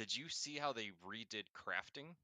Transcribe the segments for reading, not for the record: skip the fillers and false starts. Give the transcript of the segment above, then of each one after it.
Did you see how they redid crafting?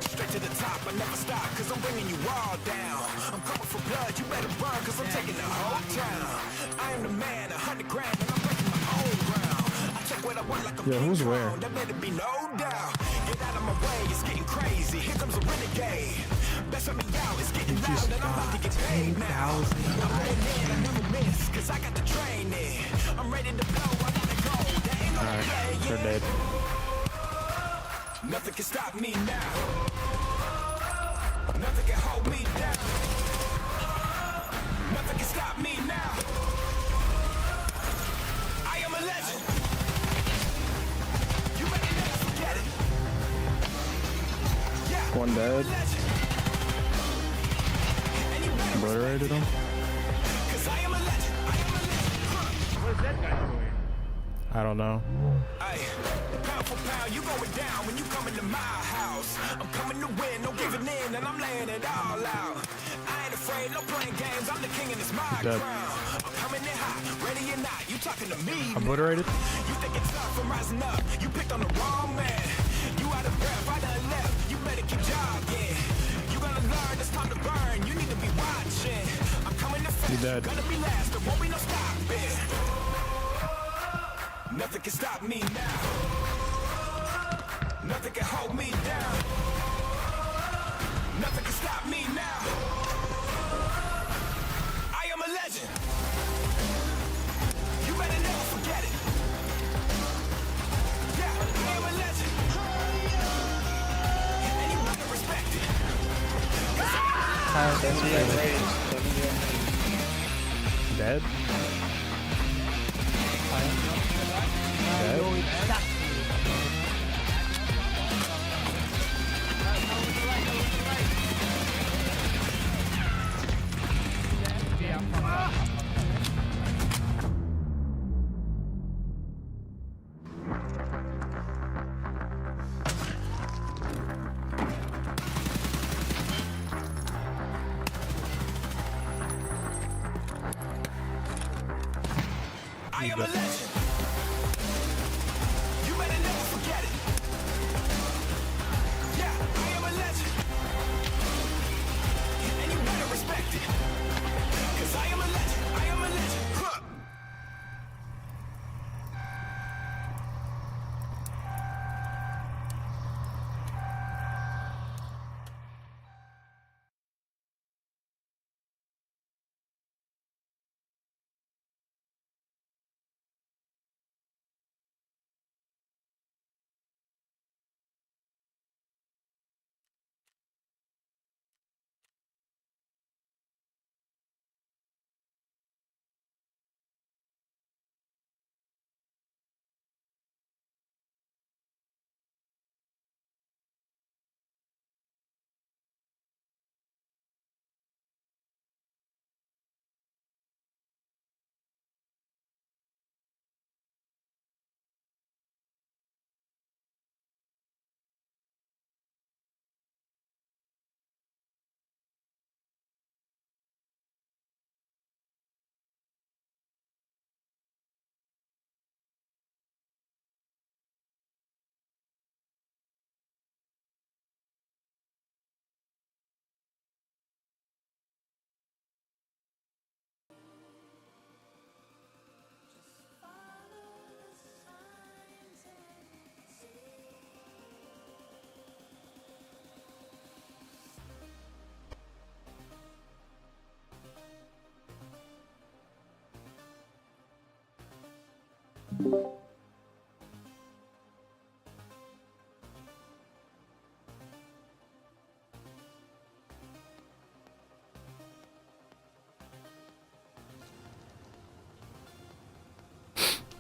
Straight to the top, I never stop, cause I'm bringing you all down. I'm coming for blood, you better run, cause I'm taking the whole town. I am the man, 100 grand, and I'm breaking my own ground. I take what I want like a big who's where? crown, there better be no doubt. Get out of my way, it's getting crazy, here comes a renegade. Best of me out, it's getting loud, and I'm about to get paid now. I'm going in, I never miss, cause I got the training. I'm ready to blow, I gotta go, there ain't no playing. They're dead. Nothing can stop me now. Nothing can hold me down. Nothing can stop me now. I am a legend. You better never forget it. Yeah, One dead. Obliterated him. Cause I am a legend. I am a legend. What is that guy doing? I don't know. Ay, pound for pound, you going down when you come into my house. I'm coming to win, no giving in, and I'm laying it all out. I ain't afraid, no playing games, I'm the king and it's my Dead. crown. I'm coming in hot, ready or not, you talking to me. Obliterated. You think it's tough, I'm rising up, you picked on the wrong man. You out of breath, I done left, you better keep jogging. You gonna learn, it's time to burn, you need to be watching. I'm coming to fast, dead. gonna be last, there won't be no stopping. Nothing can stop me now. Nothing can hold me down. Nothing can stop me now. I am a legend. You better never forget it. Yeah, I am a legend. And you better respect it. 'Cause Dead. Dead. I am a legend. You better never forget it. Yeah, I am a legend. And you better respect it. 'Cause I am a legend. I am a legend. Huh.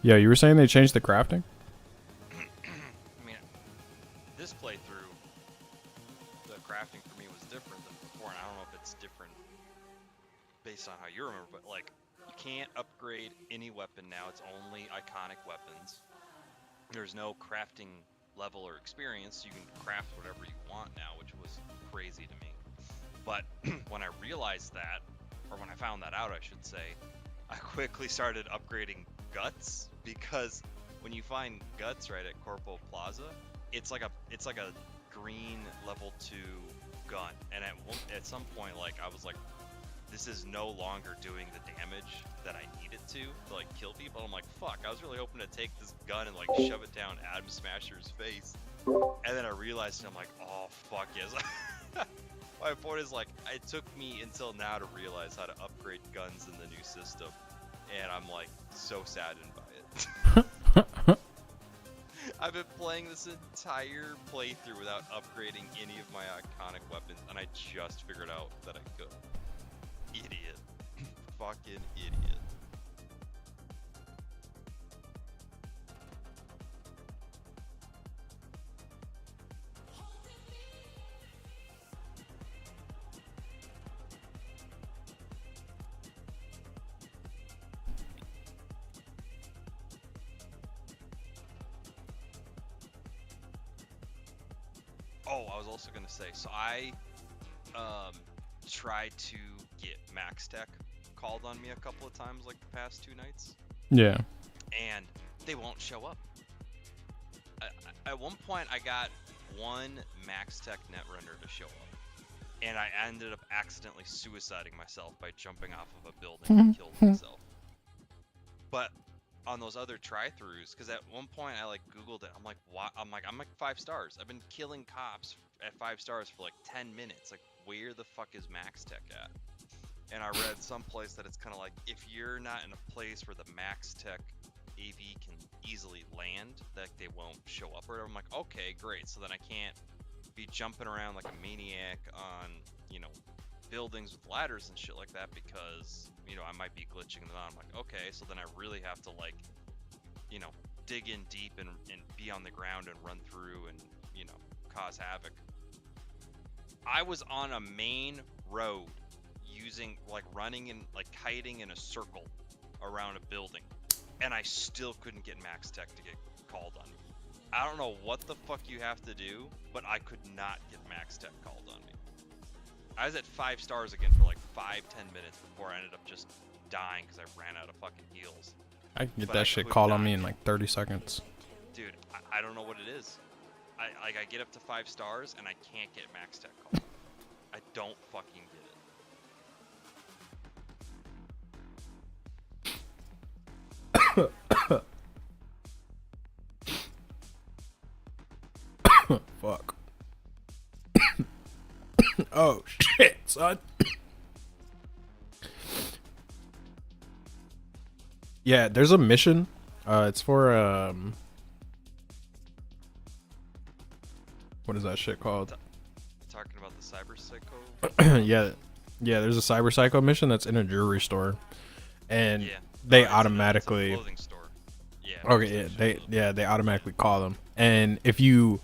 Yeah, you were saying they changed the crafting? I mean, this playthrough, the crafting for me was different than before, and I don't know if it's different based on how you remember, but like, you can't upgrade any weapon now. It's only iconic weapons. There's no crafting level or experience. You can craft whatever you want now, which was crazy to me. But when I realized that, or when I found that out, I should say, I quickly started upgrading guts, because when you find guts right at Corpo Plaza, it's like a green level 2 gun, and at some point, like, I was like, this is no longer doing the damage that I need it to like kill people. I'm like, fuck, I was really hoping to take this gun and like shove it down Adam Smasher's face, and then I realized, I'm like, oh fuck yes. My point is, like, it took me until now to realize how to upgrade guns in the new system, and I'm like so saddened by it. I've been playing this entire playthrough without upgrading any of my iconic weapons, and I just figured out that I could. Idiot. Fucking idiot. Oh, I was also gonna say, so I tried to get Max Tech called on me a couple of times, like the past 2 nights. Yeah. And they won't show up. At one point, I got one Max Tech Netrunner to show up, and I ended up accidentally suiciding myself by jumping off of a building and killed myself. But on those other try-throughs, because at one point I like Googled it, I'm like, what? I'm like 5 stars. I've been killing cops at 5 stars for like 10 minutes. Like, where the fuck is Max Tech at? And I read someplace that it's kind of like, if you're not in a place where the Max Tech AV can easily land, that they won't show up or whatever. I'm like, okay, great. So then I can't be jumping around like a maniac on, you know, buildings with ladders and shit like that, because, you know, I might be glitching them out. I'm like, okay, so then I really have to, like, you know, dig in deep and be on the ground and run through and, you know, cause havoc. I was on a main road using, like, running and, like, kiting in a circle around a building, and I still couldn't get Max Tech to get called on me. I don't know what the fuck you have to do, but I could not get Max Tech called on me. I was at 5 stars again for like 5-10 minutes before I ended up just dying because I ran out of fucking heals. I can get that shit called on me in like 30 seconds. Dude, I don't know what it is. I get up to 5 stars and I can't get Max Tech called. I don't fucking get it. Fuck. Oh shit, son. Yeah, there's a mission. It's for what is that shit called? Talking about the Cyber Psycho? yeah, there's a Cyber Psycho mission that's in a jewelry store, and Yeah. they It's automatically. a clothing store. Yeah. Okay, they automatically call them, and if you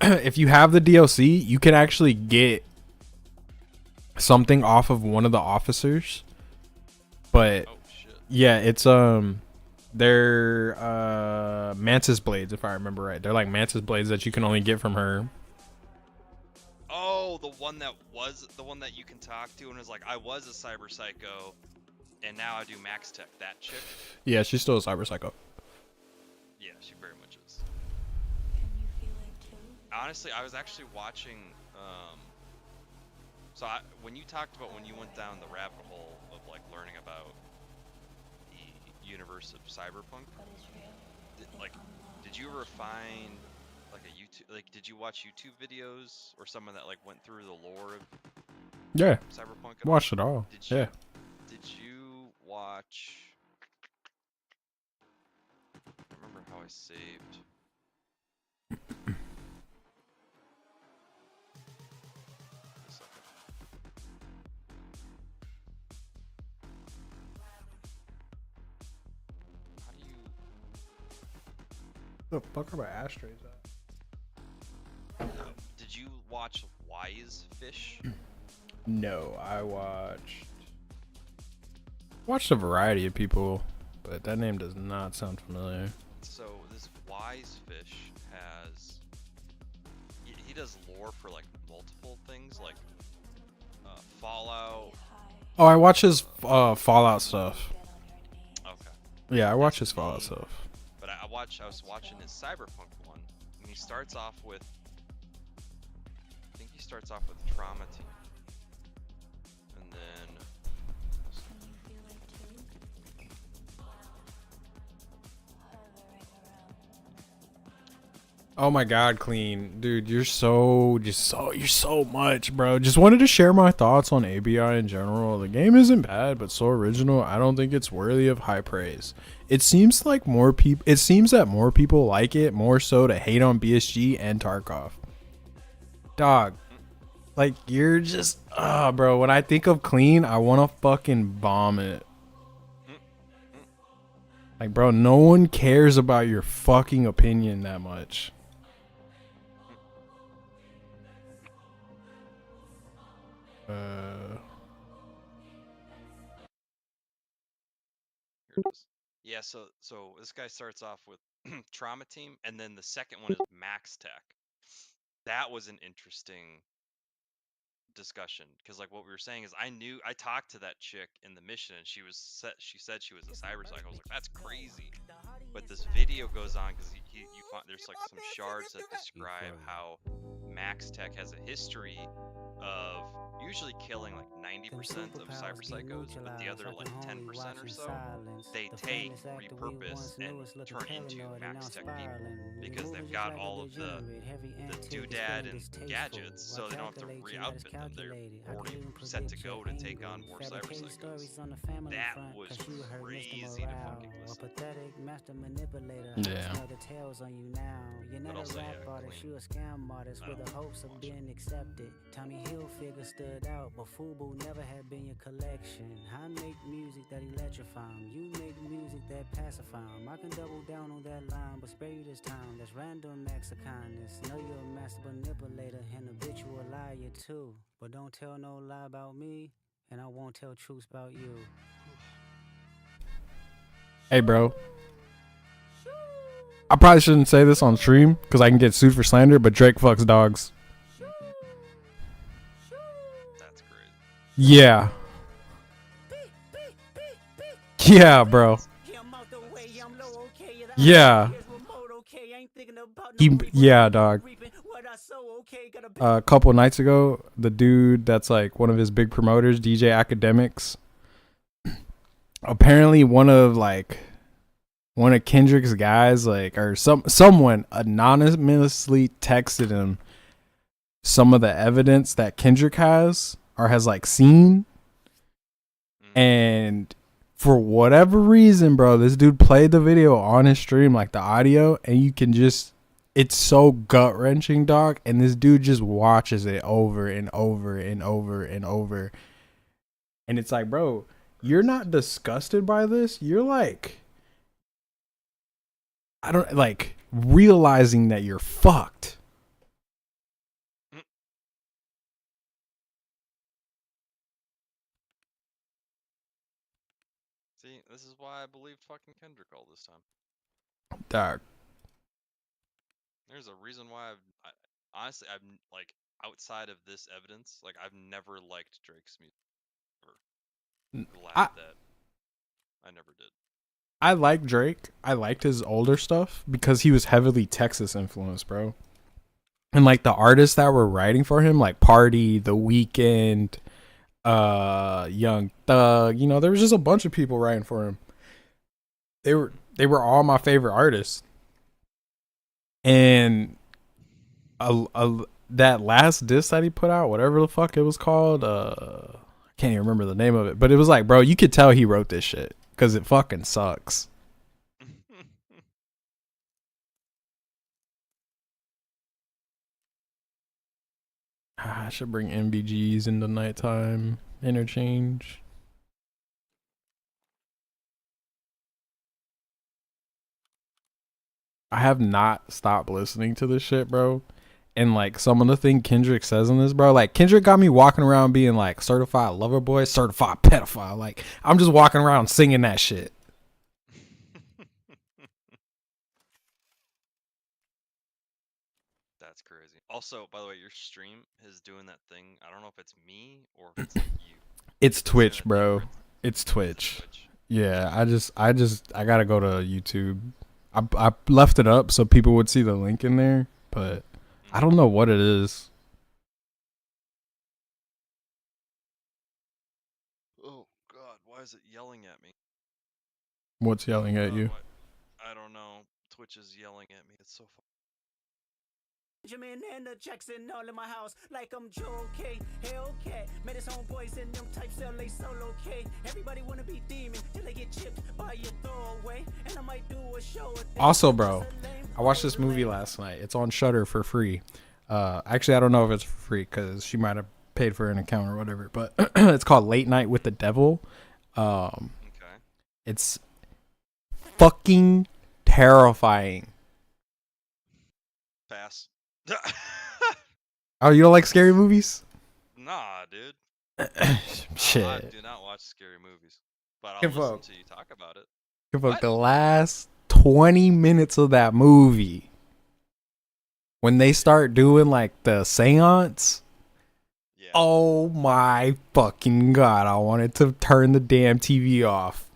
if you have the DLC, you can actually get something off of one of the officers. But Oh shit. yeah, it's they're Mantis blades, if I remember right. They're like Mantis blades that you can only get from her. Oh, the one that you can talk to and is like, I was a Cyber Psycho, and now I do Max Tech. That chick? Yeah, she's still a Cyber Psycho. Yeah, she very much is. Honestly, I was actually watching, when you talked about when you went down the rabbit hole of like learning about the universe of cyberpunk, did you ever find like a YouTube, like, did you watch YouTube videos or someone that like went through the lore of Yeah, cyberpunk? watched it all. Did you, Yeah. Did you watch saved. A second. How do you? The fuck are my ashtrays at? Did you watch Wise Fish? No, I watched a variety of people, but that name does not sound familiar. So this Wise Fish has he does lore for like multiple things, like Fallout. Oh, I watch his Fallout stuff. Okay. Yeah, I watch his Fallout stuff. But I was watching his Cyberpunk one, and he starts off with, I think he starts off with Trauma Team, and then Oh my god, Clean. Dude, you're so much, bro. Just wanted to share my thoughts on ABI in general. The game isn't bad, but so original. I don't think it's worthy of high praise. It seems that more people like it more so to hate on BSG and Tarkov. Dog. Like, you're just bro, when I think of Clean, I want to fucking bomb it. Like, bro, no one cares about your fucking opinion that much. here it is. Yeah, so this guy starts off with Trauma Team, and then the second one is Max Tech. That was an interesting discussion, because like what we were saying is I talked to that chick in the mission, and she said she was a cyberpsycho. I was like, that's crazy. But this video goes on because you find there's like some shards that describe how Max Tech has a history of usually killing like 90% of cyber psychos, but the other like 10% or so they take, repurpose, and turn into Max Tech people because they've got all of the doodad and gadgets, so they don't have to re-outfit them. They're already set to go to take on more cyber psychos. That was crazy to fucking listen. Yeah. But also, yeah, Clean. With the hopes of being accepted. Tommy Hilfiger stood out, but Fubu never had been your collection. I make music that electrify 'em. You make music that pacify 'em. I can double down on that line, but spare you this time. That's random acts of kindness. Know you're a master manipulator and habitual liar too. But don't tell no lie about me, and I won't tell truths about you. Hey, bro. I probably shouldn't say this on stream because I can get sued for slander, but Drake fucks dogs. That's crazy. Yeah. Yeah, bro. Yeah. Yeah, dog. A couple nights ago, the dude that's like one of his big promoters, DJ Academics, apparently one of Kendrick's guys, like, or someone anonymously texted him some of the evidence that Kendrick has or has like seen, and for whatever reason, bro, this dude played the video on his stream, like the audio, and you can just, it's so gut wrenching, dog. And this dude just watches it over and over and over and over, and it's like, bro, you're not disgusted by this. You're like, I don't like realizing that you're fucked. See, this is why I believed fucking Kendrick all this time. Dog. There's a reason why honestly, I've like, outside of this evidence, like, I've never liked Drake's music ever. Glad that I never did. I like Drake. I liked his older stuff because he was heavily Texas influenced, bro. And like the artists that were writing for him, like Party, The Weeknd, Young Thug, you know, there was just a bunch of people writing for him. They were all my favorite artists. And that last diss that he put out, whatever the fuck it was called, I can't even remember the name of it, but it was like, bro, you could tell he wrote this shit because it fucking sucks. I should bring MVGs in the nighttime interchange. I have not stopped listening to this shit, bro. And like some of the thing Kendrick says in this, bro, like Kendrick got me walking around being like certified lover boy, certified pedophile. Like I'm just walking around singing that shit. That's crazy. Also, by the way, your stream is doing that thing. I don't know if it's me or if it's like you. It's It's doing Twitch, that thing bro. where It's it's Twitch. Twitch. Yeah, I gotta go to YouTube. I left it up so people would see the link in there, but I don't know what it is. Oh God, why is it yelling at me? What's yelling at you? I don't know. Twitch is yelling at me. It's so fun. Benjamin and the Jackson all in my house like I'm Joe K. Hellcat, met his homeboys and them types LA solo K. Everybody wanna be demon till they get chipped by your throwaway. And I might do a show. Also, bro, I watched this movie last night. It's on Shudder for free. Actually, I don't know if it's for free because she might have paid for an account or whatever. But it's called Late Night with the Devil. Okay. It's fucking terrifying. Pass. Oh, you don't like scary movies? Nah, dude. Shit. I do not watch scary movies, but I'll Give listen up. to you talk about it. Give up What? the last 20 minutes of that movie. When they start doing like the seance. Yeah. Oh my fucking God. I wanted to turn the damn TV off.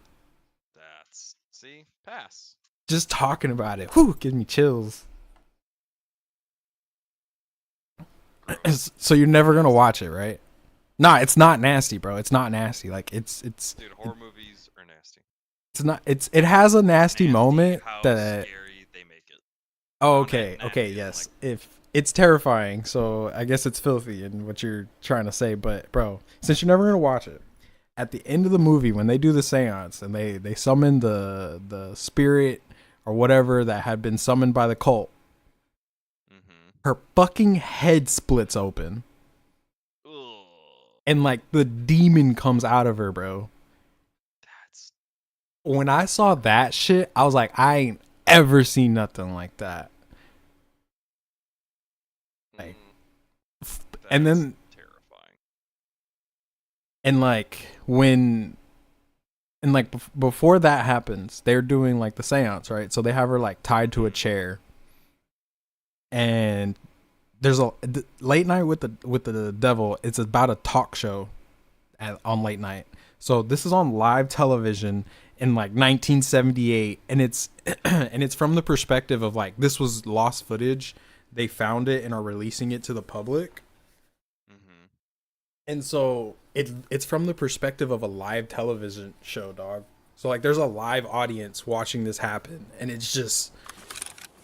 See, pass. Just talking about it. Whew, gives me chills. So you're never gonna watch it, right? Nah, it's not nasty, bro. It's not nasty. Like it's Dude, horror movies are nasty. it's not it has a nasty moment how that scary they make it. oh, Not okay, nasty okay, as in, yes. like- If it's terrifying, so I guess it's filthy in what you're trying to say, but bro, since you're never gonna watch it, at the end of the movie when they do the seance and they summon the spirit or whatever that had been summoned by the cult, her fucking head splits open. Ugh, And like the demon comes out of her, bro. that's When I saw that shit, I was like, I ain't ever seen nothing like that. Like, and that's then terrifying. and like when and like before that happens, they're doing like the seance, right? So they have her like tied to a chair, and there's a Late Night with the Devil. It's about a talk show on late night. So this is on live television in like 1978, and it's and it's from the perspective of like this was lost footage. They found it and are releasing it to the public. And so it's from the perspective of a live television show, dog. So like there's a live audience watching this happen, and it's just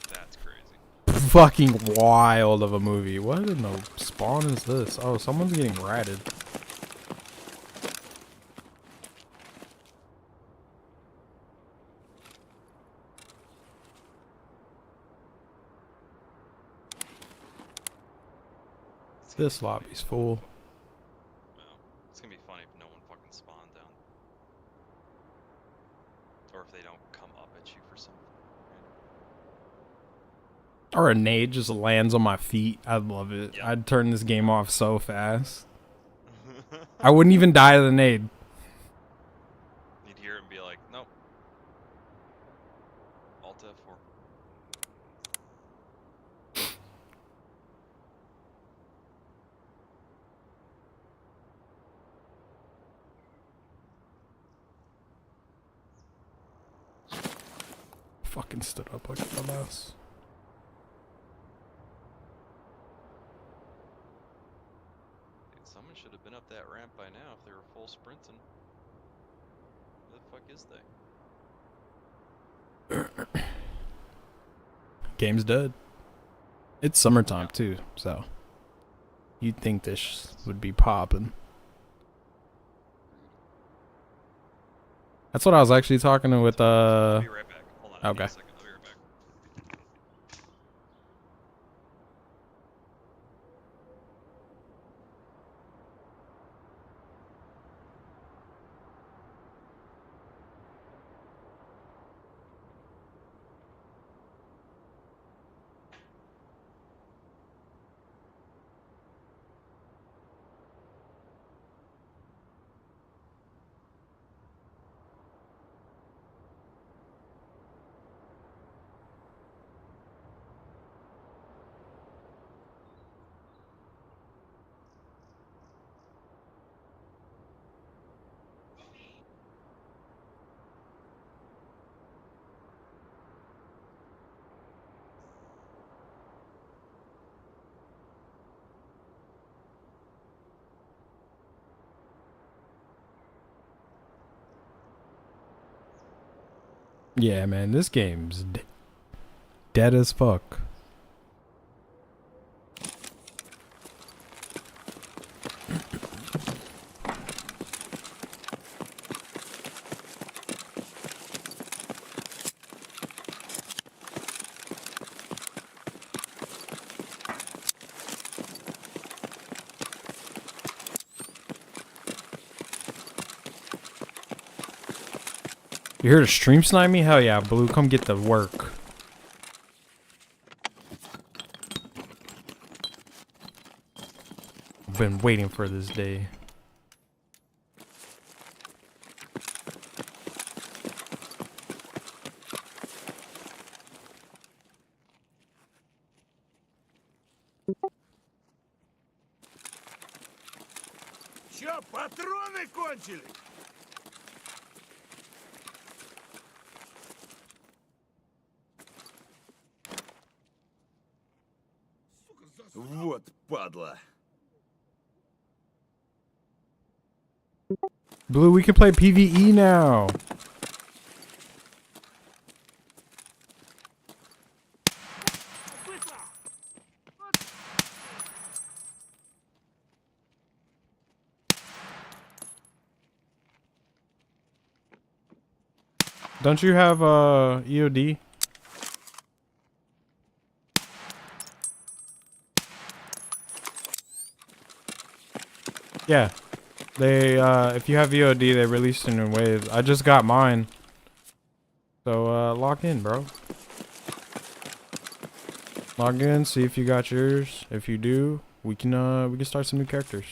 That's crazy. fucking wild of a movie. What in the spawn is this? Oh, someone's getting ratted. This lobby's full. Well, it's gonna be funny if no one fucking spawned down. Or if they don't come up at you for some Or a nade just lands on my feet. I'd love it. Yep. I'd turn this game off so fast. reason. I wouldn't even die to the nade. You'd hear it and be like, nope. Alt F4. Fucking stood up like a dumbass. Dude, someone should have been up that ramp by now if they were full sprinting. Where the fuck is they? Game's dead. It's summertime too, so you'd think this would be popping. That's what I was actually talking with I'll be right back. Hold on. Give me a Okay. second. I'll be right back. Yeah, man, this game's dead as fuck. You here to stream snipe me? Hell yeah, Blue, come get the work. I've been waiting for this day. Чё, патроны кончились? Вот падла. Blue, we can play PvE now. Don't you have EOD? Yeah. They if you have EOD, they released it in waves. I just got mine. So log in, bro. Log in, see if you got yours. If you do, we can start some new characters.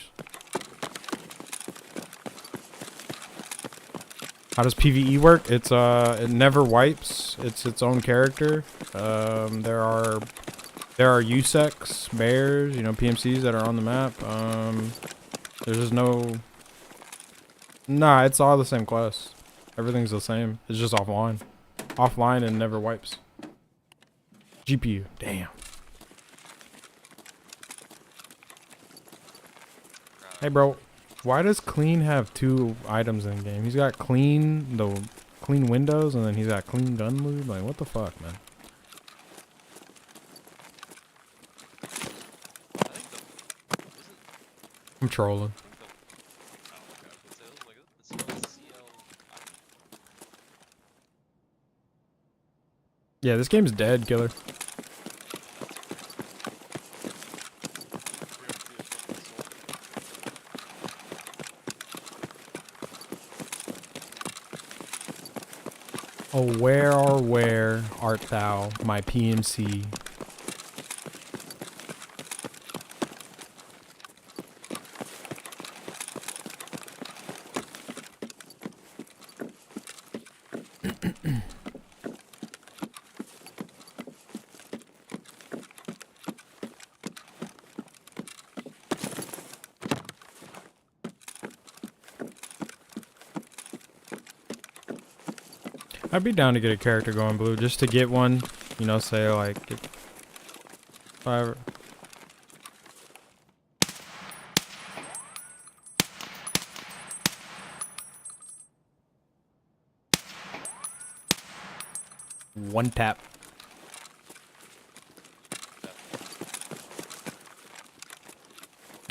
How does PvE work? It's it never wipes. It's its own character. There are USECs, bears, you know, PMCs that are on the map. There's just no. Nah, it's all the same quest. Everything's the same. It's just offline. Offline and never wipes. GPU. Damn. Hey, bro. Why does Clean have 2 items in game? He's got clean windows, and then he's got clean gun lube. Like, what the fuck, man? I'm trolling. Yeah, this game's dead, killer. Oh, where art thou, my PMC? I'd be down to get a character going, Blue, just to get one, you know, say like get 5. One tap.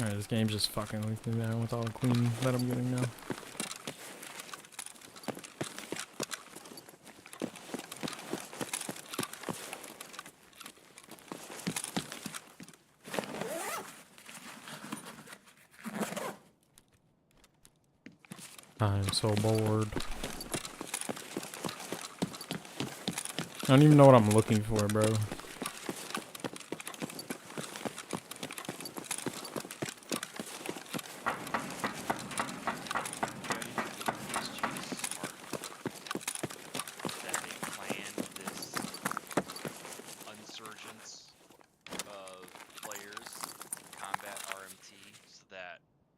Alright, this game's just fucking with me now with all the clean that I'm getting now. I'm so bored. I don't even know what I'm looking for, bro.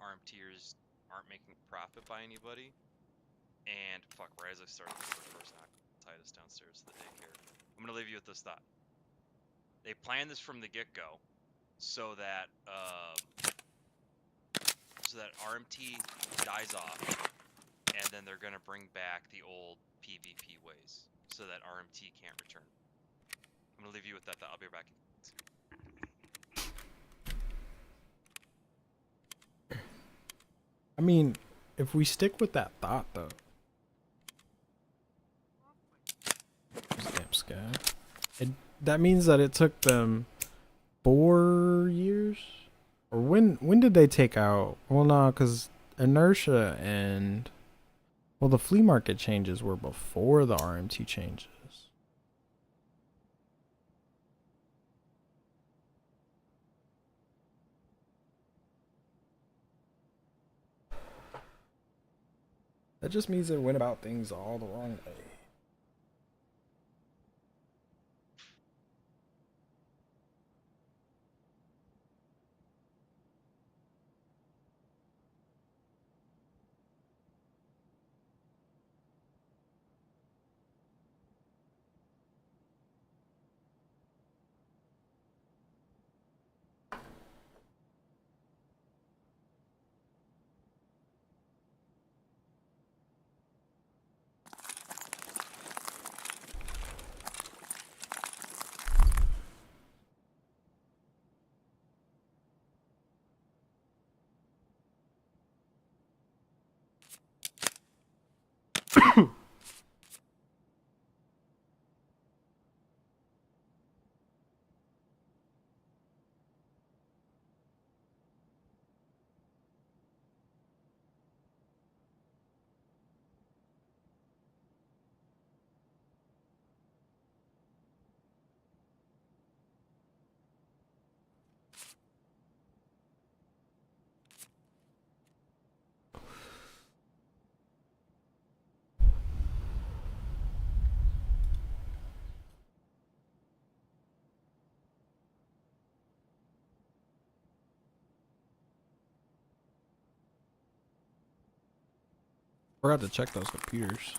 RMTers aren't making profit by anybody. And fuck, right as I started the first knock, tie this downstairs to the daycare. I'm gonna leave you with this thought. They planned this from the get-go, so that RMT dies off, and and then they're gonna bring back the old PvP ways so that RMT can't return. I'm gonna leave you with that thought. I'll be right back. I mean, if we stick with that thought, though. That means that it took them 4 years? Or when did they take out? Well, no, because inertia and... Well, the flea market changes were before the RMT changes. That just means they went about things all the wrong way. Forgot to check those computers.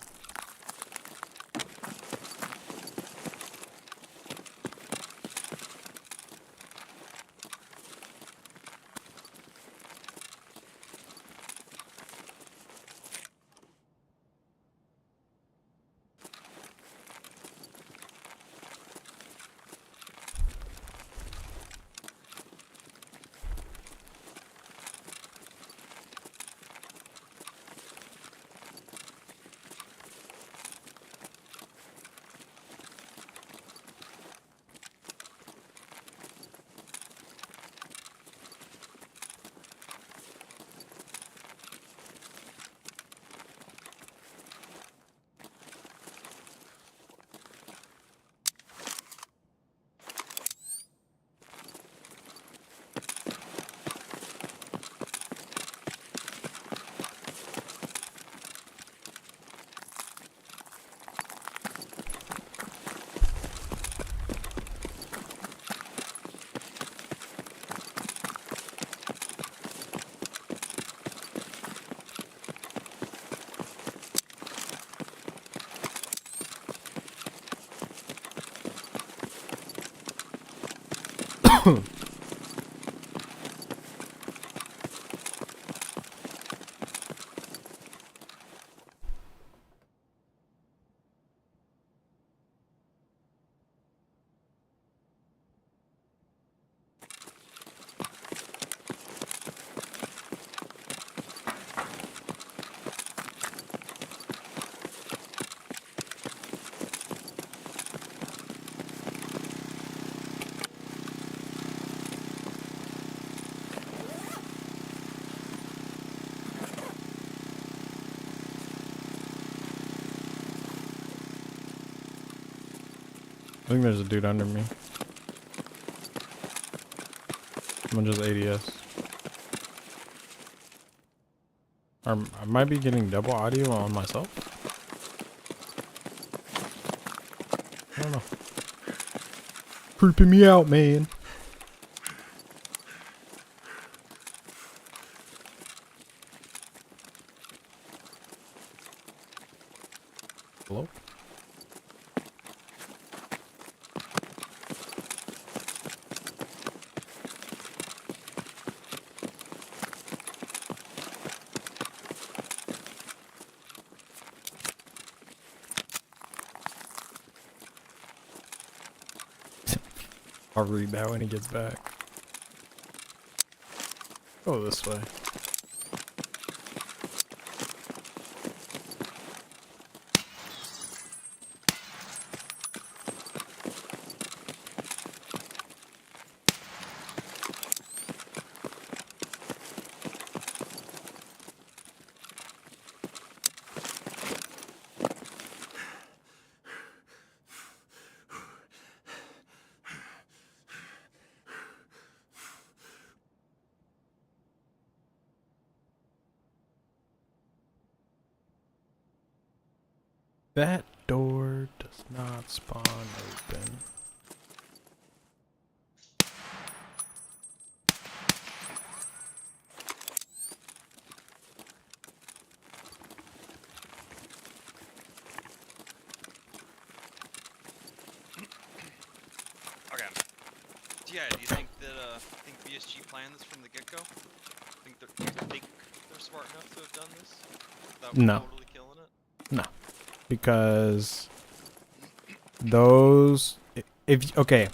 I think there's a dude under me. I'm just ADS. Or I might be getting double audio on myself. I don't know. Creeping me out, man. Hello? I'll read that when he gets back. Go this way. That door does not spawn open. Okay. Yeah, do you think that BSG planned this from the get-go? Think they're smart enough to have done this without No. totally killing it? No. Because those if okay.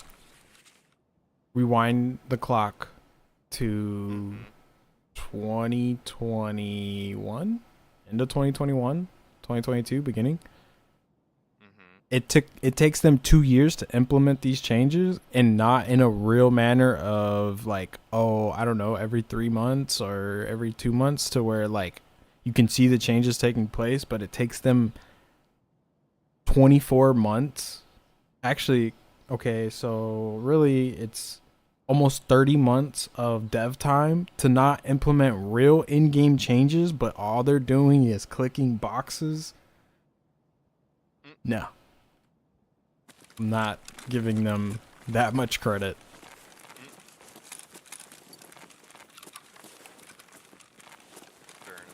Rewind the clock to 2021? End of 2021? 2022 beginning? It takes them 2 years to implement these changes, and not in a real manner of like, oh, I don't know, every 3 months or every 2 months, to where like you can see the changes taking place, but it takes them 24 months. Actually, okay, so really it's almost 30 months of dev time to not implement real in-game changes, but all they're doing is clicking boxes. No. I'm not giving them that much credit. Fair enough.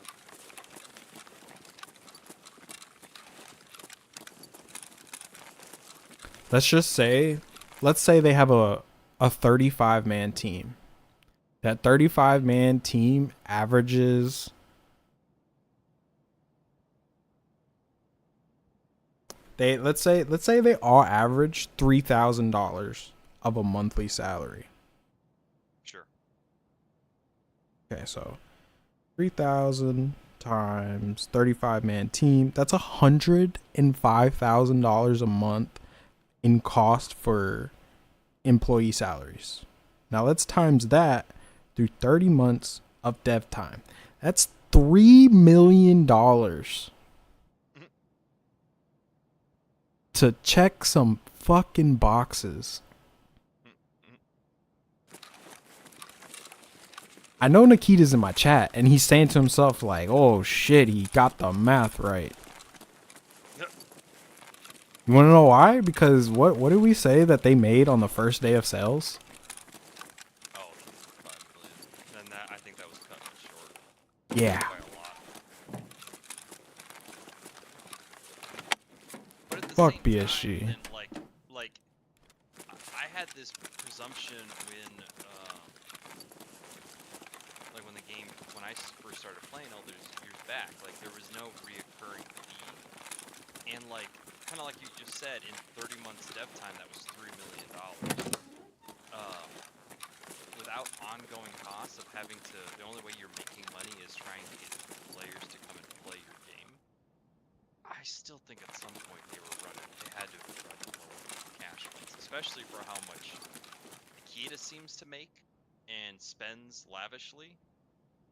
Let's say they have a 35-man team. That 35-man team averages let's say they all average $3,000 of a monthly salary. Sure. Okay, so 3,000 times 35-man team, that's $105,000 a month in cost for employee salaries. Now let's times that through 30 months of dev time. That's $3 million to check some fucking boxes. I know Nikita's in my chat, and he's saying to himself like, oh shit, he got the math right. You want to know why? Because what did we say that they made on the first day of sales? Oh, 5 million. And that, I think that was cut short. Yeah. By a lot. But at the Fuck same BSG. time, and like, I had this presumption when I first started playing all those years back, like there was no reoccurring fee, and like, kind of like you just said, in 30 months dev time, that was $3 million. Without ongoing costs of having to, the only way you're making money is trying to get players to come and play your game. I still think at some point they had to have run low cash funds, especially for how much Nikita seems to make and spends lavishly.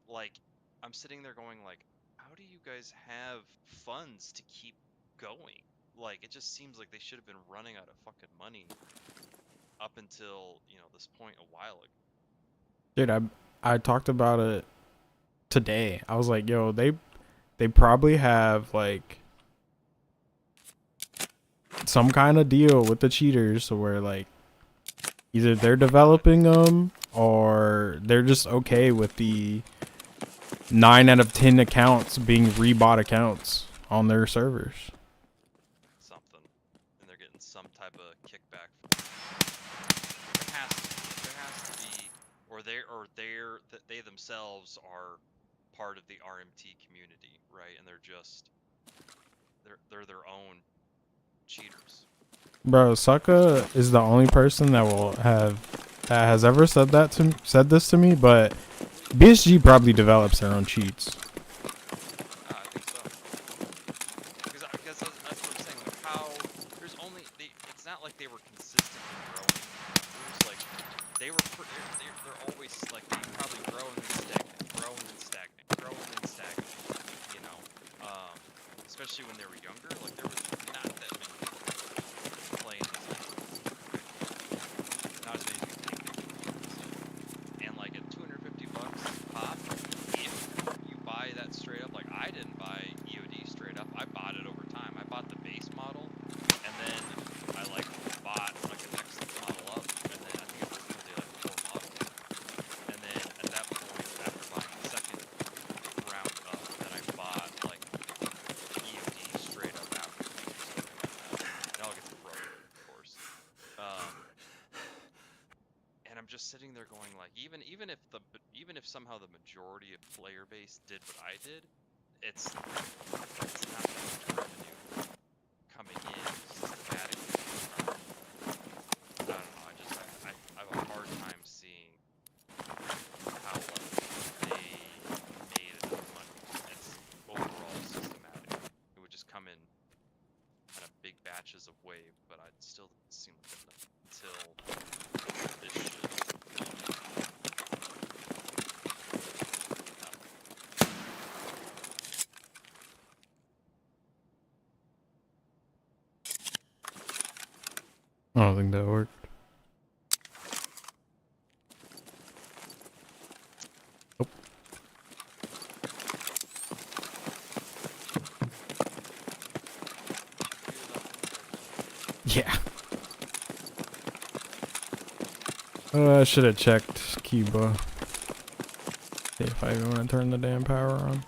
Like, I'm sitting there going like, how do you guys have funds to keep going? Like, it just seems like they should have been running out of fucking money up until, this point a while ago. Dude, I talked about it today. I was like, yo, they probably have like some kind of deal with the cheaters where like either they're developing them or they're just okay with the 9 out of 10 accounts being rebought accounts on their servers. Something, and they're getting some type of kickback from it. There has to be, or they themselves are part of the RMT community, right? And they're their own cheaters. Bro, Sucka is the only person that has ever said this to me, but BSG probably develops their own cheats. I think so. Because that's what I'm saying. Like how there's only it's not like they were consistently growing. It was like they're always like they probably grow and then stagnant, grow and then stagnant, grow and then stagnant. You know, especially when they were younger. Like there was not that many people playing this game. Not as many as we think they were. And like at $250 pop, if you buy that straight up, like I didn't buy EOD straight up. I bought it over time. I bought the base model, and then I like bought like a next model up, and then I think it was really like 4 models. And then at that point, after buying the second round up, then I bought like EOD straight up after. It all gets broken, of course. And I'm just sitting there going like, even if somehow the majority of player base did what I did, it's not that much revenue coming in systematically. I don't know. I have a hard time seeing how like they made enough money. It's overall systematic. It would just come in kind of big batches of wave, but it still didn't seem like enough until this shit. I don't think that worked. Oh. Yeah. I should have checked Cuba. See if I even want to turn the damn power on.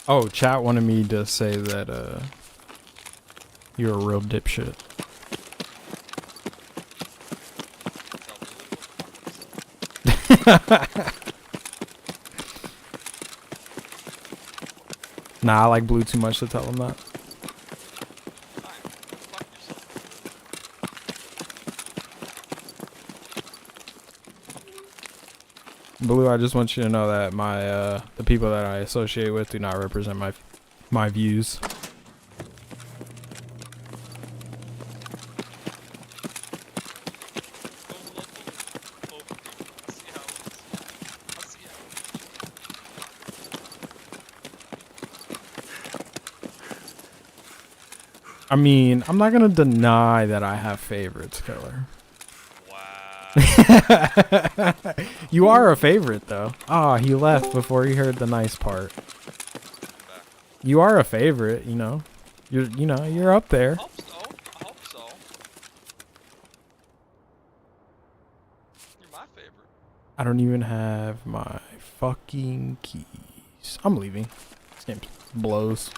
Oh, chat wanted me to say that you're a real dipshit. Nah, I like Blue too much to tell him that. Blue, I just want you to know that my the people that I associate with do not represent my views. I mean, I'm not gonna deny that I have favorites, Killer. Wow. You are a favorite, though. Ah, he left before he heard the nice part. You are a favorite, you know. You're up there. I hope so. You're my favorite. I don't even have my fucking keys. I'm leaving. This game blows.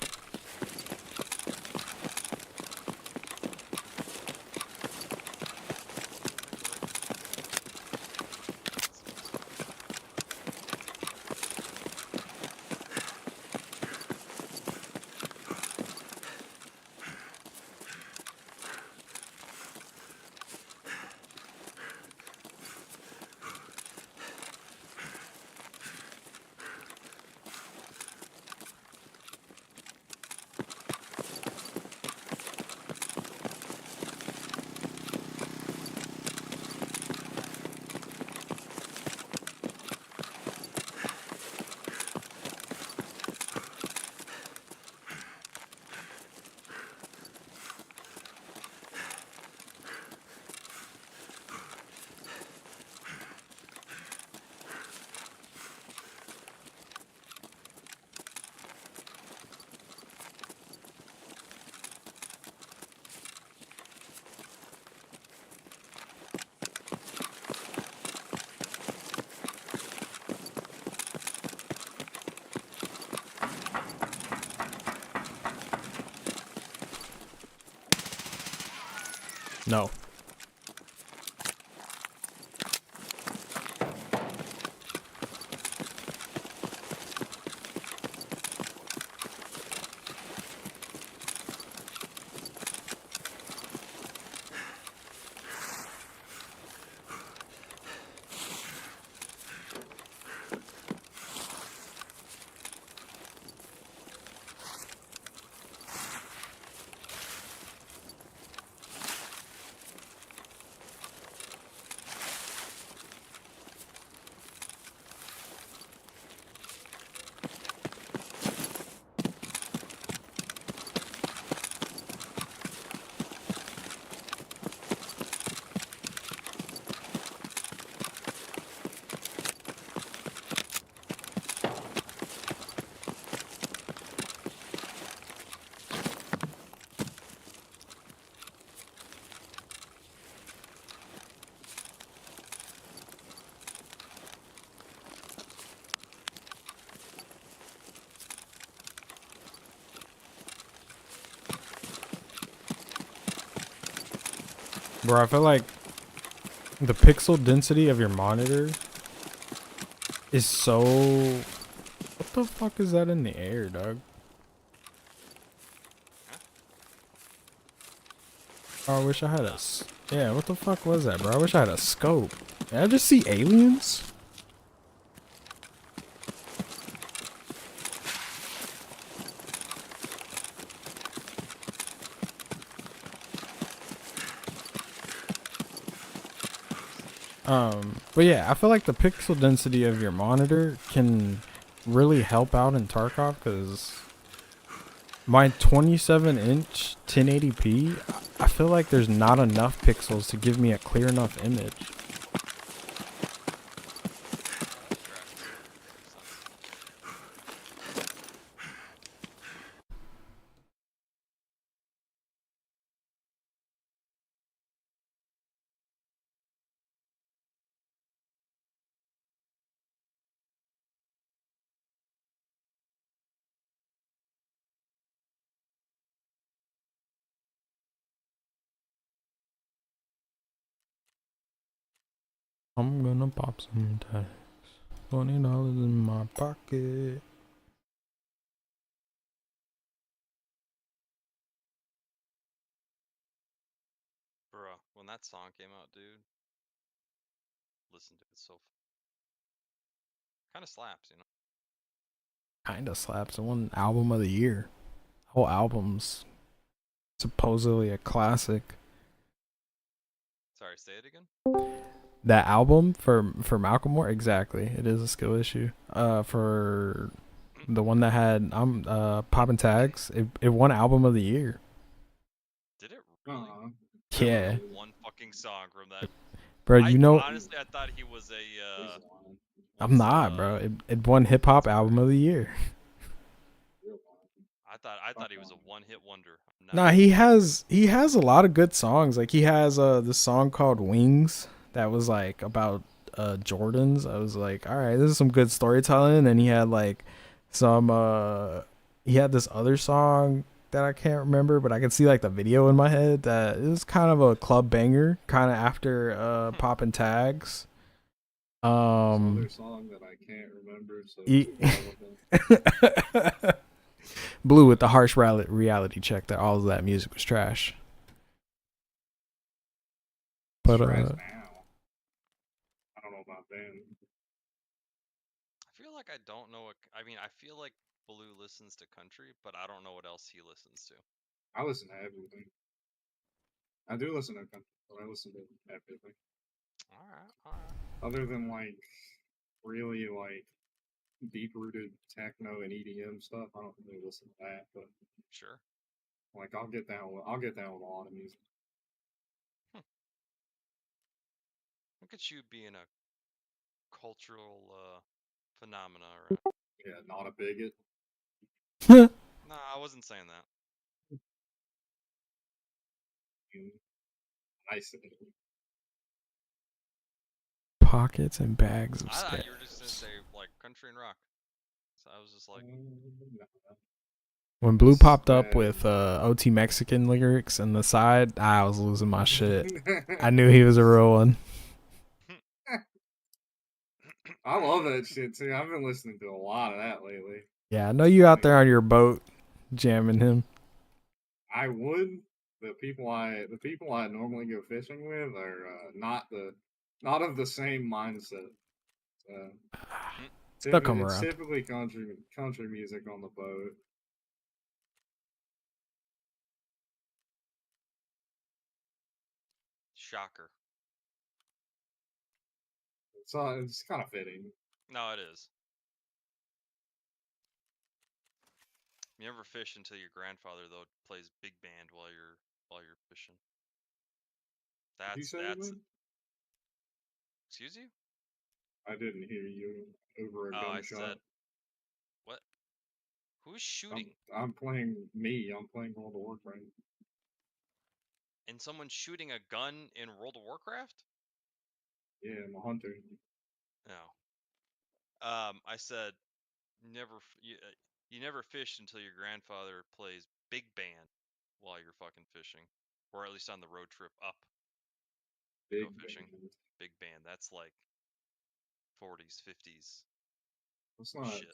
No. Bro, I feel like the pixel density of your monitor is so... What the fuck is that in the air, dog? Oh, I wish I had a... Yeah, what the fuck was that, bro? I wish I had a scope. Did I just see aliens? But yeah, I feel like the pixel density of your monitor can really help out in Tarkov, because my 27-inch 1080p, I feel like there's not enough pixels to give me a clear enough image. I'm gonna pop some tags. $20 in my pocket. Bro, when that song came out, dude, listen to it. So kind of slaps, you know. Kinda slaps. It won album of the year. Whole album's supposedly a classic. Sorry, say it again. That album for Malcolm Moore, exactly. It is a skill issue. For the one that had popping tags, it won album of the year. Did it really? Yeah, One fucking song from that. bro. You know, Honestly, I thought he was a. I'm not, bro. It won hip hop album of the year. I thought he was a one-hit wonder. Nah, he has a lot of good songs. Like he has this song called Wings that was like about Jordans. I was like, all right, this is some good storytelling. And he had like some he had this other song that I can't remember, but I can see like the video in my head that it was kind of a club banger, kind of after popping tags. Another song that I can't remember, so Blue with the harsh reality check that all of that music was trash. But trash now. I don't know about then. I feel like I don't know what. I mean, I feel like Blue listens to country, but I don't know what else he listens to. I listen to everything. I do listen to country, but I listen to everything. All right. Other than like really like deep-rooted techno and EDM stuff, I don't really listen to that. But Sure. like I'll get down with a lot of music. Look at you being a cultural phenomena, right? Yeah, not a bigot. No, I wasn't saying that. Nice. pockets and bags of I thought sticks. you were just gonna say like country and rock. So I was just like, When Blue popped up Sad. with OT Mexican lyrics in the side, I was losing my shit. I knew he was a real one. I love that shit too. I've been listening to a lot of that lately. Yeah, I know you out there on your boat jamming him. I would. The people I normally go fishing with are not of the same mindset. They'll come It's around. typically country music on the boat. Shocker. It's kind of fitting. No, it is. You never fish until your grandfather though plays big band while you're fishing. Did you say That's. that? Excuse you? I didn't hear you over a Oh, I gunshot. said what? Who's shooting? I'm playing me. I'm playing World of Warcraft. And someone's shooting a gun in World of Warcraft? Yeah, I'm a hunter. No. I said you never fish until your grandfather plays big band while you're fucking fishing, or at least on the road trip up to go Big fishing. band. Big band. That's like 40s, 50s It's not. shit.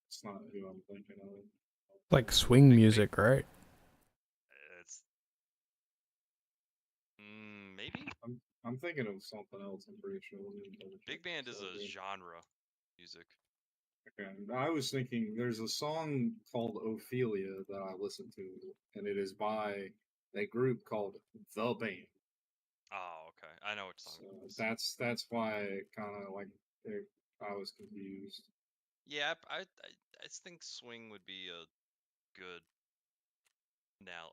It's not who I'm thinking of. Like swing Big music, right? It's maybe I'm thinking of something else. I'm pretty sure. big band is a genre music. Okay. I was thinking there's a song called Ophelia that I listen to, and it is by a group called The Band. Oh, okay. I know what So song it is. that's why kind of like I was confused. Yeah, I think swing would be a good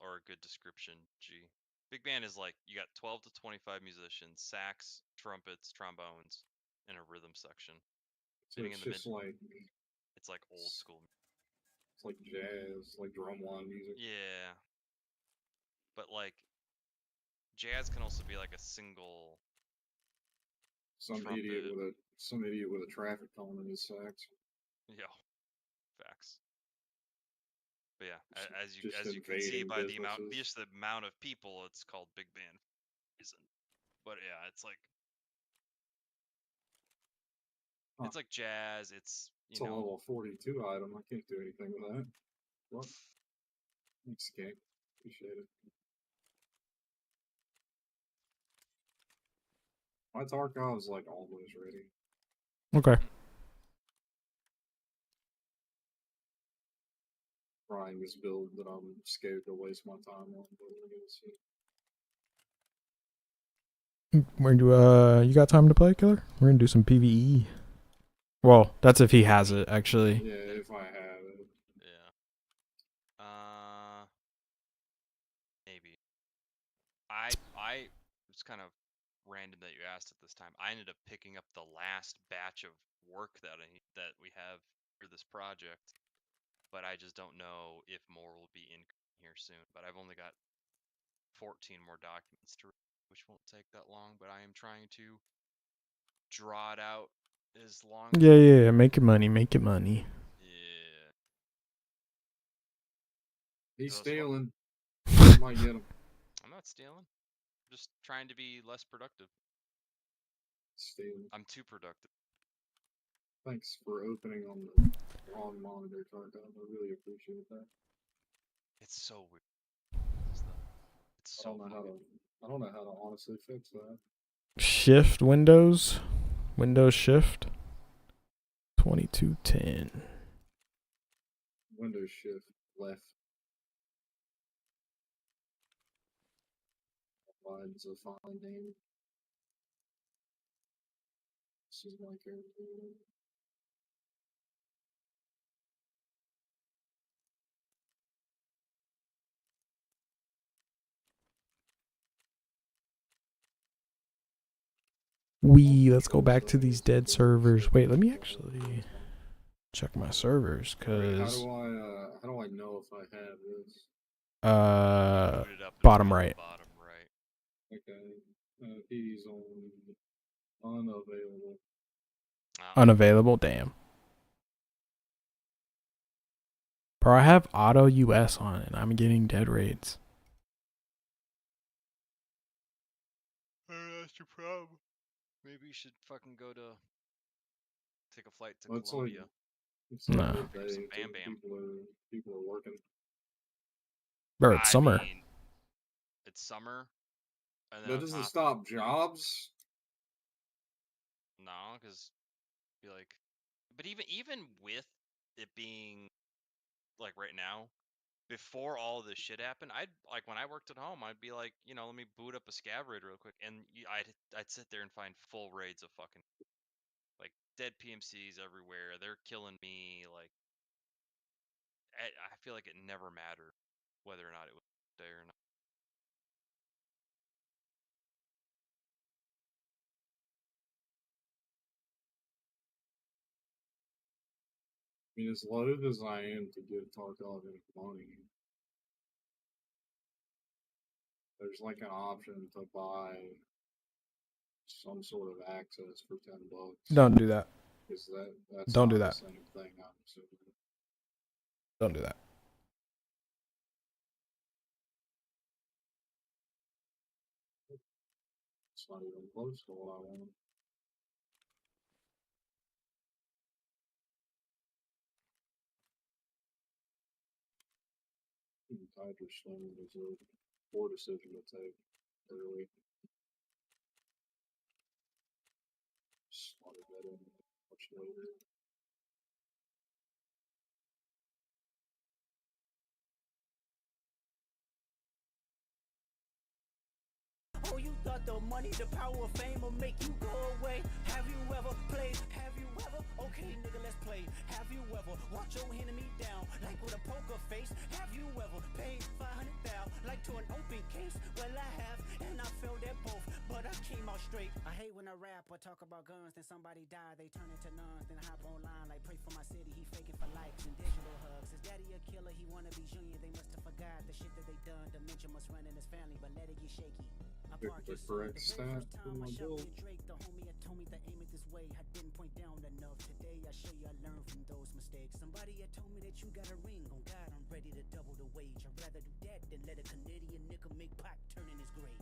or a good description. G. Big band is like you got 12 to 25 musicians, sax, trumpets, trombones, and a rhythm section. So Sitting it's in the mid, just like it's like old school. it's like jazz, like drumline music. Yeah, but like jazz can also be like a single trumpet. Some idiot with a traffic cone in his sax. Yeah, facts. But yeah, Just as you can see invading by businesses. just the amount of people, it's called big band reason. But yeah, Huh. it's like jazz. It's It's a level 42 item. I can't do anything with that. What? Thanks, Gang. Appreciate it. My Tarkov's like almost ready. Okay. Trying this build that I'm scared to waste my time on, but we're gonna see. Where do you got time to play, Killer? We're gonna do some PvE. Well, that's if he has it, actually. Yeah, if I have it. Yeah. Maybe. I it's kind of random that you asked at this time. I ended up picking up the last batch of work that we have for this project, but I just don't know if more will be in here soon. But I've only got 14 more documents to read, which won't take that long. But I am trying to draw it out as long. Yeah. Make it money. Make it money. Yeah. He's Those stealing. Might get him. I'm not stealing. I'm just trying to be less productive. Stealing. I'm too productive. Thanks for opening on the wrong monitor, Tarkov. I really appreciate that. It's so weird. It's so I don't know how to honestly fix that. Shift Windows. Windows Shift. 2210. Windows Shift left. Finds a fine name. This is my character. Let's go back to these dead servers. Wait, let me actually check my servers, cause how do I know if I have this? boot it up and bottom be right. Bottom right. Okay. He's on unavailable. Unavailable. Damn. Bro, I have Auto US on and I'm getting dead raids. That's your problem. Maybe you should fucking go to take a flight to Well, it's Colombia. it's like Nah. midday, Some so Bam Bam. people are working. Bro, it's summer. mean, it's summer. And then That on doesn't top, stop jobs. no, because be like, but even with it being like right now, before all this shit happened, I'd like when I worked at home, I'd be like, let me boot up a scav raid real quick, and I'd sit there and find full raids of fucking like dead PMCs everywhere. They're killing me. Like I feel like it never mattered whether or not it was day or not. I mean, as loath as I am to give Tarkov any money, there's like an option to buy some sort of access for $10. Don't do that. Is that's Don't not do the that. same thing? I'm assuming. Don't do that. It's not even close to what I want. Tiger Stone is a poor decision to take early. Slotted that in much later. Oh, you thought the money, the power of fame will make you go away? Have you ever played? Have you ever? Okay, nigga, let's play. Have you ever watch your enemy down like with a poker face? Have you ever paid 500,000 like to an open case? Well, I have, and I failed at both, but I came out straight. I hate when I rap or talk about guns, then somebody die, they turn into nuns, then hop online like pray for my city. He faking for likes and digital hugs. His daddy a killer, he wanna be junior. They must have forgot the shit that they done. Dementia must run in his family, but let it get shaky. Pick the correct stat for my build. Drake, the homie had told me to aim it this way. I didn't point down enough. Today I show you I learned from those mistakes. Somebody had told me that you got a ring. On God, I'm ready to double the wage. I'd rather do that than let a Canadian nigga make Pac turn in his grave.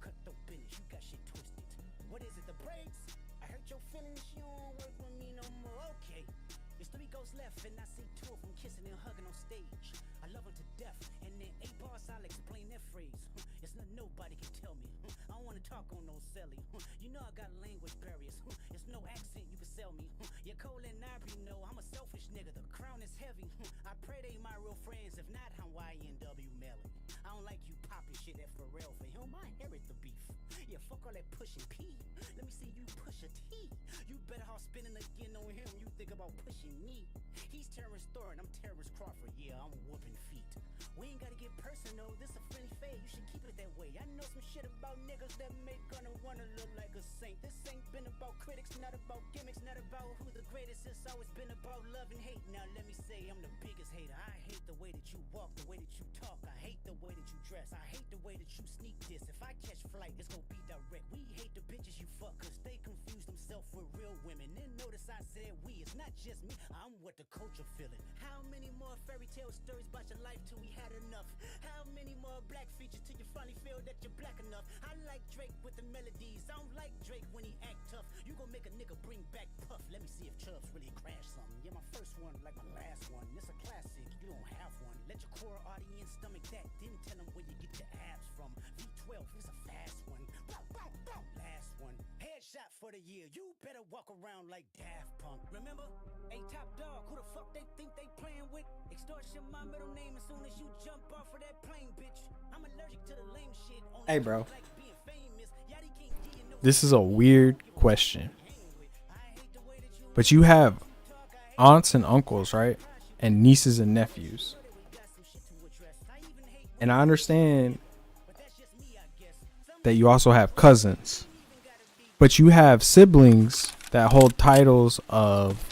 Cut the business, you got shit twisted. What is it, the braids? I hurt your feelings, you don't work with me no more. Okay. There's 3 ghosts left, and I see 2 of them kissing and hugging on stage. I love them to death, and in 8 bars I'll explain that phrase. It's not nobody can tell me. I don't wanna talk on no celly. You know I got language barriers. It's no accent you can sell me. You're cold and I know I'm a selfish nigga. The crown is heavy. I pray they my real friends. If not, I'm YNW Melly. I don't like you popping shit at Pharrell. For him, I inherit the beef. Yeah, fuck all that pushing P. Let me see you push a T. You better off spinning again on him. You think about pushing me. He's Terrence Thorne, I'm Terrence Crawford. Yeah, I'm whooping feet. We ain't gotta get personal, this a friendly fade. You should keep it that way. I know some shit about niggas that make gonna wanna look like a saint. This ain't been about critics, not about gimmicks, not about who the greatest. It's always been about love and hate. Now let me say I'm the biggest hater. I hate the way that you walk, the way that you talk. I hate the way that you dress. I hate the way that you sneak this. If I catch flight, it's gonna be direct. We hate the bitches you fuck, cause they confuse themselves with real women. Then notice I said we, it's not just me. I'm what the culture feeling. How many more fairy tale stories about your life till we had enough? How many more black features till you finally feel that you're black enough? I like Drake with the melodies. I don't like Drake when he act tough. You gon' make a nigga bring back Puff. Let me see if Chubbs really crashed something. Yeah, my first one like my last one. It's a classic, you don't have one. Let your core audience stomach that. Then tell them where you get your abs from. V12, it's a fast one. Bow, bow, bow. Last one. Headshot for the year. You better walk around like Daft Punk. Remember? Hey, top dog, who the fuck they think they playing with? Extortion, my middle name as soon as you jump off of that plane, bitch. I'm allergic to the lame shit. Hey, bro. Like being famous. Yachty can't give you no This is a weird question. But you have aunts and uncles, right? And nieces and nephews. And I understand that you also have cousins. But you have siblings that hold titles of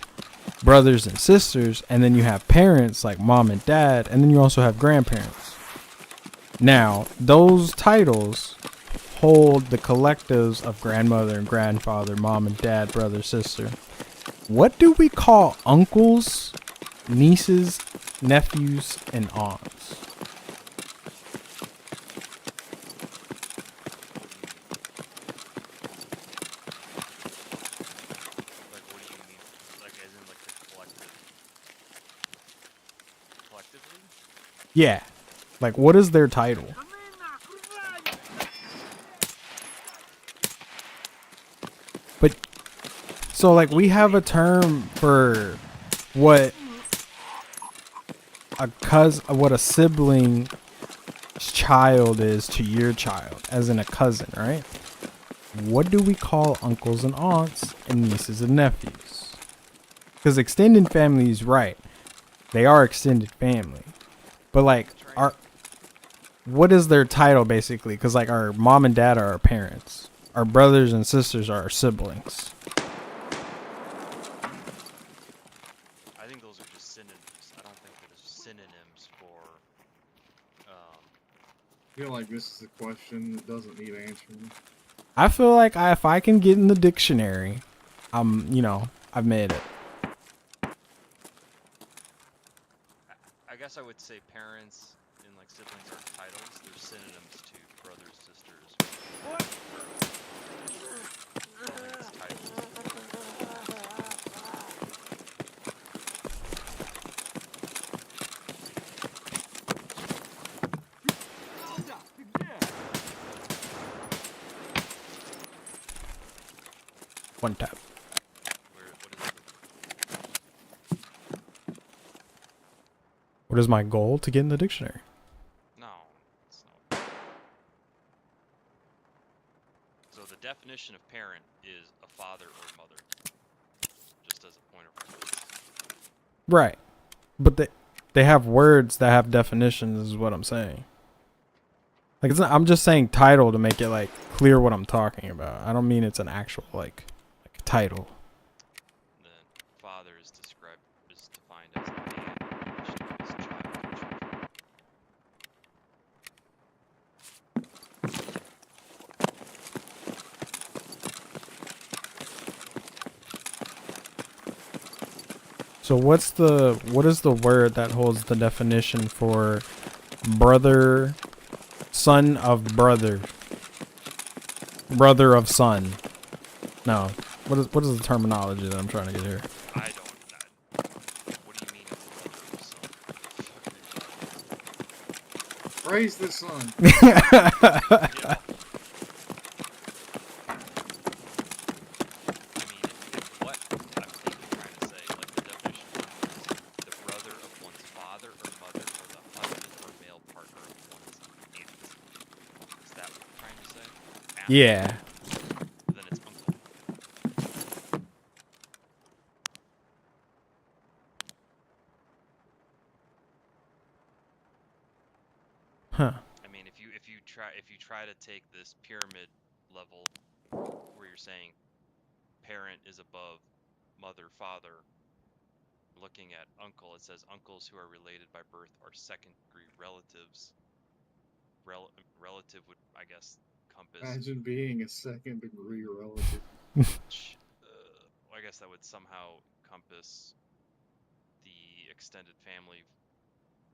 brothers and sisters. And then you have parents like mom and dad. And then you also have grandparents. Now, those titles hold the collectives of grandmother and grandfather, mom and dad, brother, sister. What do we call uncles, nieces, nephews, and aunts. Like, what do you mean? Like, as in, like, the collective? Collectively? Yeah. Like, what is their title? But, so, like, we have a term for what what a sibling's child is to your child, as in a cousin, right? What do we call uncles and aunts and nieces and nephews? Because extended family is right. They are extended family. But, like, what is their title, basically? Because, like, our mom and dad are our parents. Our brothers and sisters are our siblings. I think those are just synonyms. I don't think there's synonyms for, I feel like this is a question that doesn't need answering. I feel like if I can get in the dictionary, I've made it. I guess I would say parents and, like, siblings are titles. They're synonyms to brothers, sisters. I don't think it's titles. One tap. What is my goal? To get in the dictionary. No, it's not. So the definition of parent is a father or mother. Just as a point of reference. Right. But they have words that have definitions, is what I'm saying. Like, it's not, I'm just saying title to make it, like, clear what I'm talking about. I don't mean it's an actual, like title. The father is defined as a man in relation to his child or children. So what is the word that holds the definition for brother, son of brother, brother of son? No. What is the terminology that I'm trying to get here? I don't. What do you mean it's a brother of son? Praise the sun. Yeah. What I'm trying to say, like, the definition is the brother of one's father or mother or the husband or male partner of one's aunt. Is that what you're trying to say? Yeah. Then it's uncle. Huh. I mean, if you try to take this pyramid level where you're saying parent is above mother, father, looking at uncle, it says uncles who are related by birth are second degree relatives. Relative would, I guess, compass. Imagine being a second degree relative. I guess that would somehow encompass the extended family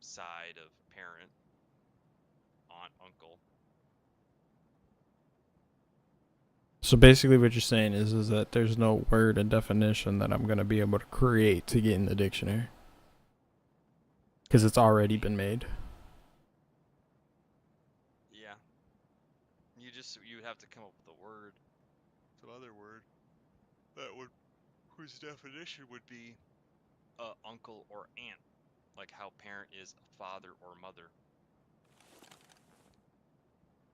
side of parent, aunt, uncle. So basically what you're saying is that there's no word and definition that I'm going to be able to create to get in the dictionary. Because it's already been made. Yeah. You would have to come up with a word, some other word, whose definition would be uncle or aunt, like how parent is father or mother.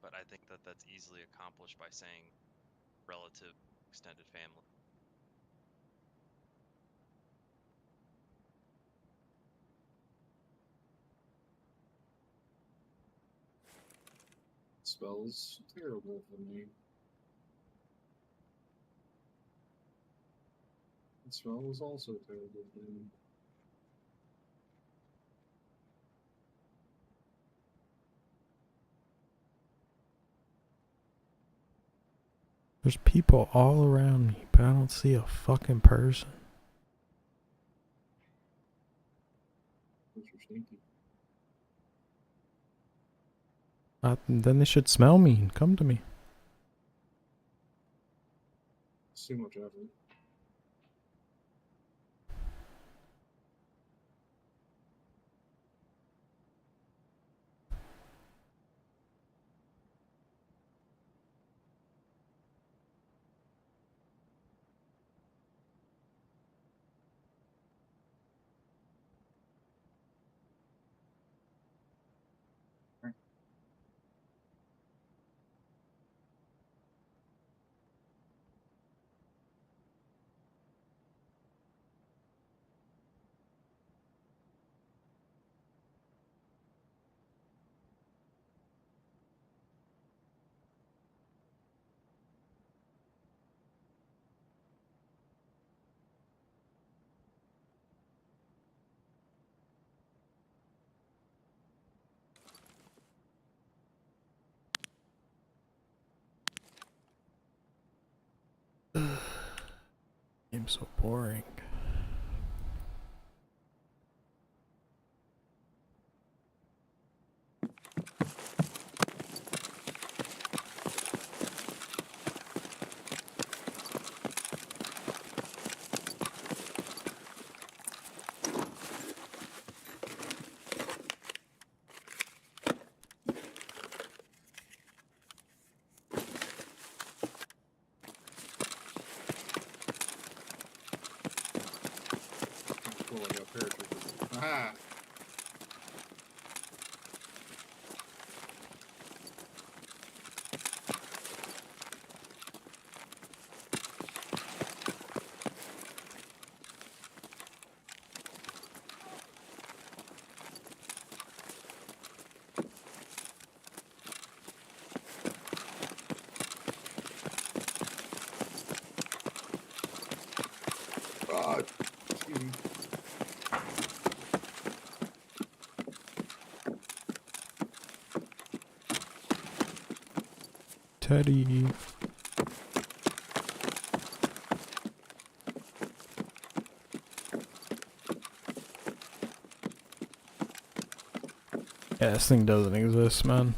But I think that that's easily accomplished by saying relative, extended family. It spells terrible for me. It spells also terrible for me. There's people all around me, but I don't see a fucking person. Interesting. Then they should smell me and come to me. It's too much effort. Game's so boring. Cool, I got paratroopers. Aha! Excuse me. Teddy. Yeah, this thing doesn't exist, man.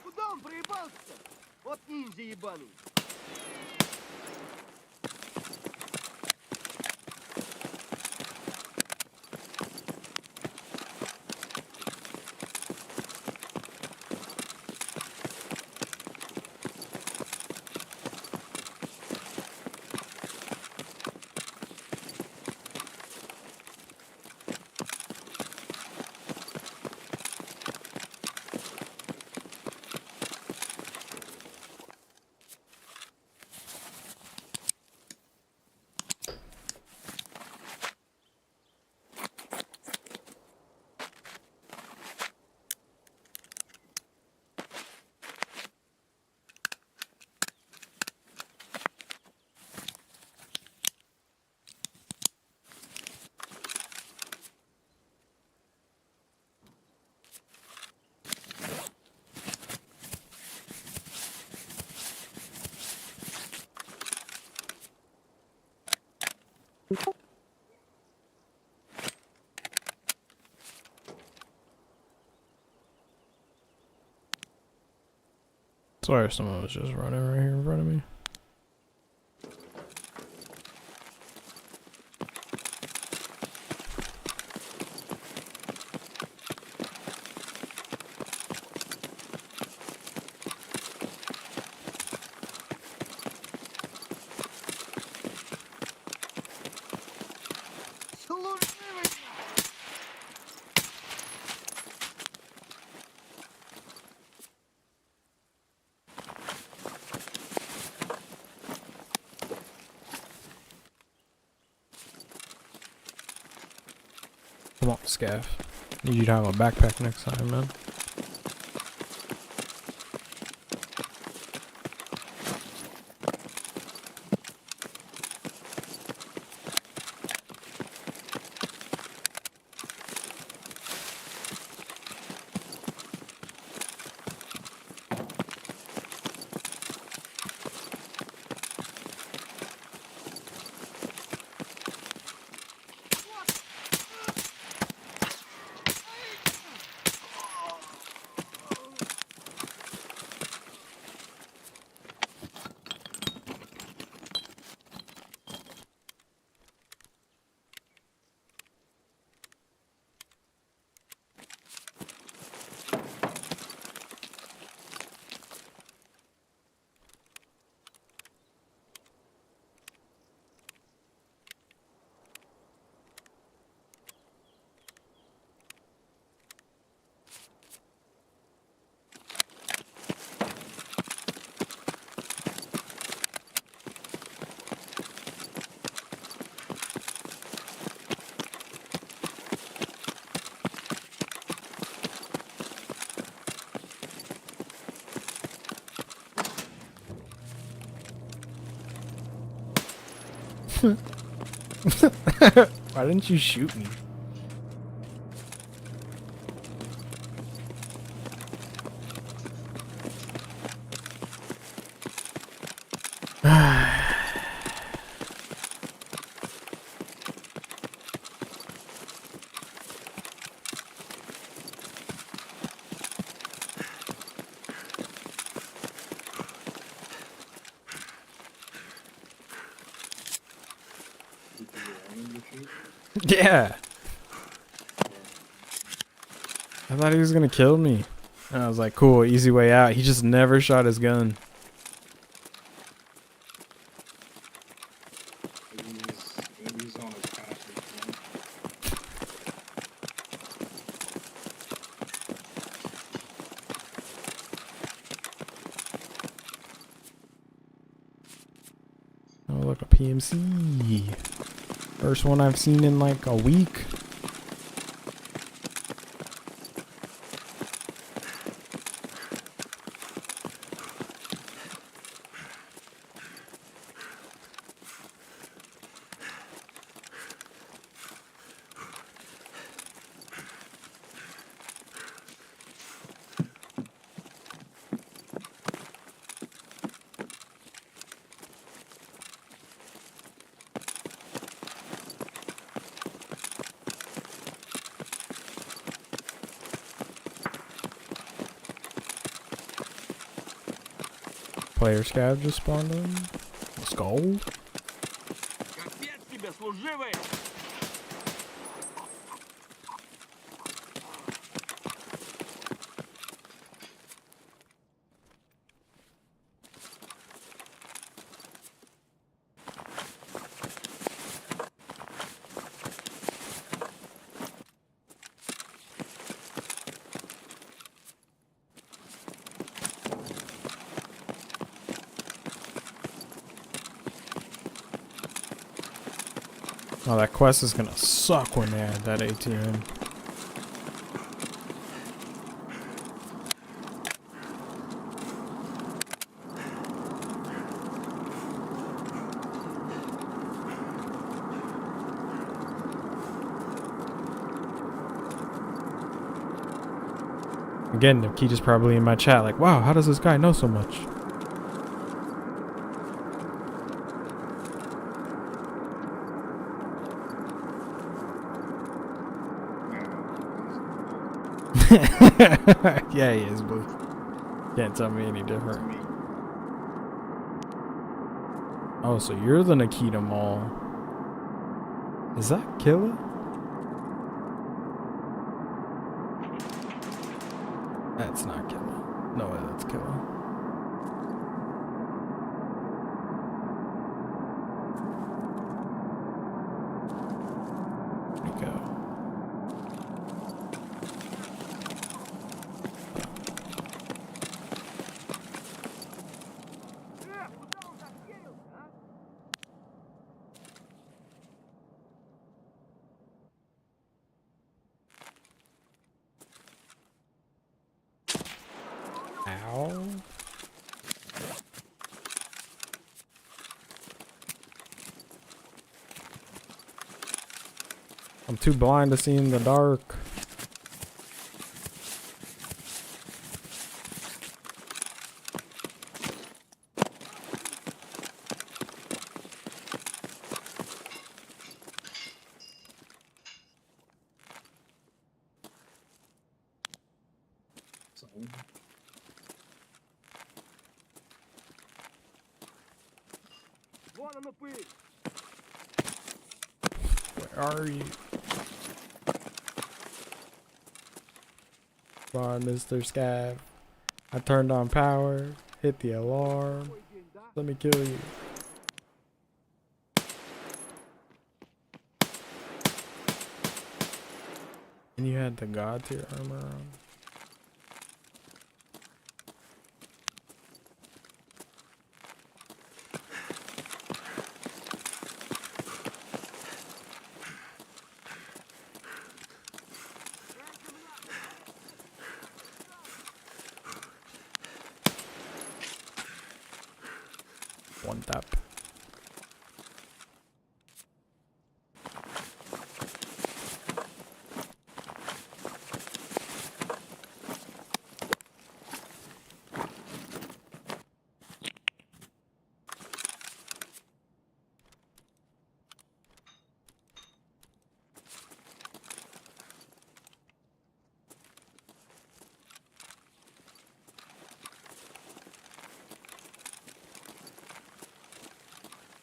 Куда он проебался? Вот ниндзя ебаный. Swear someone was just running right here in front of me. Служивый! Come on, Scaff. Need you to have a backpack next time, man. Why didn't you shoot me? Did you want him to shoot? Yeah. I thought he was gonna kill me. And I was like, cool, easy way out. He just never shot his gun. Maybe he's on his passive plan. Oh, look, a PMC. First one I've seen in like a week. Player scav just spawned in. Let's go. Капец тебе, служивый! Oh, that quest is gonna suck when they add that ATM. Again, Nikita's probably in my chat like, wow, how does this guy know so much? Yeah, he is, Blue. Can't tell me any different. Oh, so you're the Nikita Mall. Is that Killa? That's not Killa. No way, that's Killa. There we go. Куда он заферился, а? Ow. I'm too blind to see in the dark. So, Вон оно пыль! Where are you? Come on, Mr. Scav. I turned on power, hit the alarm. Такой день, да? Let me kill you. And you had the god tier armor on. One tap.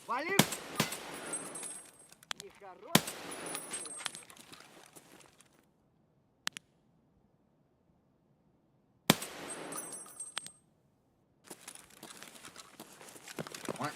Вали! Нехороший. what?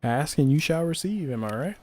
Ask and you shall receive, am I right?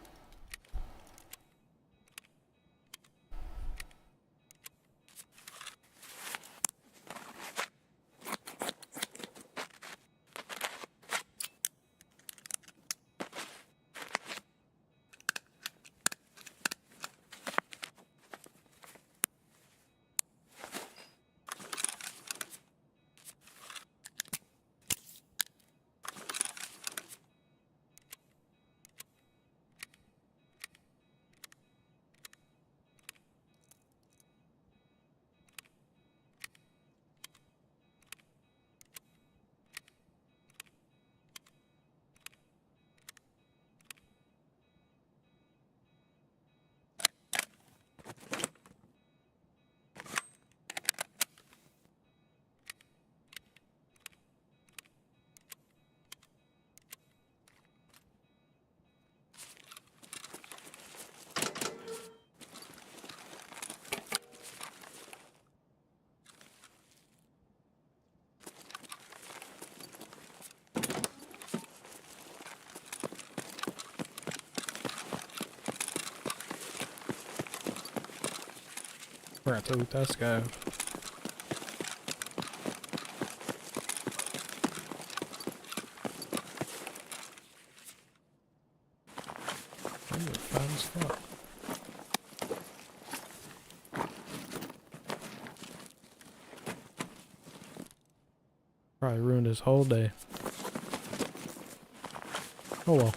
Forgot to loot that scav. I'm fat as fuck. Probably ruined his whole day. Oh well.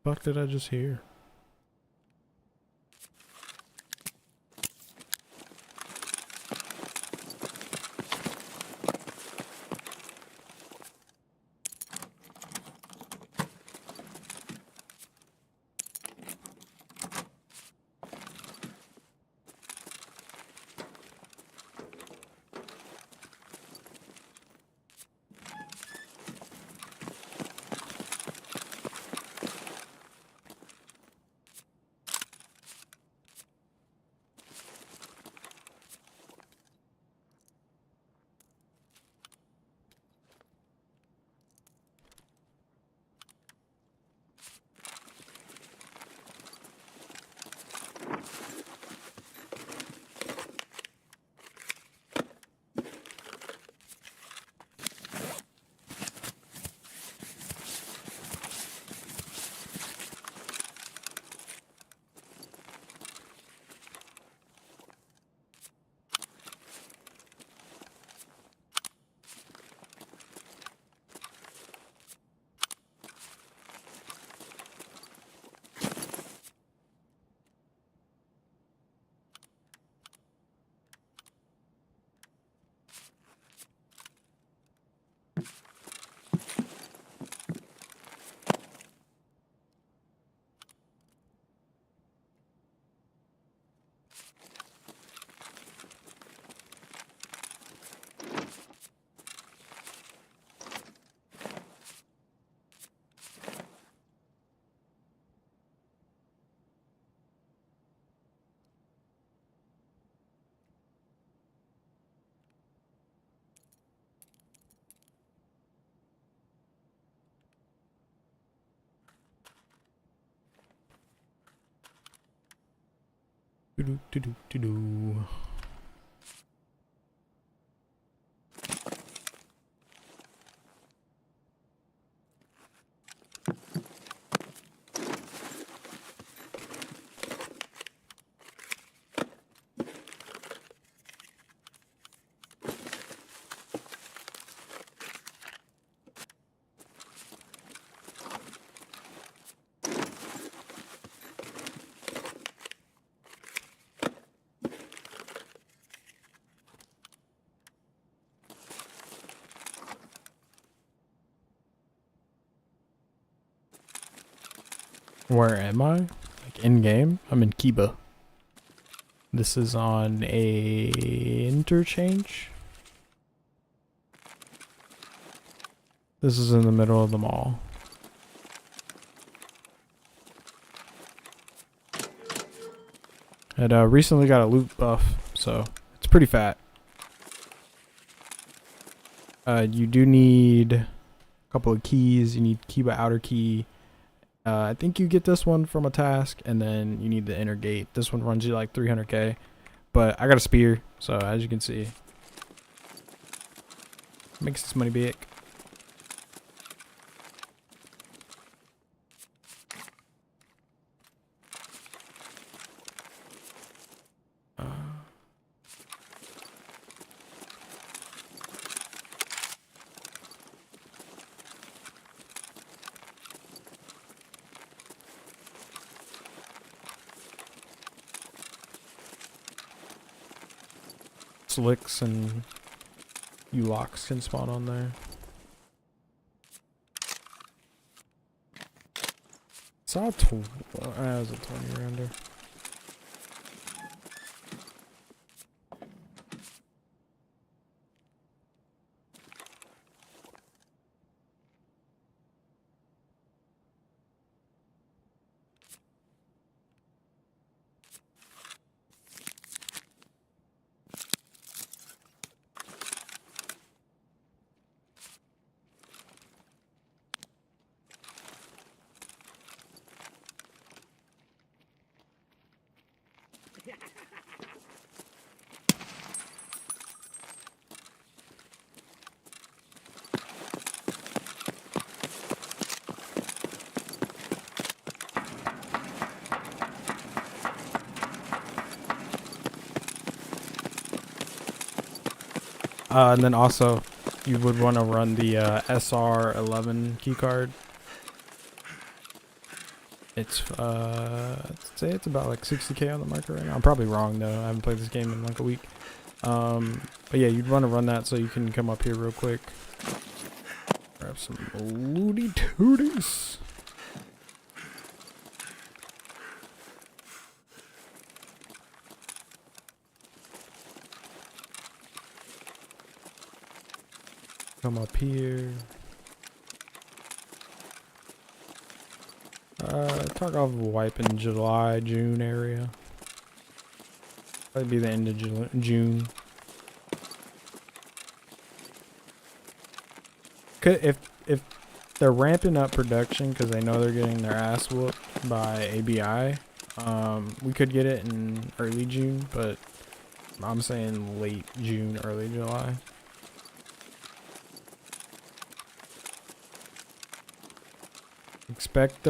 Fuck did I just hear? Do-do-do-do-do-do. Where am I? Like in game? I'm in Kiba. This is on a interchange. This is in the middle of the mall. It recently got a loot buff, so it's pretty fat. You do need a couple of keys. You need Kiba outer key. I think you get this one from a task, and then you need the inner gate. This one runs you like 300k, but I got a spear, so as you can see, makes this money big. Slicks and U-locks can spawn on there. Saw it was a 20 rounder. And then also, you would want to run the SR11 keycard. It's I'd say it's about like 60k on the market right now. I'm probably wrong though. I haven't played this game in like a week. But yeah, you'd want to run that so you can come up here real quick. Grab some looty tooties. Come up here. Tarkov will wipe in July, June area. That'd be the end of June. If they're ramping up production because they know they're getting their ass whooped by ABI, we could get it in early June, but I'm saying late June, early July. Expect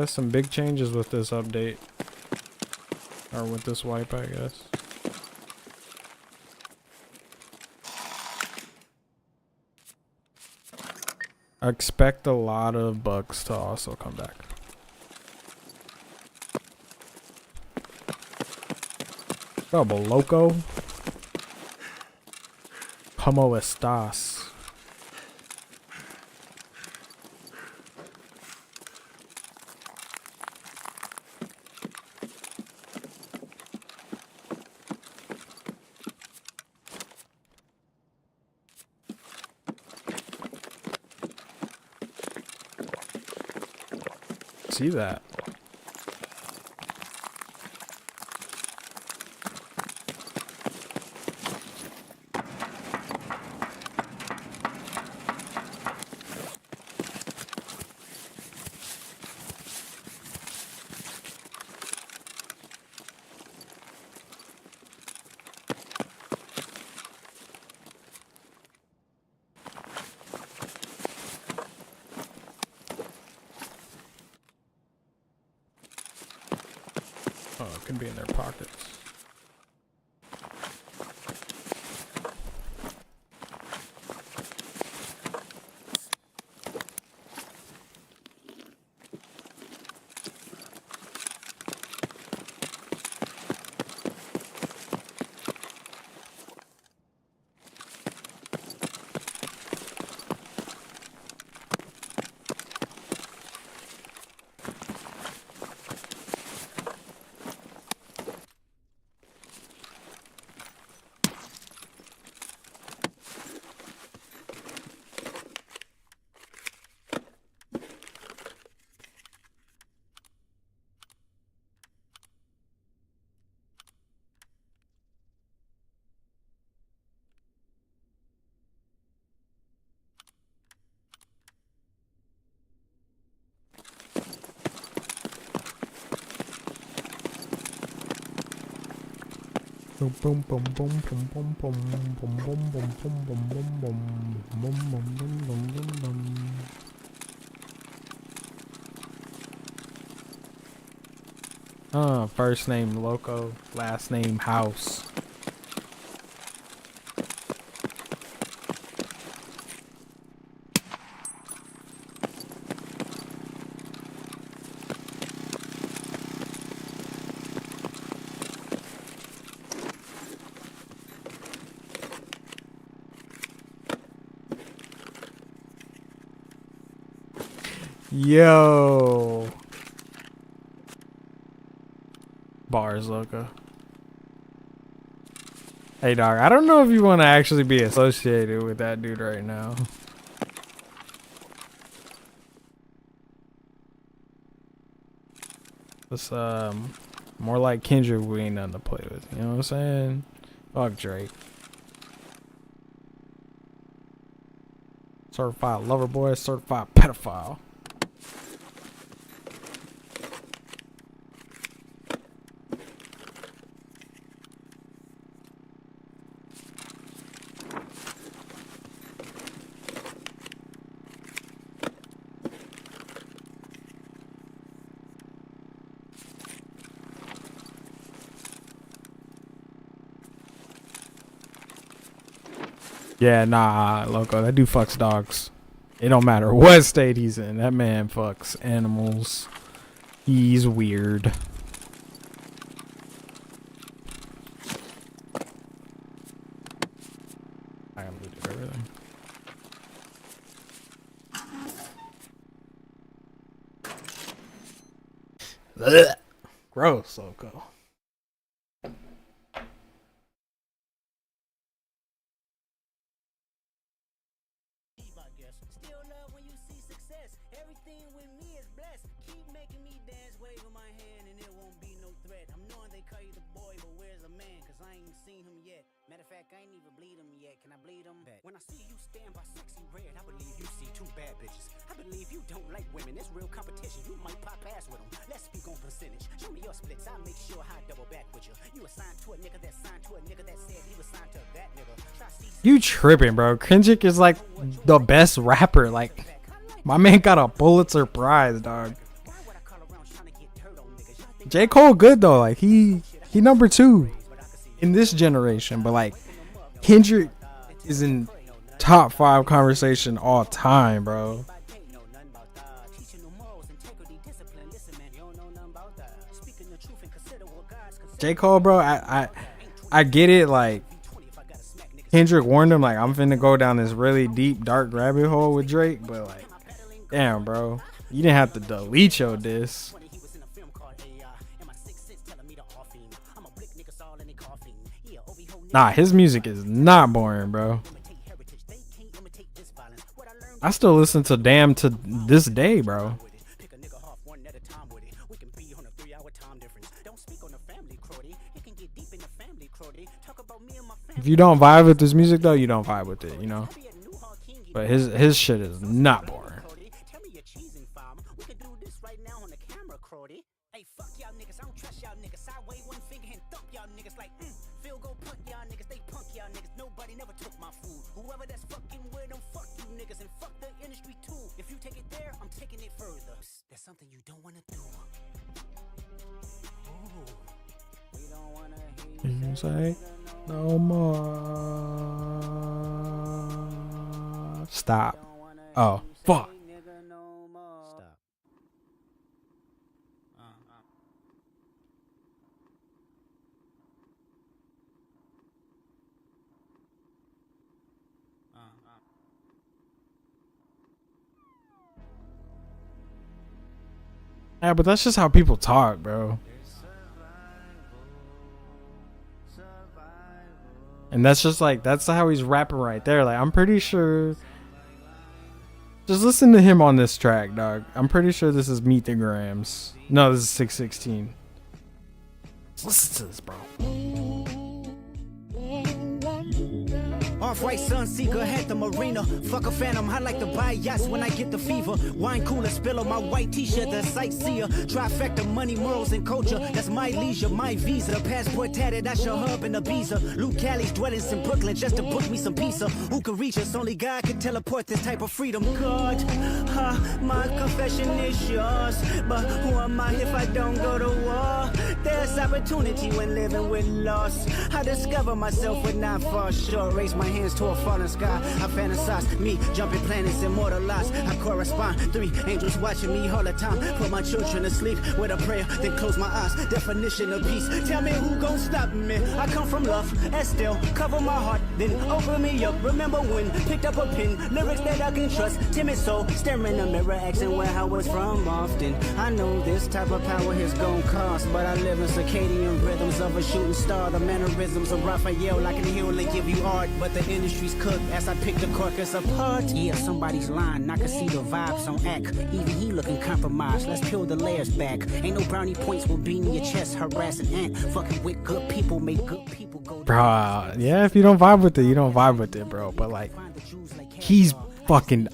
some big changes with this update. Or with this wipe, I guess. I expect a lot of bugs to also come back. Double loco. ¿Cómo estás? See that. it can be in their pockets. Boom boom boom boom boom boom boom boom boom boom boom boom boom boom boom boom boom boom boom. First name Loco, last name House. Yo. Bars, Loco. Hey, dog, I don't know if you want to actually be associated with that dude right now. It's, more like Kendrick, we ain't nothing to play with. You know what I'm saying? Fuck Drake. Certified lover boy, certified pedophile. Yeah, nah, Loco, that dude fucks dogs. It don't matter what state he's in. That man fucks animals. He's weird. I gotta looted everything. Ugh. Gross, Loco. I ain't even bleed him yet. Can I bleed him? When I see you stand by sexy red, I believe you see two bad bitches. I believe you don't like women. It's real competition. You might pop ass with them. Let's speak on percentage. Show me your splits. I'll make sure I double back with you. You assigned to a nigga that signed to a nigga that said he was signed to that nigga. You tripping, bro. Kendrick is like the best rapper. Like, my man got a Pulitzer Prize, dog. J. Cole good though. Like he number 2 in this generation, but like Kendrick is in top 5 conversation all time, bro. J. Cole, bro, I get it. Like Kendrick warned him, like, I'm finna go down this really deep, dark rabbit hole with Drake, but like, damn, bro, you didn't have to delete your diss. Nah, his music is not boring, bro. I still listen to Damn to this day, bro. If you don't vibe with his music, though, you don't vibe with it, you know? But his shit is not boring. Something you don't want to do. Ooh. Don't say no more. Stop. Oh, fuck. Stop. Yeah, but that's just how people talk, bro. And that's just like, that's how he's rapping right there. Like, I'm pretty sure. Just listen to him on this track, dog. I'm pretty sure this is Meet the Grams. No, this is 616. Listen to this, bro. Off-white Sunseeker had the marina. Fuck a phantom, I like to buy yachts when I get the fever. Wine cooler, spill on my white t-shirt, the sightseer. Trifecta, money, morals, and culture. That's my leisure, my visa. Passport tatted, I show hub in Ibiza. Luke Callie's dwellings in Brooklyn just to book me some pizza. Who can reach us? Only God can teleport this type of freedom. God, my confession is yours. But who am I if I don't go to war? There's opportunity when living with loss. I discover myself would not fall short. Raise my hands to a falling sky. I fantasize me jumping planets, immortalized. I correspond. 3 angels watching me all the time. Put my children to sleep with a prayer, then close my eyes. Definition of peace. Tell me who gon' stop me. I come from love, and still cover my heart, then open me up. Remember when picked up a pen, lyrics that I can trust. Timid soul, staring in the mirror, asking where I was from often. I know this type of power is gon' cost, but I live in circadian rhythms of a shooting star. The mannerisms of Raphael, I can heal and give you art, but the industry's cooked as I pick the carcass apart. Yeah, somebody's lying, I can see the vibes on act. Even he looking compromised, let's peel the layers back. Ain't no brownie points will be in your chest, harassing ant. Fucking with good people, make good people go. Bro, yeah, if you don't vibe with it, you don't vibe with it, bro. But like, he's fucking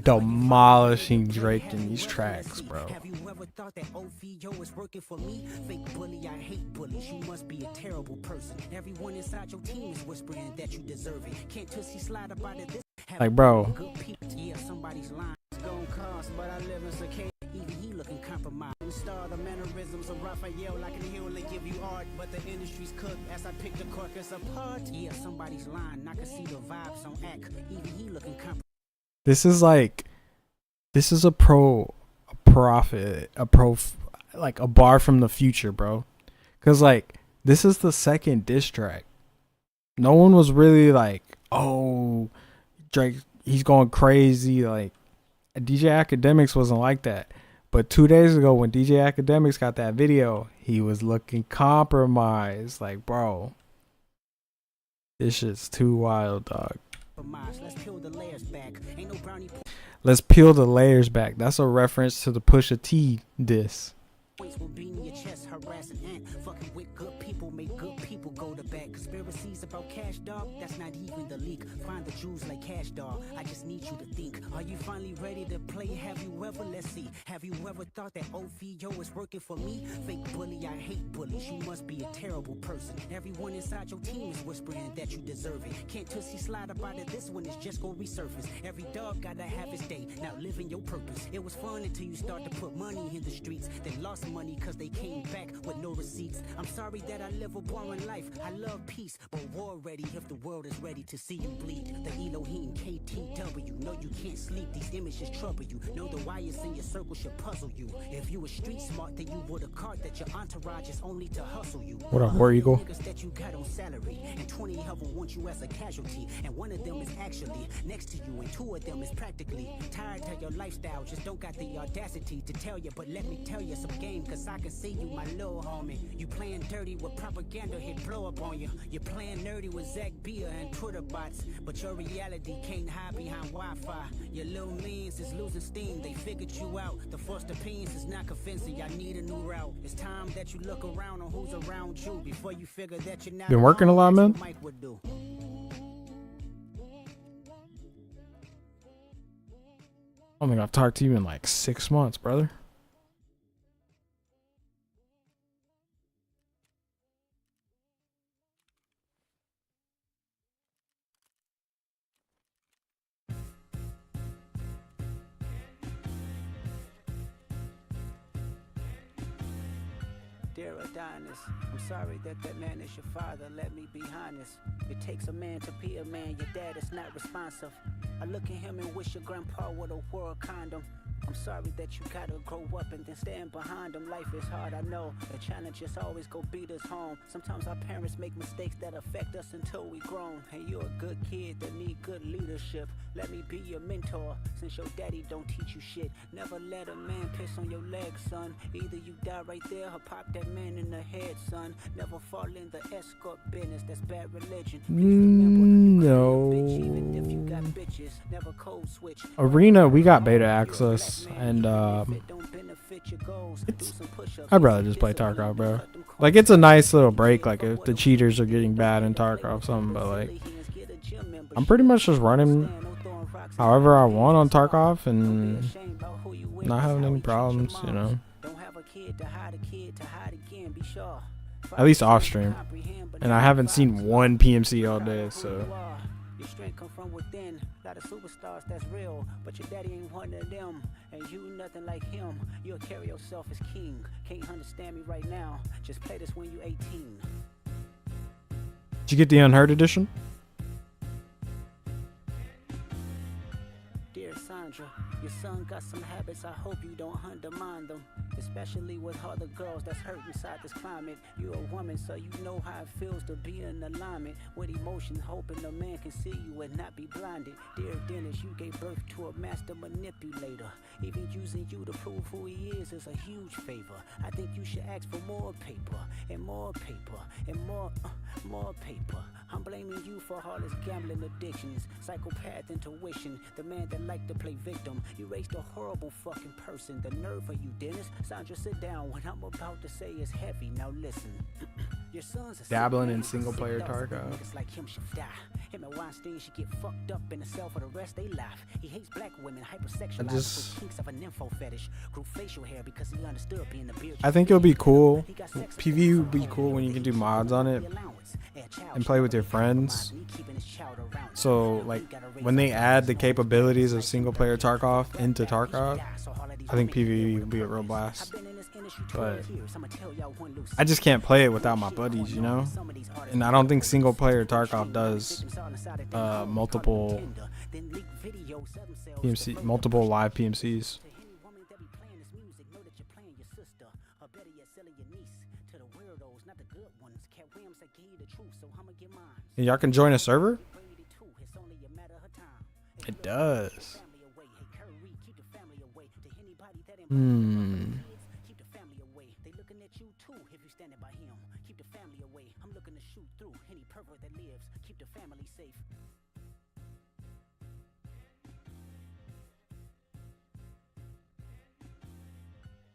demolishing Drake in these tracks, bro. Have you ever thought that OVO is working for me? Fake bully, I hate bullies. You must be a terrible person. Everyone inside your team is whispering that you deserve it. Can't Tootsie slide up out of this. Like, bro. Good people, yeah, somebody's lying. It's gonna cost, but I live in circadian. Even he looking compromised. Star the mannerisms of Raphael, I can heal and give you art, but the industry's cooked as I pick the carcass apart. Yeah, somebody's lying. I can see the vibes on act. Even he looking compromised. This is like, this is like a bar from the future, bro. Cause like, this is the second diss track. No one was really like, oh, Drake, he's going crazy. Like, DJ Academics wasn't like that. But 2 days ago when DJ Academics got that video, he was looking compromised. Like, bro, this shit's too wild, dog. Let's peel the layers back. Ain't no brownie Let's peel the layers back. That's a reference to the Pusha T diss. points will be in your chest, harassing ant. Fucking with good people, make good people go to bed. Conspiracies about cash, dog, that's not even the leak. Find the Jews like cash, dog. I just need you to think. Are you finally ready to play? Have you ever, let's see, have you ever thought that OVO is working for me? Fake bully, I hate bullies. You must be a terrible person. Everyone inside your team is whispering that you deserve it. Can't Tootsie slide up out of this one, it's just gonna resurface. Every dog gotta have his day. Now living your purpose. It was fun until you start to put money in the streets. Then lost money cause they came back with no receipts. I'm sorry that I live a boring life. I love peace, but war ready if the world is ready to see you bleed. The Elohim KTW. No, you can't sleep. These images trouble you. Know the wires in your circle should puzzle you. If you were street smart, then you would have caught that your entourage is only to hustle you. What up, War Eagle? Niggas that you got on salary, and 20 of them want you as a casualty, and one of them is actually next to you, and 2 of them is practically tired of your lifestyle. Just don't got the audacity to tell you, but let me tell you some game, cause I can see you, my little homie. You playing dirty with propaganda, hit blow up on you. You're playing nerdy with Zach Bia and Twitter bots, but your reality can't hide behind Wi-Fi. Your little means is losing steam, they figured you out. The first opinions is not convincing, I need a new route. It's time that you look around on who's around you before you figure that you're not Been working a lot, man? Mike would do. I don't think I've talked to you in like 6 months, brother. Dear Adonis, I'm sorry that that man is your father. Let me be honest. It takes a man to be a man. Your dad is not responsive. I look at him and wish your grandpa would have wore a condom. I'm sorry that you gotta grow up and then stand behind them. Life is hard, I know. The challenges always go beat us home. Sometimes our parents make mistakes that affect us until we grown. And you're a good kid that need good leadership. Let me be your mentor, since your daddy don't teach you shit. Never let a man piss on your leg, son. Either you die right there or pop that man in the head, son. Never fall in the escort business, that's bad religion. Please remember, you No. can be a bitch even if you got bitches. Never code switch. Arena, we got beta access, and I'd rather just play Tarkov, bro. Like, it's a nice little break, like if the cheaters are getting bad in Tarkov, something, but like, I'm pretty much just running however I want on Tarkov and not having any problems, you know. At least off stream. And I haven't seen one PMC all day, so. Your strength come from within. Lot of superstars that's real, but your daddy ain't one of them. And you nothing like him. You'll carry yourself as king. Can't understand me right now. Just play this when you 18. Did you get the Unheard edition? Dear Sandra, your son got some habits, I hope you don't undermine them. Especially with all the girls that's hurt inside this climate. You're a woman, so you know how it feels to be in alignment with emotions, hoping a man can see you and not be blinded. Dear Dennis, you gave birth to a master manipulator. Even using you to prove who he is a huge favor. I think you should ask for more paper, and more paper, and more paper. I'm blaming you for all his gambling addictions, psychopath intuition, the man that liked to play victim. You raised a horrible fucking person. The nerve of you, Dennis. Sandra, sit down. What I'm about to say is heavy. Now listen. Your son's a Dabbling in single player Tarkov. Niggas like him should die. Him and Weinstein should get fucked up in a cell for the rest they life. He hates black women, hypersexualized with kinks of a nympho fetish. Grew facial hair because he understood being the beard. I think it'll be cool. PV would be cool when you can do mods on it and play with your friends. So like when they add the capabilities of single player Tarkov into Tarkov, I think PvE would be a real blast. But I just can't play it without my buddies, you know? And I don't think single player Tarkov does multiple live PMCs. And y'all can join a server? It does. Keep the family away. They looking at you too if you standing by him. Keep the family away. I'm looking to shoot through any pervert that lives. Keep the family safe.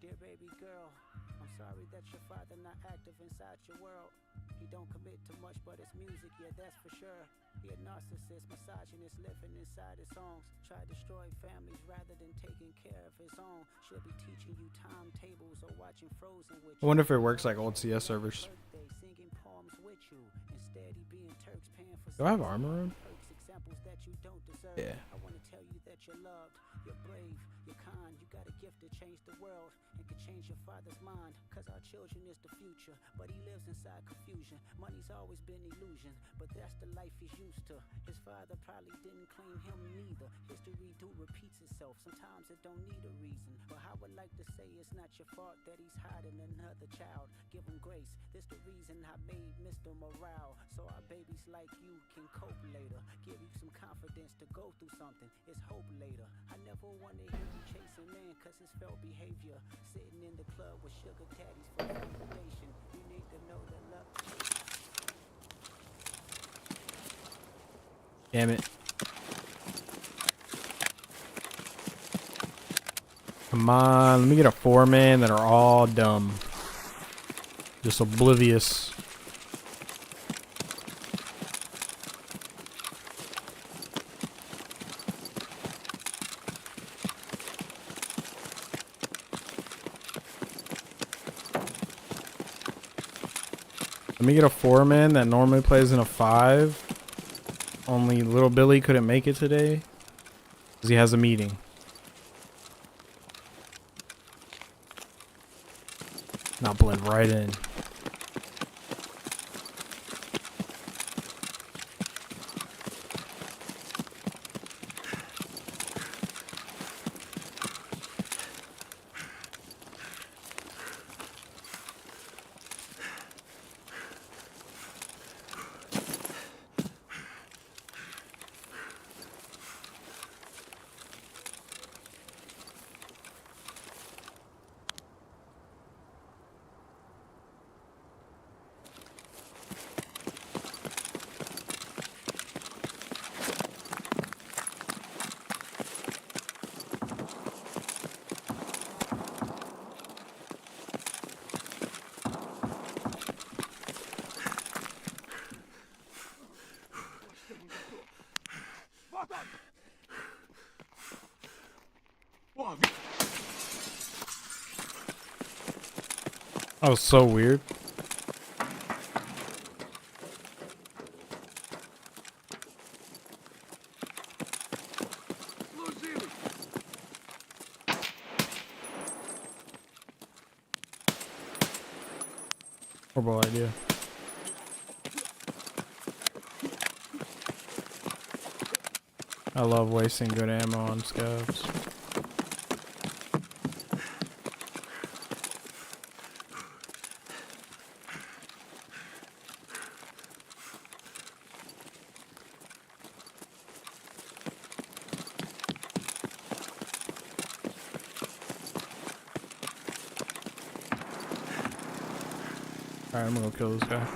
Dear baby girl, I'm sorry that your father not active inside your world. He don't commit to much, but it's music, yeah, that's for sure. He a narcissist, misogynist, living inside his songs. Try to destroy families rather than taking care of his own. Should be teaching you timetables or watching Frozen with you. I wonder if it works like old CS servers. Singing poems with you. Instead, he being Turks paying for Do I have armor on? examples that you don't deserve. Yeah. I want to tell you that you're loved, you're brave, you're kind. You got a gift to change the world and can change your father's mind. Cause our children is the future, but he lives inside confusion. Money's always been illusion, but that's the life he's used to. His father probably didn't claim him neither. History do repeats itself. Sometimes it don't need a reason. But I would like to say it's not your fault that he's hiding another child. Give him grace. This the reason I made Mr. Morale, so our babies like you can cope later. Give you some confidence to go through something. It's hope later. I never want to hear you chasing man, cause it's felt behavior. Sitting in the club with sugar daddies for validation. You need to know that love. Damn it. Come on, let me get a 4-man that are all dumb. Just oblivious. Let me get a 4-man that normally plays in a 5. Only little Billy couldn't make it today because he has a meeting. Now blend right in. That was so weird. Horrible idea. I love wasting good ammo on scavs. Alright, I'm gonna go kill this guy.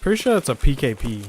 Pretty sure it's a PKP.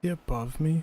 Is he above me?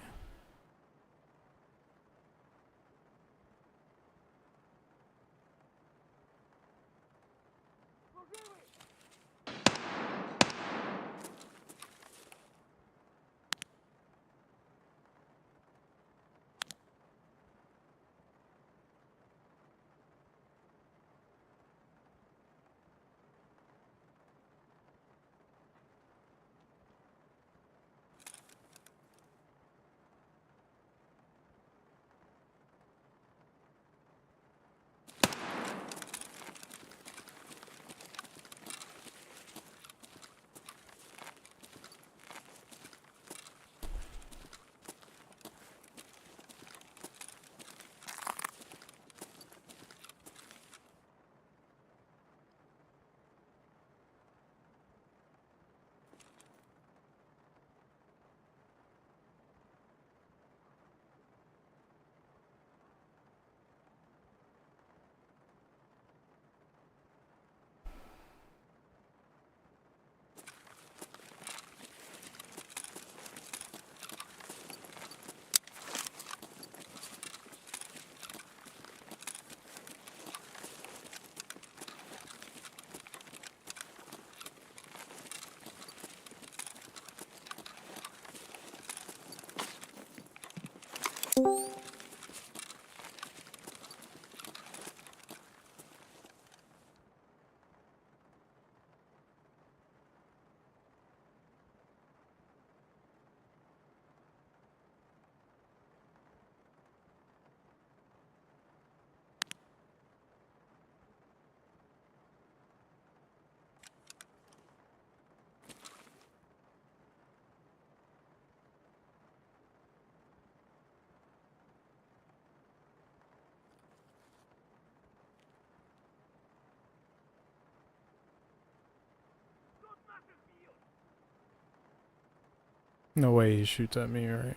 No way he shoots at me, right?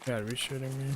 Gotta be shooting me.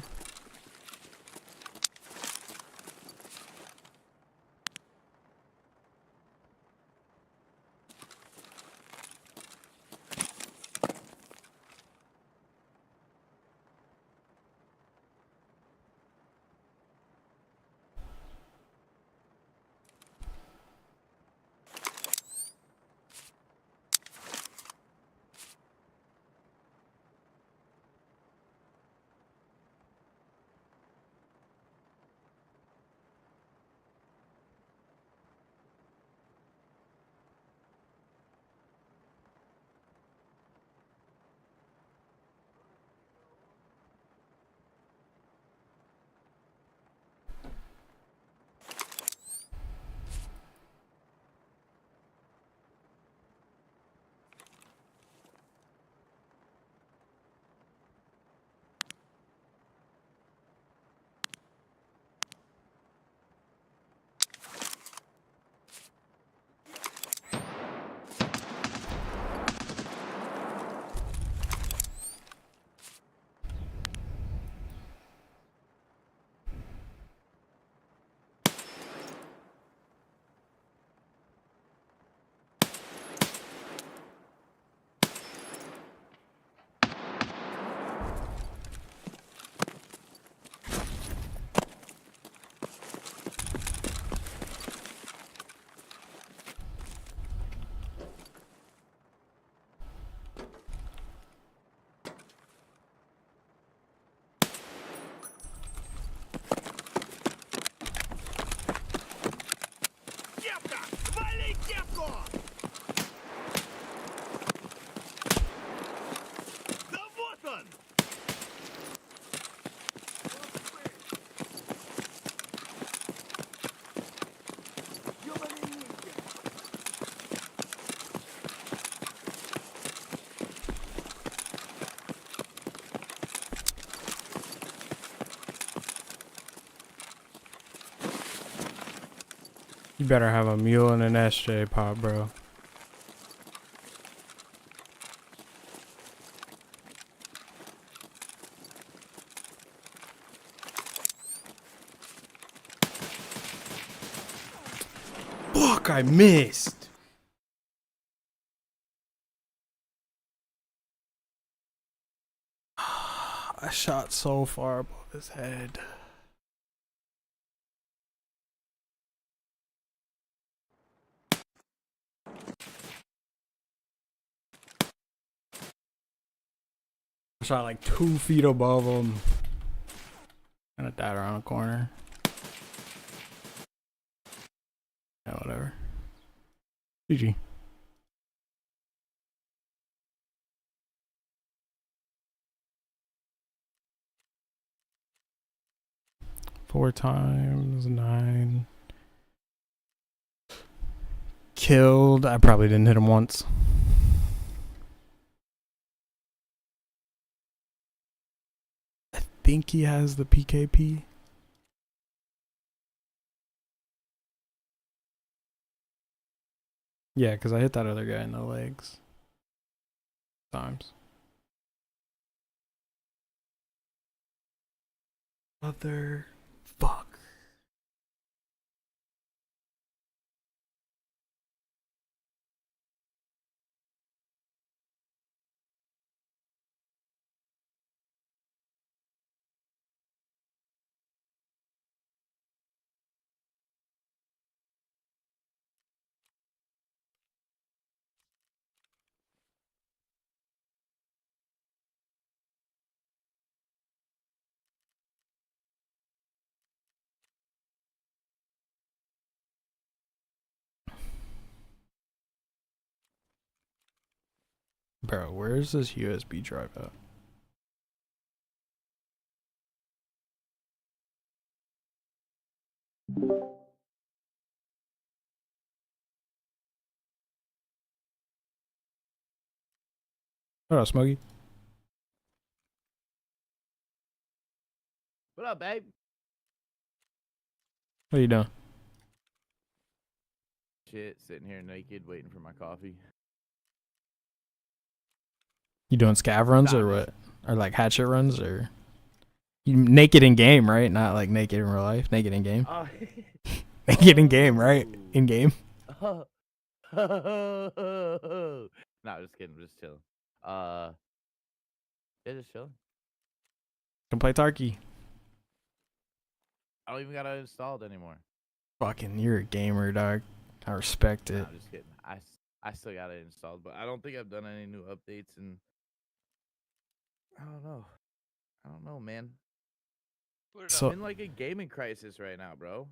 Кепка! Вали кепку! Да вот он! Ёбаный ниндзя! You better have a mule and an SJ pop, bro. Fuck, I missed. I shot so far above his head. I shot like 2 feet above him. And I died around the corner. Yeah, whatever. GG. Four times 9. Killed. I probably didn't hit him once. I think he has the PKP. Yeah, because I hit that other guy in the legs. Times. Mother fuck. Bro, where's this USB drive at? What up, Smokey? What up, babe? What are you doing? Shit, sitting here naked, waiting for my coffee. You doing scav runs or what? Or like hatchet runs or? You naked in game, right? Not like naked in real life. Naked in game. Naked in game, right? In game. No, just kidding. Just chilling. Yeah, just chilling. Can play Tarky. I don't even got it installed anymore. Fucking, you're a gamer, dog. I respect No, it. I'm just kidding. I still got it installed, but I don't think I've done any new updates, and I don't know. I don't know, man. So, I'm in like a gaming crisis right now, bro.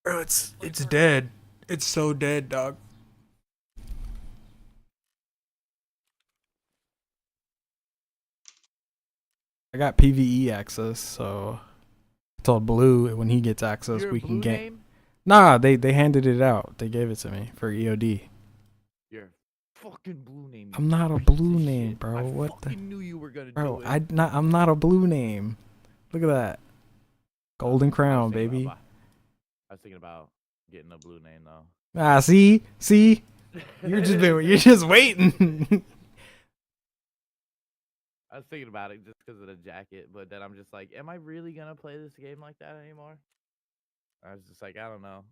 bro, it's dead. It's so dead, dog. I got PVE access, so I told Blue when he gets access, You're we a can blue get. name? Nah, they handed it out. They gave it to me for EOD. You're a fucking blue name. I'm not a piece blue of name, shit. bro. I What the? fucking knew you were gonna Bro, do it. I'm not a blue name. Look at that. Golden crown, baby. I was thinking about getting a blue name though. Ah, see, you're just waiting. I was thinking about it just because of the jacket, but then I'm just like, am I really gonna play this game like that anymore? I was just like, I don't know.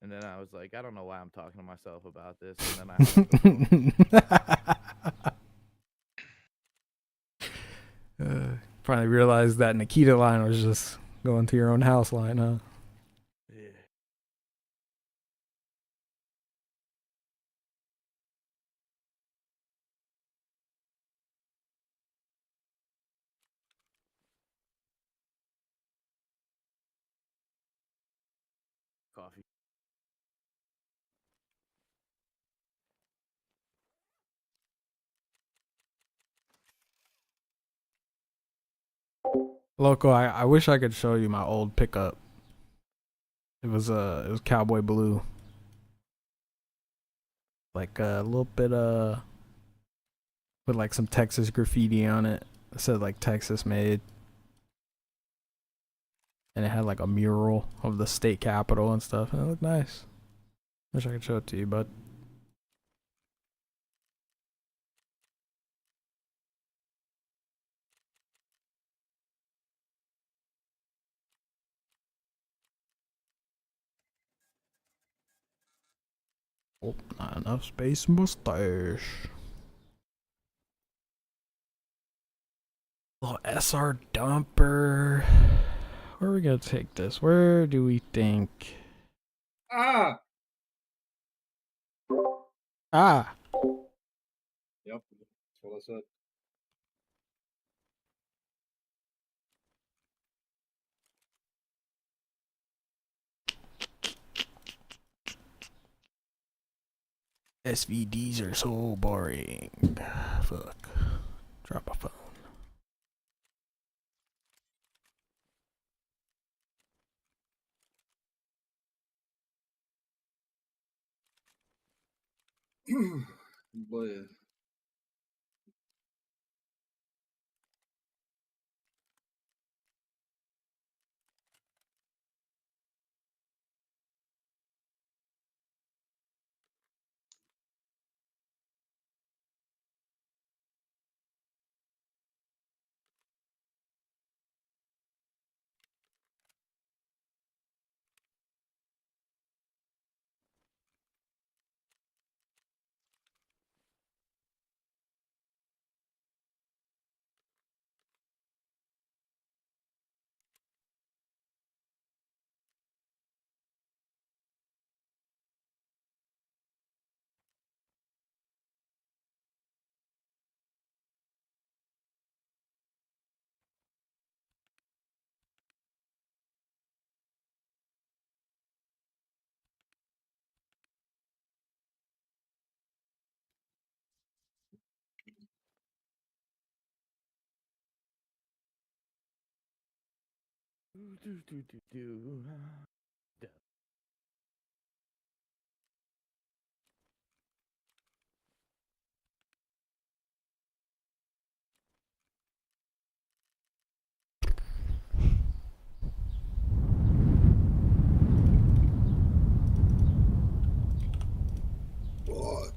And then I was like, I don't know why I'm talking to myself about this. And then I Finally realized that Nikita line was just going to your own house line, huh? yeah. Coffee. Loco, I wish I could show you my old pickup. It was cowboy blue. Like a little bit with like some Texas graffiti on it. It said like Texas made. And it had like a mural of the state capitol and stuff. And it looked nice. Wish I could show it to you, bud. Oh, not enough space, mustache. Little SR dumper. Where are we gonna take this? Where do we think? Ah! Ah! Yep, that's what I said. SVDs are so boring. Fuck. Drop a phone. But yeah. What?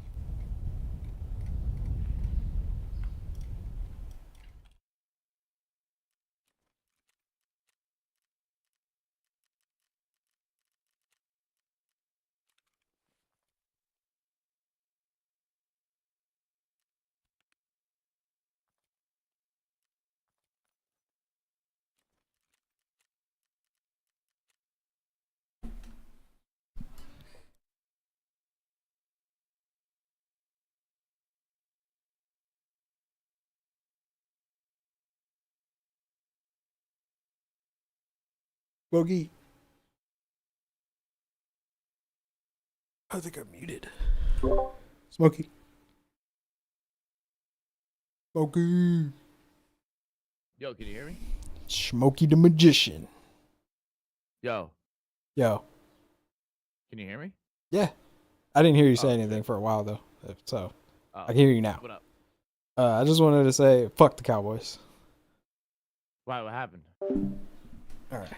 Bogey. I think I'm muted. Smokey. Smokey. Yo, can you hear me? Smokey the Magician. Yo, Yo. can you hear me? Yeah. I didn't hear you say Oh, anything shit. for a while, though. So, Oh, I can hear you now. what up? I just wanted to say, fuck the Cowboys. Why? What happened? All right.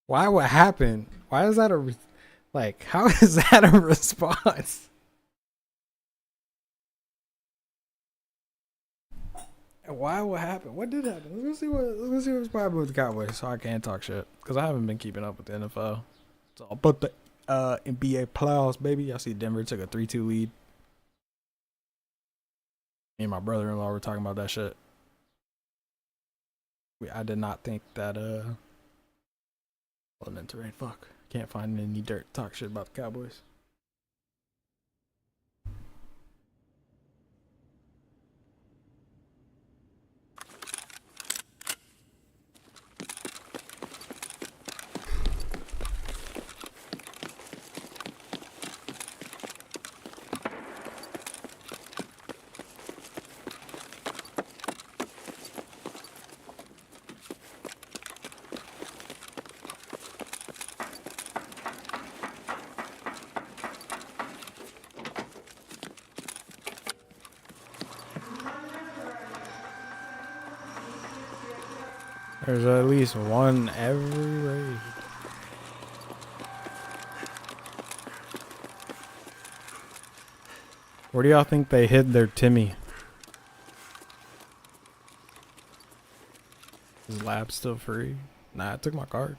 Why? What happened? Why is that like? How is that a response? Why? What happened? What did happen? Let's see what's popping with the Cowboys, so I can't talk shit because I haven't been keeping up with the NFL. It's all but the NBA playoffs, baby. I see Denver took a 3-2 lead. Me and my brother-in-law were talking about that shit. I did not think that well, then terrain. Fuck. Can't find any dirt to talk shit about the Cowboys. There's at least one every raid. Where do y'all think they hid their Timmy? Is lab still free? Nah, I took my card.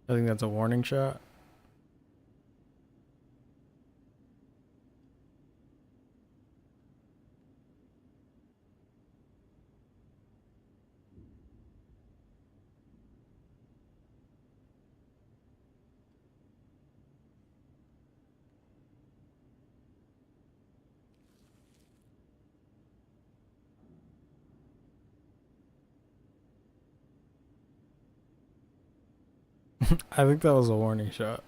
I think that's a warning shot. I think that was a warning shot.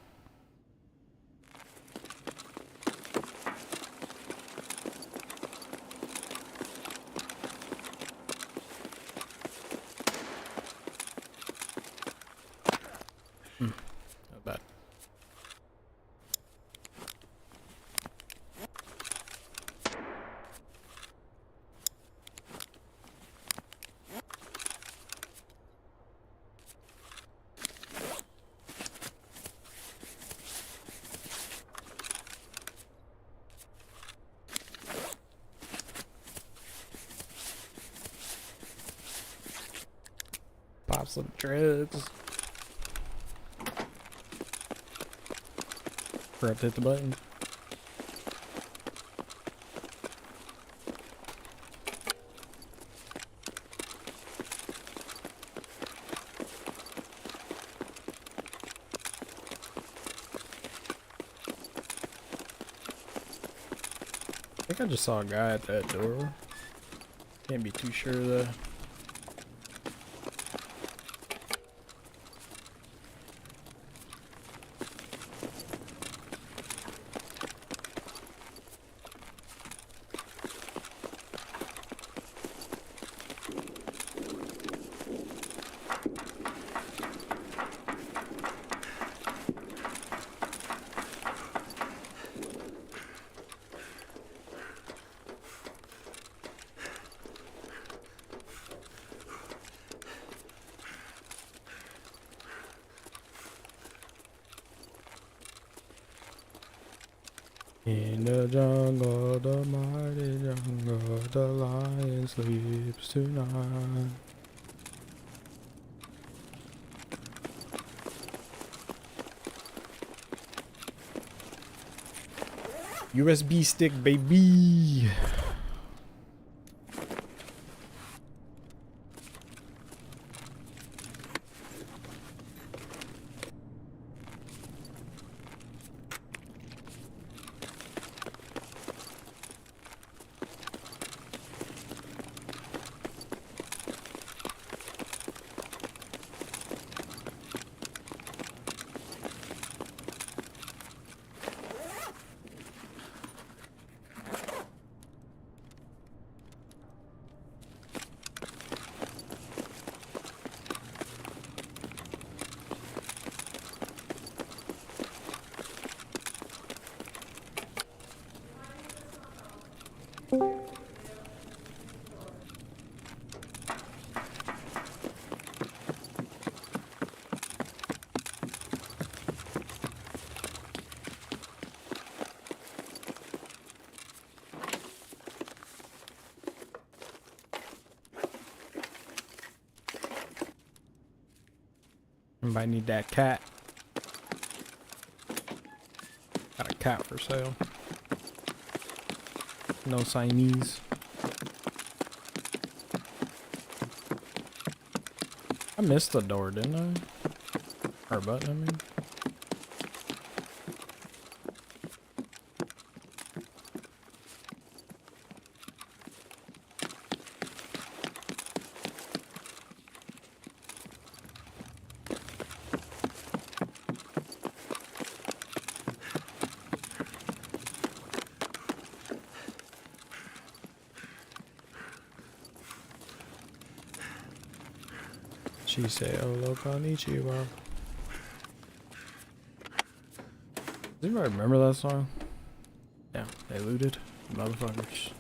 Not bad. Some dreads. Forgot to hit the button. I think I just saw a guy at that door. Can't be too sure though. In the jungle, the mighty jungle, the lion sleeps tonight. USB stick, baby. Anybody need that cat? Got a cat for sale. No Siamese. I missed the door, didn't I? Or button, I mean. She say, "Oh, look, konnichiwa." Does anybody remember that song? Yeah, they looted, motherfuckers.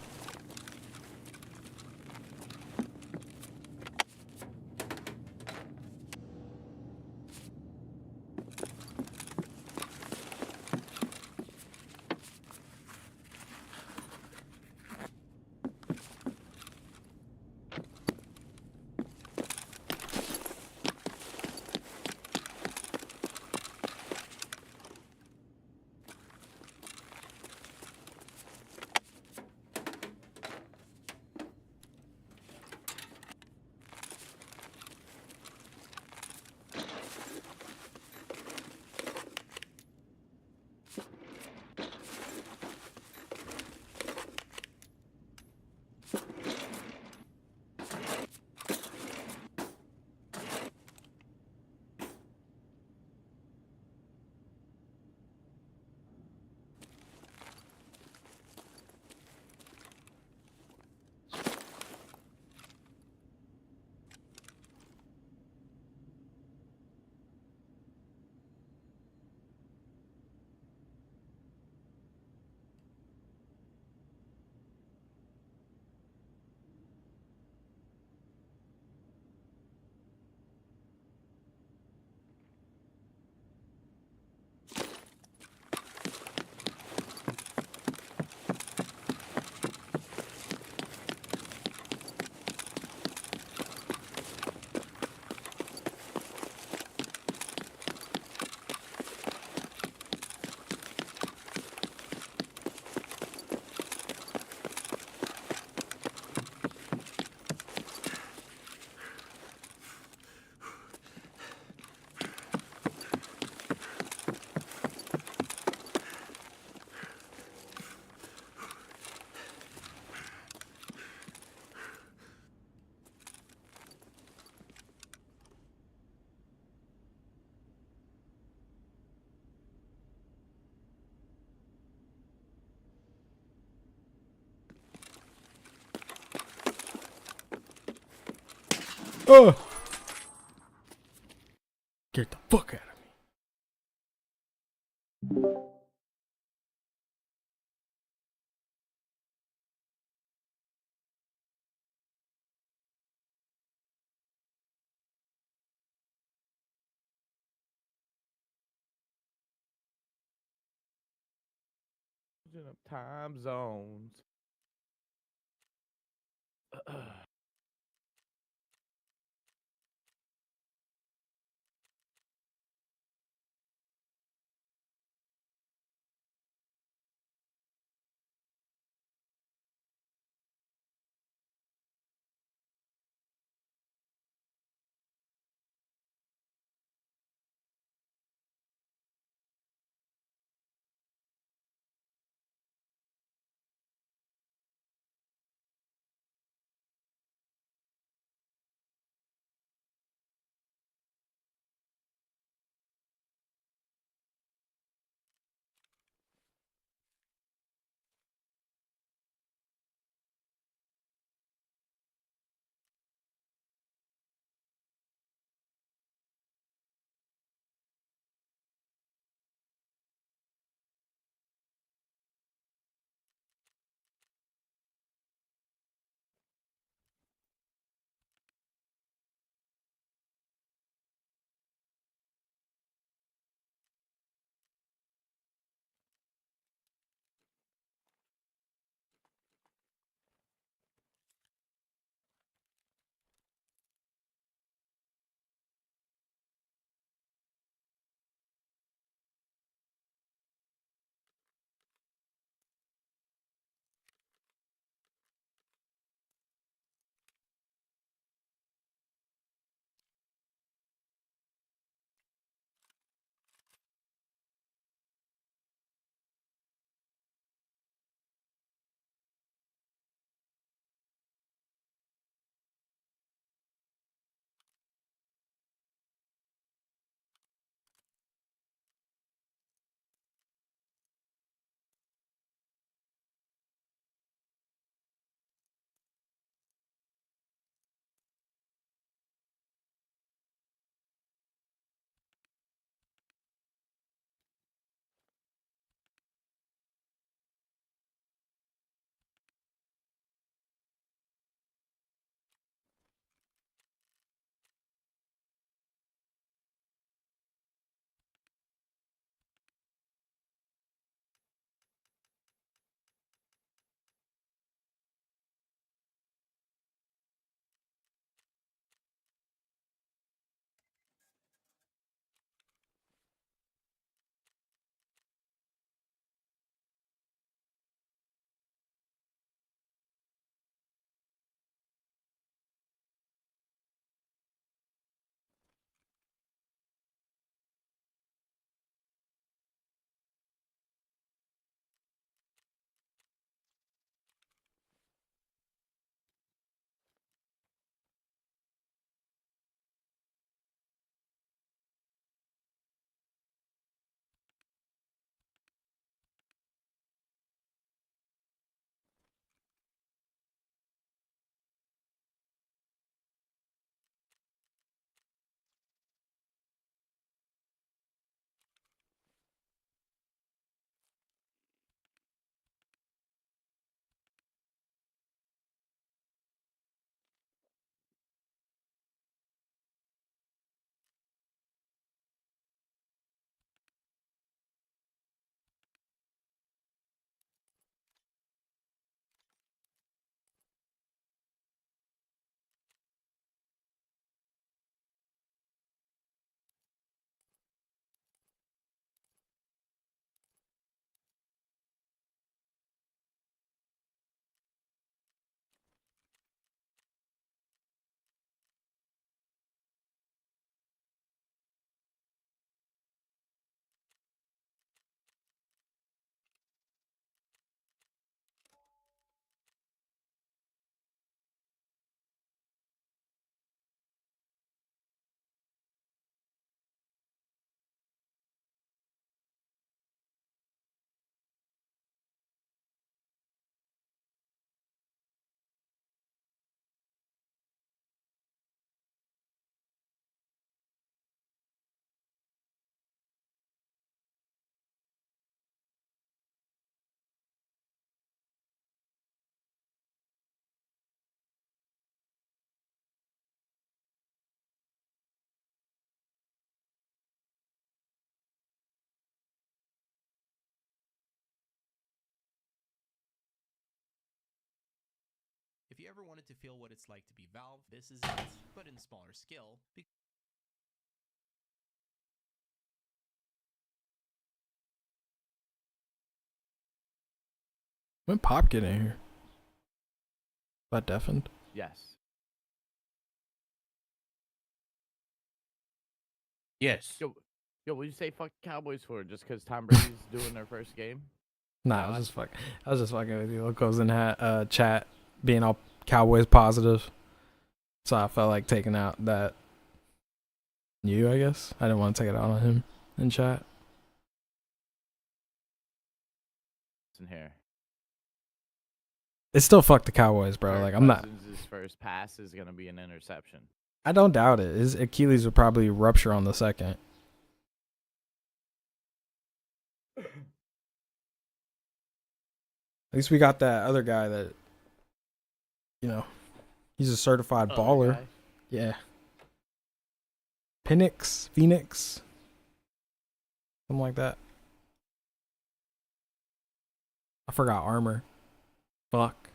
Get the fuck out of me. Time zones. you ever wanted to feel what it's like to be Valve, this is it, but in smaller scale. When Pop get in here? That deafened? Yes. Yes. Yo, what you say fuck Cowboys for? Just because Tom Brady's doing their first game? Nah, I was just fucking with you. Loco's in chat being all Cowboys positive. So I felt like taking out that you, I guess. I didn't want to take it out on him in chat. In here. It's still fuck the Cowboys, bro. Like I'm not. His first pass is gonna be an interception. I don't doubt it. His Achilles would probably rupture on the second. At least we got that other guy that, you know, he's a certified baller. Guy? Yeah. Phoenix, something like that. I forgot armor. Fuck.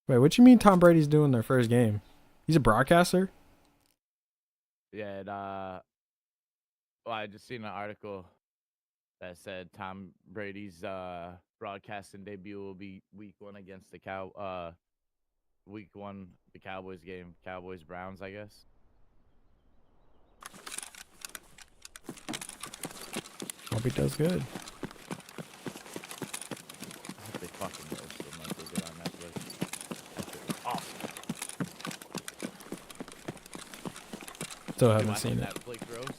Wait, what you mean Tom Brady's doing their first game? He's a broadcaster? Yeah, well, I just seen an article that said Tom Brady's broadcasting debut will be week 1 against the the Cowboys game, Cowboys Browns, I guess. Hope he does good. I hope they fucking roast him like they did on Netflix. That shit was awesome. Still You haven't watching seen it. Netflix roast?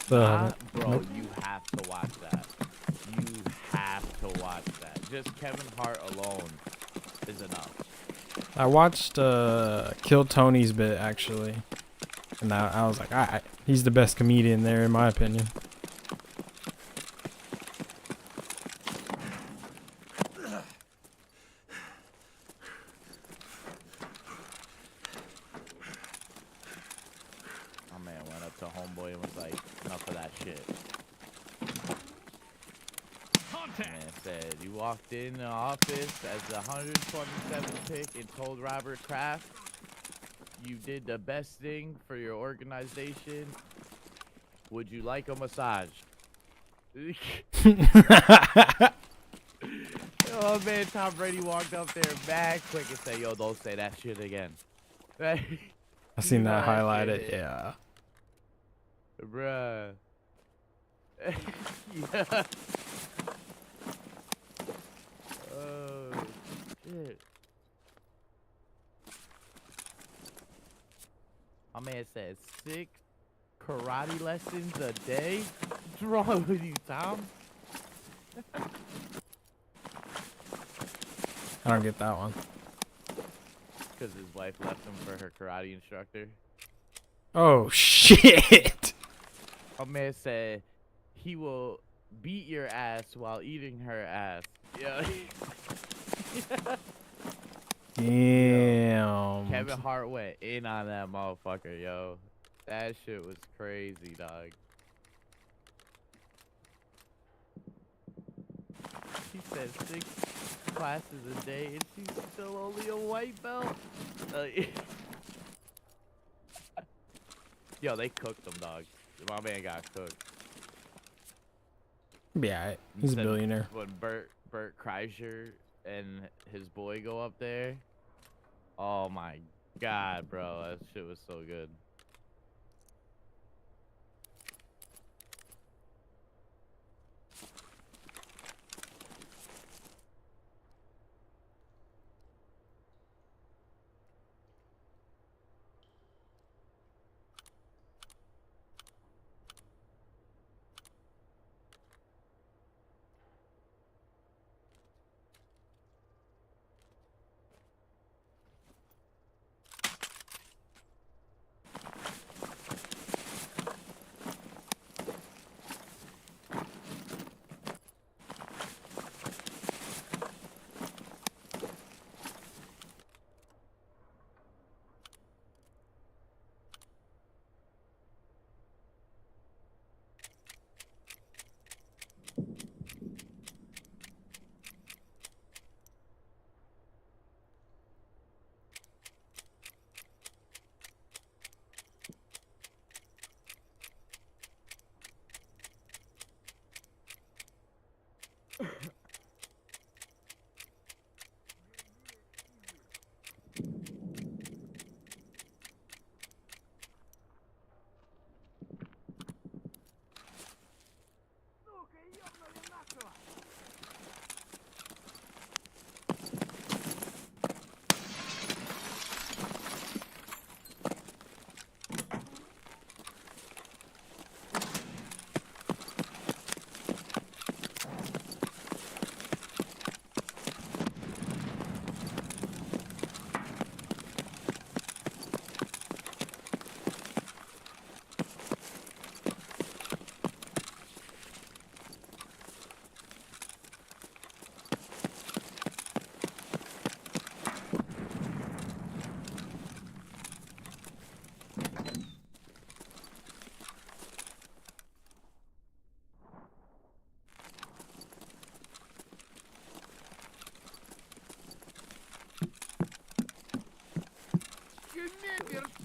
Still Nah, haven't. bro, Nope. you have to watch that. You have to watch that. Just Kevin Hart alone is enough. I watched Kill Tony's bit actually, and I was like, alright, he's the best comedian there in my opinion. My man went up to homeboy and was like, enough of that shit. Man said, you walked in the office as the 127th pick and told Robert Kraft you did the best thing for your organization. Would you like a massage? Oh man, Tom Brady walked up there mad quick and said, yo, don't say that shit again. I seen You know that highlighted, shit. yeah. Bruh. Yeah. Oh, shit. My man said 6 karate lessons a day? What's wrong with you, Tom? I don't get that one. Because his wife left him for her karate instructor. Oh shit! My man said he will beat your ass while eating her ass. Yeah. Damn. Kevin Hart went in on that motherfucker, yo. That shit was crazy, dog. She said 6 classes a day and she's still only a white belt. Yo, they cooked them, dog. My man got cooked. Yeah, alright. He's a Said billionaire. When Bert Kreischer and his boy go up there, oh my god, bro, that shit was so good.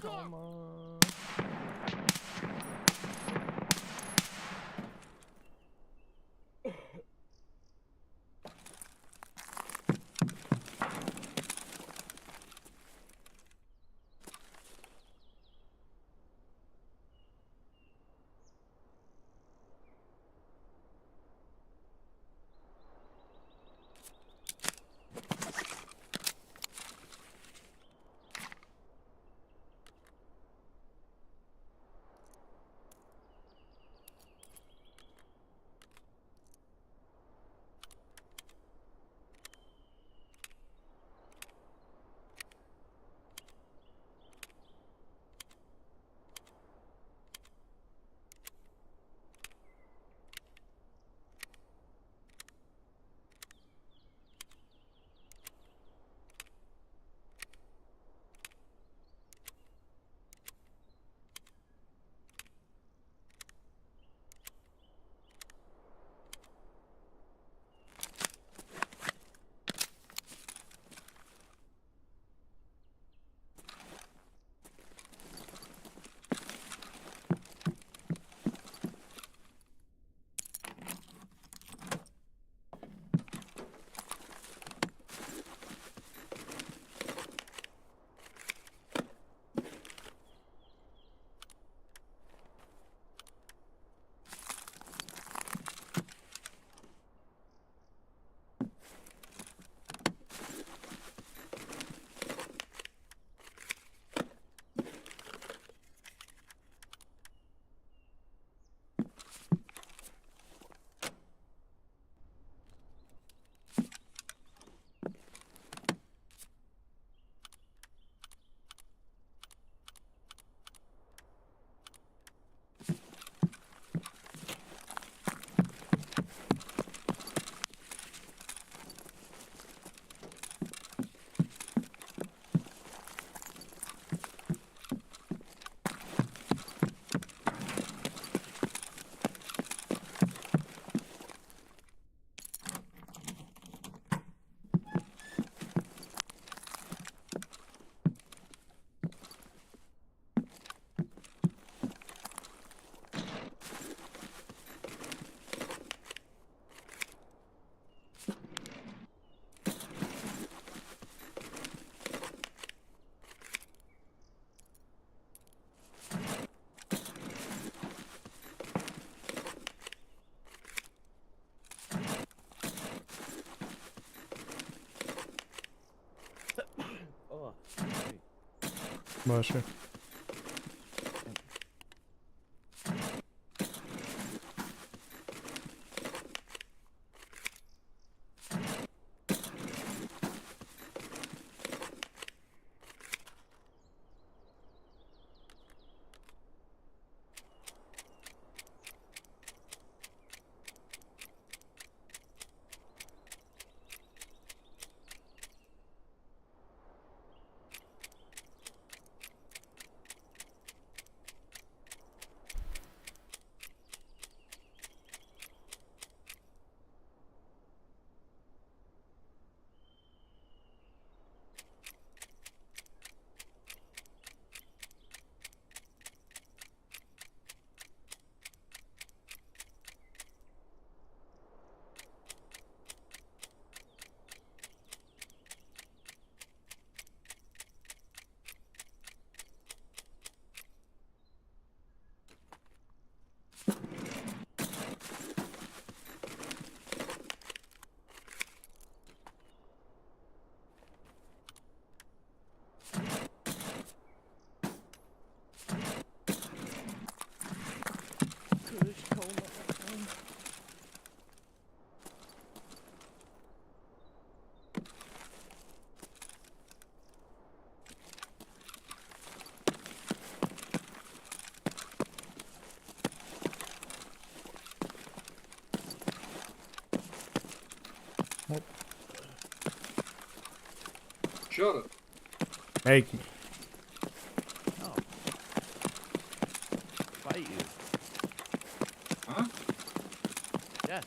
Come on. Oh, wait. Masha. Shut up. Make me. Oh. Fight you. Huh? Yes.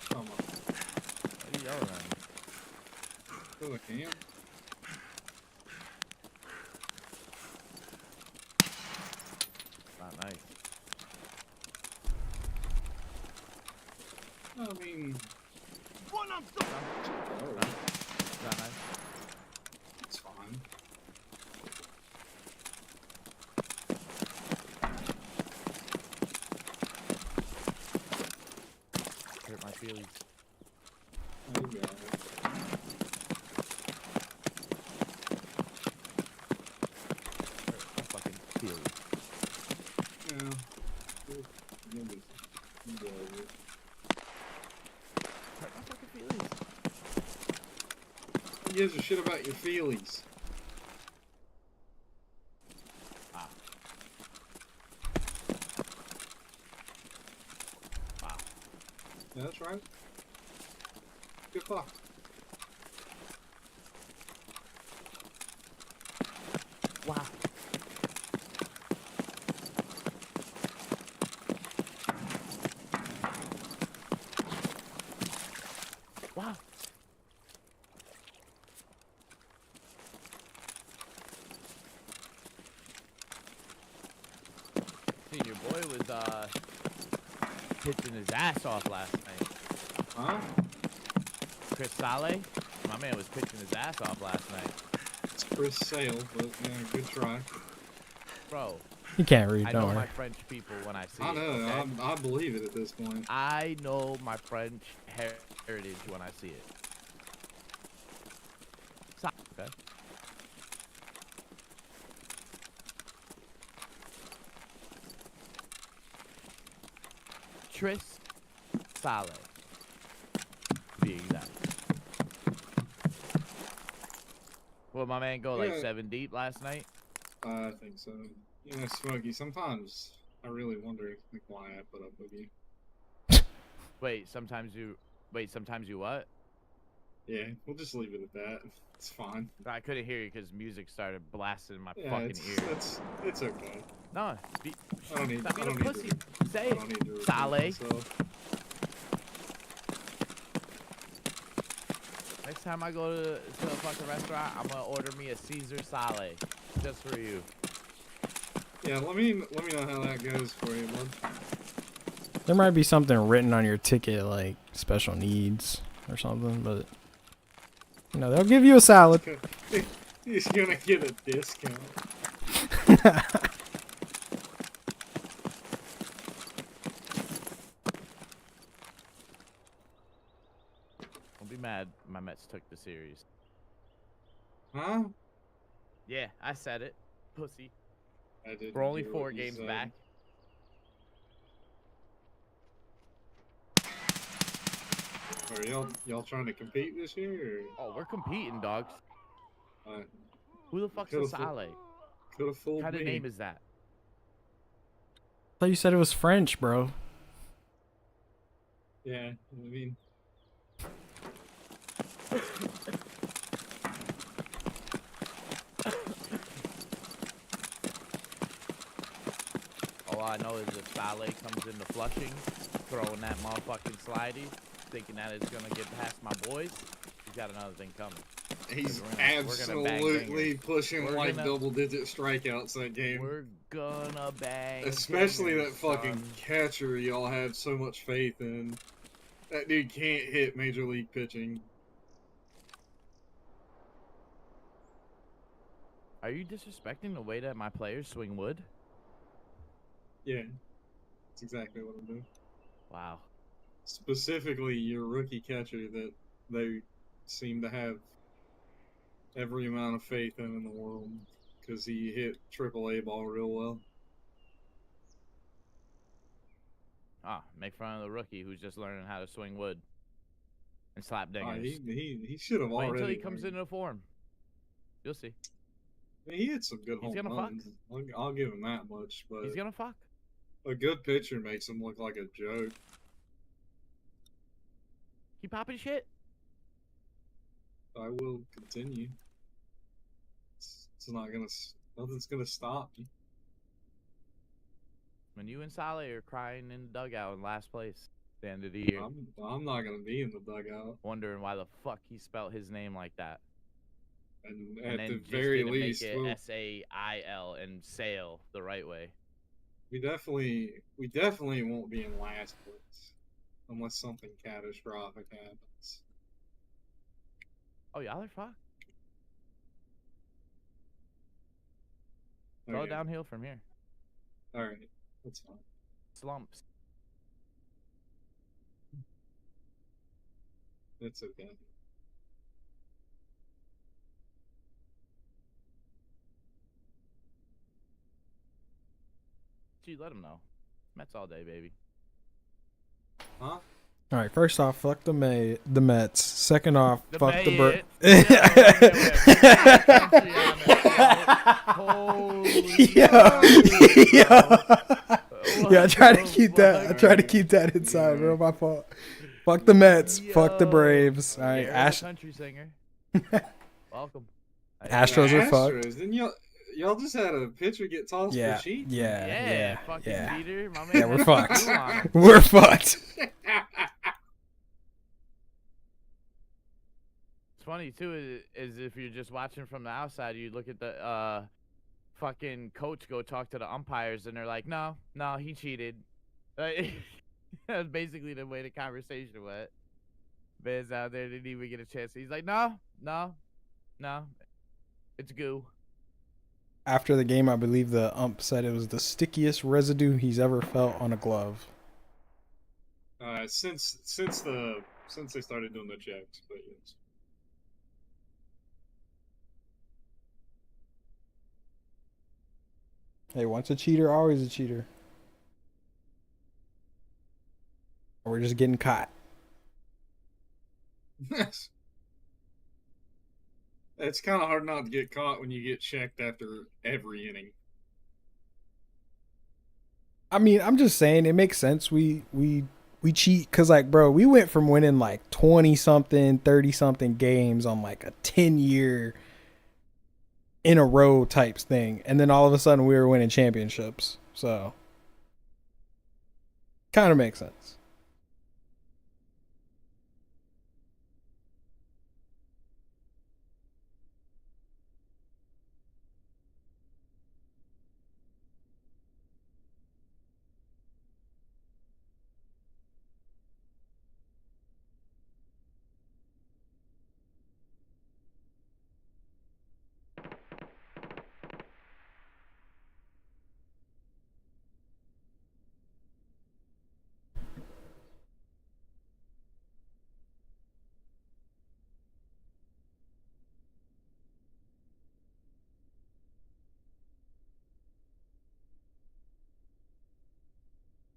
Come on. What are you yelling at me? Go I can. Там кто? Oh, Is that nice? it's fine. Hurt my feelings. Oh, you got it. Hurt my fucking feelings. Yeah. You'll go over it. Hurt my fucking feelings. Who gives a shit about your feelings? Wow. Wow. Yeah, that's right. Good fuck. Wow. Wow. See, your boy was pitching his ass off last night. Huh? Chris Saleh, my man was pitching his ass off last night. It's Chris Sale, but yeah, good try. Bro, You can't read, I don't know worry. my French people when I see I it. know, Okay? I believe it at this point. I know my French heritage when I see it. Okay. Tris Saleh, to be exact. Well, my man go like Yeah. 7 deep last night. I think so. You know, Smokey, sometimes I really wonder like, why I put up with you. Wait, sometimes you what? Yeah, we'll just leave it at that. It's fine. I couldn't hear you because music started blasting in my Yeah, fucking ear. it's okay. No, I don't need. stop I being a don't need pussy. to. Say I it. don't need to repeat Saleh. myself. Next time I go to a fucking restaurant, I'm gonna order me a Caesar Saleh, just for you. Yeah, let me know how that goes for you, bud. There might be something written on your ticket like special needs or something, but you know, they'll give you a salad. He's gonna get a discount. Don't be mad. My Mets took the series. Huh? Yeah, I said it. Pussy. I didn't We're only hear 4 what you games said. back. Are y'all trying to compete this year? Oh, we're competing, dogs. Or, Who the fuck's Could've a Saleh? could have fooled What kind me. of name is that? I thought you said it was French, bro. Yeah, I mean, All I know is if Saleh comes into Flushing, throwing that motherfucking slidey, thinking that it's gonna get past my boys, he's got another thing coming. he's We're gonna bang absolutely bangers. pushing We're like gonna- double-digit strikeouts that game. We're gonna bang. Especially bangers, that fucking son. catcher y'all have so much faith in. That dude can't hit major league pitching. Are you disrespecting the way that my players swing wood? Yeah, that's exactly what I'm doing. Wow. Specifically, your rookie catcher that they seem to have every amount of faith in the world because he hit AAA ball real well. Ah, make fun of the rookie who's just learning how to swing wood and slap dingers. He should have Wait already. until he comes learned. into form. You'll see. I mean, he hit some good He's home gonna runs. I'll give him that much, but He's gonna fuck. a good pitcher makes him look like a joke. Keep popping shit. I will continue. It's not gonna. Nothing's gonna stop me. When you and Saleh are crying in the dugout in last place at the end of the year, I'm not gonna be in the dugout. wondering why the fuck he spelt his name like that. And And at then the just very didn't least, make it we'll, SAIL and sail the right way. we definitely won't be in last place unless something catastrophic happens. Oh, y'all are fucked. It's all Okay. downhill from here. All right, that's fine. Slumps. It's okay. Gee, let him know. Mets all day, baby. Huh? All right, first off, fuck the Mets. Second off, The fuck the Mets. Yeah, I try to keep that. I try to keep that inside, bro. My fault. Fuck the Mets. Fuck the Braves. All right, Ash. Country singer. Welcome. Astros are fucked. Astros. Then y'all just had a pitcher get tossed Yeah, for cheating. yeah, Fucking yeah. cheater. My man Yeah, we're has fucked. blue on him. We're fucked. What's funny too is if you're just watching from the outside, you look at the fucking coach go talk to the umpires, and they're like, no, he cheated. That's basically the way the conversation went. Man's out there didn't even get a chance. He's like, no, it's goo. After the game, I believe the ump said it was the stickiest residue he's ever felt on a glove. Since they started doing the checks, but yes. Hey, once a cheater, always a cheater. Or we're just getting caught. It's kind of hard not to get caught when you get checked after every inning. I mean, I'm just saying it makes sense. We cheat because, like, bro, we went from winning like 20-something, 30-something games on like a 10-year in a row types thing, and then all of a sudden we were winning championships. So, kind of makes sense.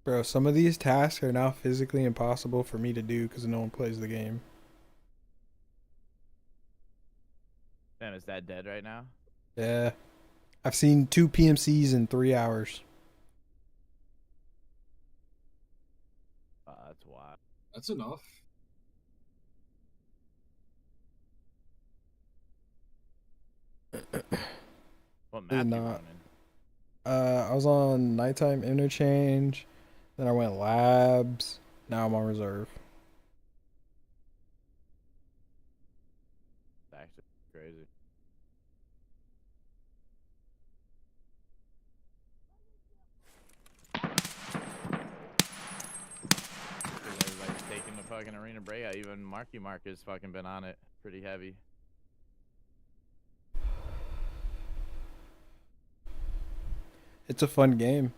Bro, some of these tasks are now physically impossible for me to do because no one plays the game. Damn, is that dead right now? Yeah. I've seen 2 PMCs in 3 hours. That's wild. That's enough. What map you Not. running? I was on nighttime interchange, then I went labs, now I'm on reserve. It's actually crazy. Everybody's taking the fucking arena breakout. Even Marky Mark has fucking been on it pretty heavy. It's a fun game.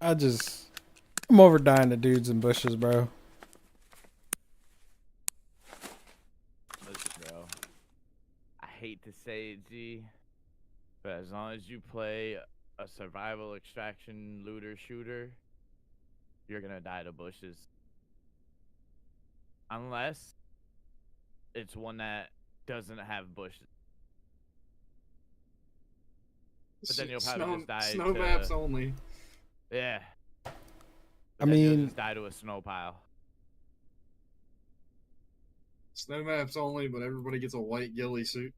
I'm over dying to dudes and bushes, bro. Listen, bro. I hate to say it, G, but as long as you play a survival extraction looter shooter, you're gonna die to bushes. Unless it's one that doesn't have bushes. But then you'll probably just die snow to... maps only. Yeah. I Then you'll mean, just die to a snow pile. Snow maps only, but everybody gets a white ghillie suit.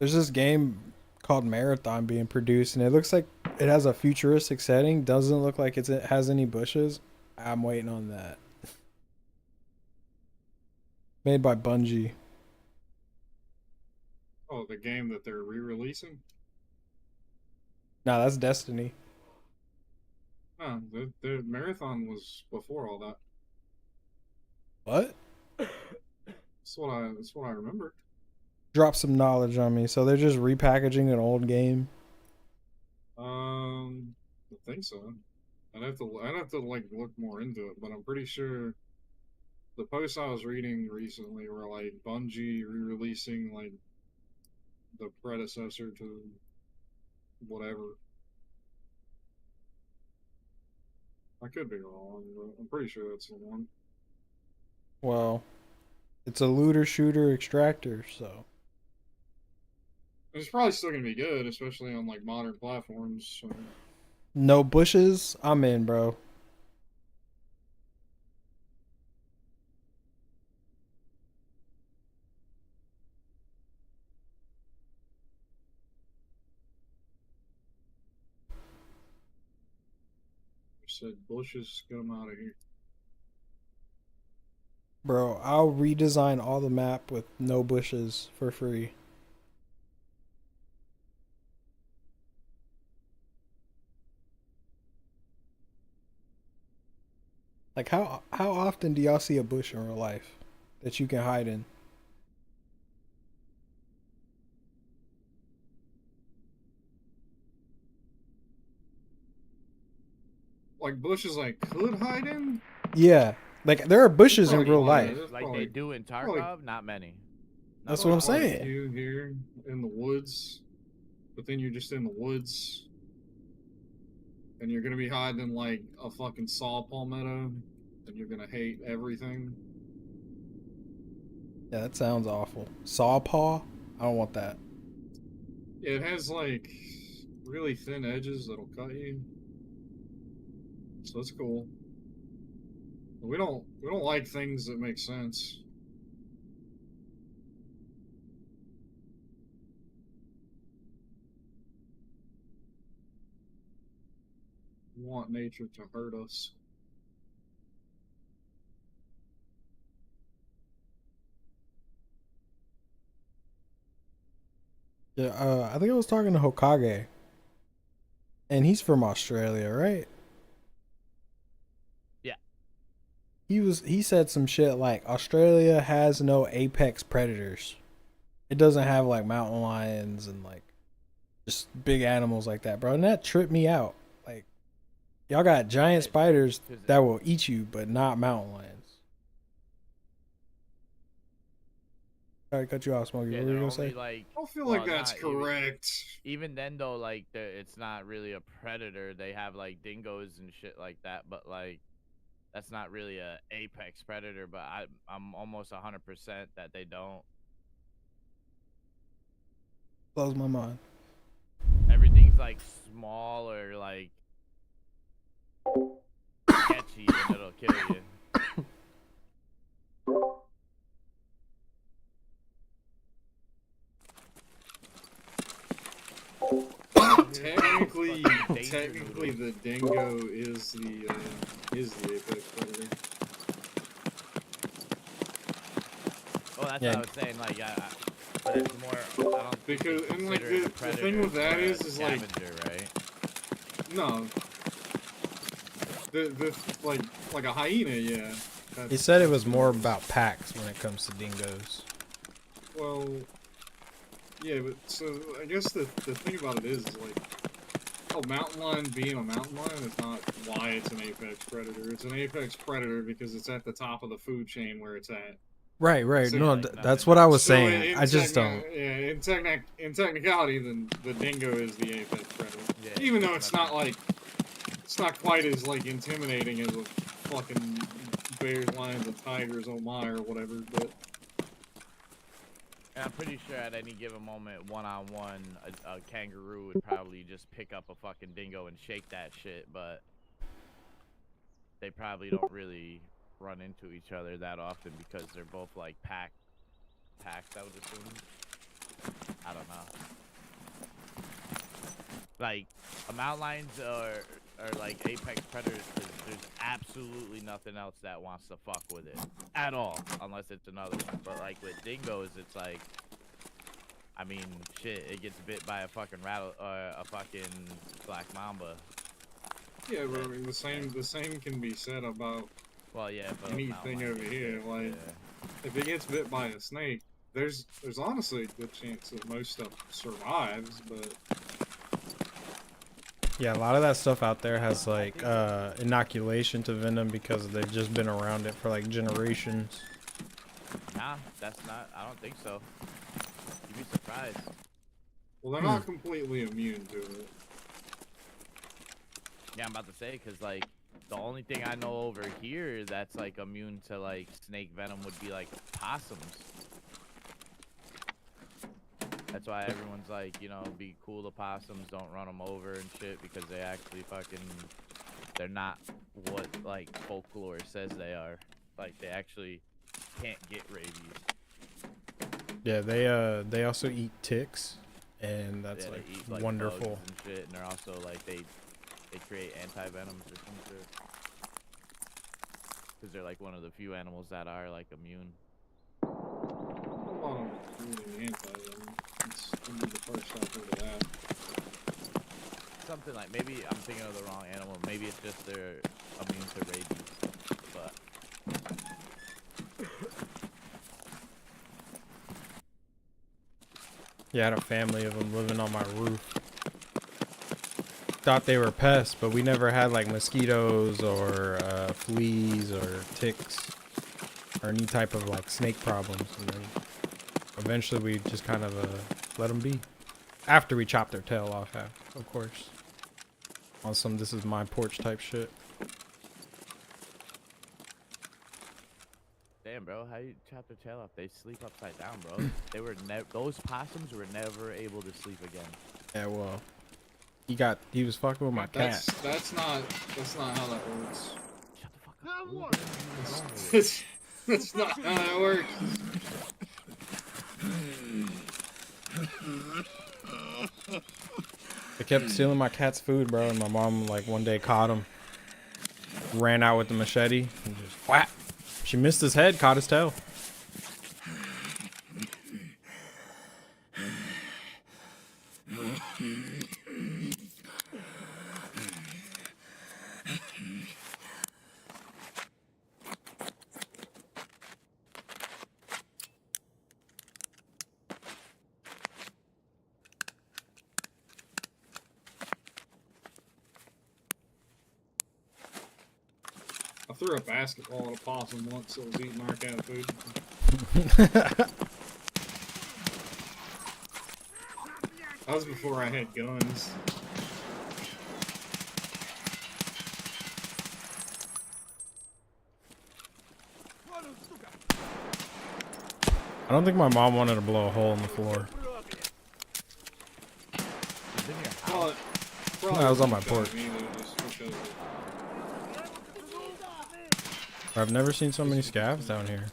there's this game called Marathon being produced, and it looks like it has a futuristic setting. Doesn't look like it has any bushes. I'm waiting on that. Made by Bungie. Oh, the game that they're re-releasing? Nah, that's Destiny. No, the Marathon was before all that. What? That's what I remember. Drop some knowledge on me. So they're just repackaging an old game. I think so. I'd have to like look more into it, but I'm pretty sure the posts I was reading recently were like Bungie re-releasing like the predecessor to whatever. I could be wrong, but I'm pretty sure that's the one. Well, it's a looter shooter extractor, so It's probably still gonna be good, especially on like modern platforms. So. no bushes. I'm in, bro. Said bushes, get them out of here. Bro, I'll redesign all the map with no bushes for free. Like how often do y'all see a bush in real life that you can hide in? Like bushes I could hide in? Yeah, like there are bushes in Probably real fine. life. There's Like probably- they do in probably- Tarkov, not many. That's Not what I'm a lot. saying. You here in the woods, but then you're just in the woods, and you're gonna be hiding in like a fucking saw palmetto, and you're gonna hate everything. Yeah, that sounds awful. Saw paw? I don't want that. Yeah, it has like really thin edges that'll cut you, so it's cool. But we don't like things that make sense. We want nature to hurt us. Yeah, I think I was talking to Hokage, and he's from Australia, right? Yeah. He said some shit like Australia has no apex predators. It doesn't have like mountain lions and like just big animals like that, bro. And that tripped me out. Like y'all got giant spiders that will eat you, but not mountain lions. Sorry, cut you off, Smokey. Yeah, What were you they're gonna only say? like. I don't feel well, like that's not even- correct. Even then, though, like it's not really a predator. They have like dingoes and shit like that, but like that's not really a apex predator. But I'm almost 100% that they don't. Blows my mind. Everything's like small or like sketchy, and it'll kill you. Technically, Fucking danger technically, noodle. the dingo is the apex predator. Oh, that's Yeah. what I was saying. Like, but it's more. I don't think Because- they and, like, consider it a the predator, thing with it's that more a is, like- scavenger, right? No. The like a hyena, yeah. He said it was more about packs when it comes to dingoes. Well, yeah, but so I guess the thing about it is like, oh, mountain lion being a mountain lion is not why it's an apex predator. It's an apex predator because it's at the top of the food chain where it's at. Right, right. So, no, like, that's nothing what I was So saying. I just don't. Yeah, in technicality, then the dingo is the apex predator. Yeah, Even though it's nothing. not like, it's not quite as like intimidating as a fucking bears, lions, and tigers, oh my, or whatever. But And I'm pretty sure at any given moment, one-on-one, a kangaroo would probably just pick up a fucking dingo and shake that shit, but they probably don't really run into each other that often because they're both like packs, I would assume. I don't know. Like, mountain lions are like apex predators because there's absolutely nothing else that wants to fuck with it at all, unless it's another one. But like with dingoes, it's like I mean, shit, it gets bit by a fucking a fucking black mamba. Yeah, but I mean, the same can be said about Well, yeah, but anything over here. Like, if it gets bit by a snake, there's honestly a good chance that most stuff survives, but Yeah, a lot of that stuff out there has like inoculation to venom because they've just been around it for like generations. Nah, that's not. I don't think so. You'd be surprised. well, they're not completely immune to it. Yeah, I'm about to say, because, like, the only thing I know over here that's, like, immune to, like, snake venom would be, like, possums. That's why everyone's like, you know, be cool to possums, don't run them over and shit, because they actually fucking, they're not what, like, folklore says they are. Like, they actually can't get rabies. Yeah, they also eat ticks, and that's Yeah, like, they eat, like, wonderful. bugs and shit, and they're also, like, they create anti-venoms or some shit. Because they're, like, one of the few animals that are, like, immune. A lot of including anti-venom. It's gonna be the first I've heard of that. Something like, maybe I'm thinking of the wrong animal. Maybe it's just they're immune to rabies. But Yeah, I had a family of them living on my roof. Thought they were pests, but we never had like mosquitoes or fleas or ticks or any type of like snake problems. And then eventually we just kind of let them be. After we chopped their tail off, of course. On some this is my porch type shit. damn, bro, how you chop their tail off? They sleep upside down, bro. They were those possums were never able to sleep again. Yeah, well, he was fucking with my cat. That's not how that works. Shut the fuck up. На вот! That's not how that works. They kept stealing my cat's food, bro, and my mom like one day caught him. Ran out with the machete and just whap. She missed his head, caught his tail. I threw a basketball at a possum once that was eating our cat food. That was before I had guns. I don't think my mom wanted to blow a hole in the floor. I was on my porch. I've never seen so many scavs down here.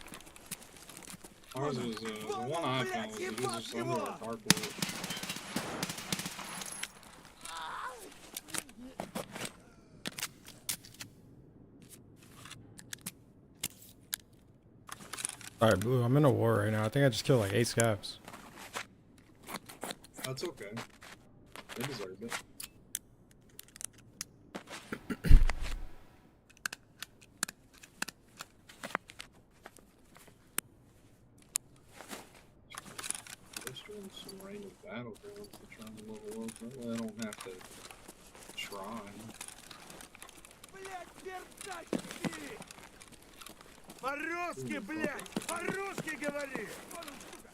Ours was, the one I found was just under a carport. Alright, Blue, I'm in a war right now. I think I just killed like 8 scavs. That's okay. They deserved it. Let's join some random battlegrounds to try and level up. That way I don't have to try. Блядь, пердать тебе! По-русски, блядь! По-русски говори! Вон он, сука!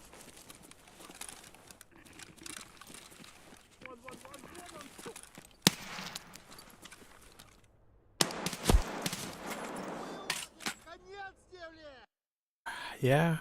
Вон, он, сука! Конец земли! Yeah.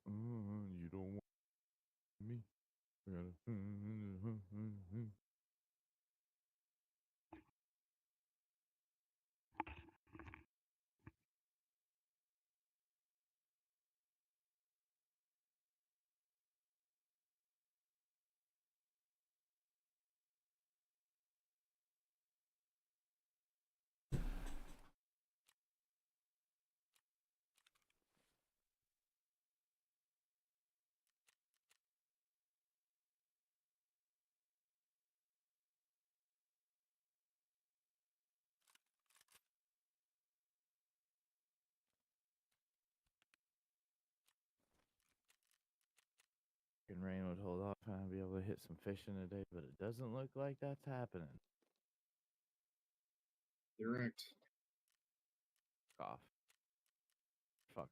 You don't want me. Rain would hold off and I'd be able to hit some fishing today, but it doesn't look like that's happening. Direct. Off. Fuck.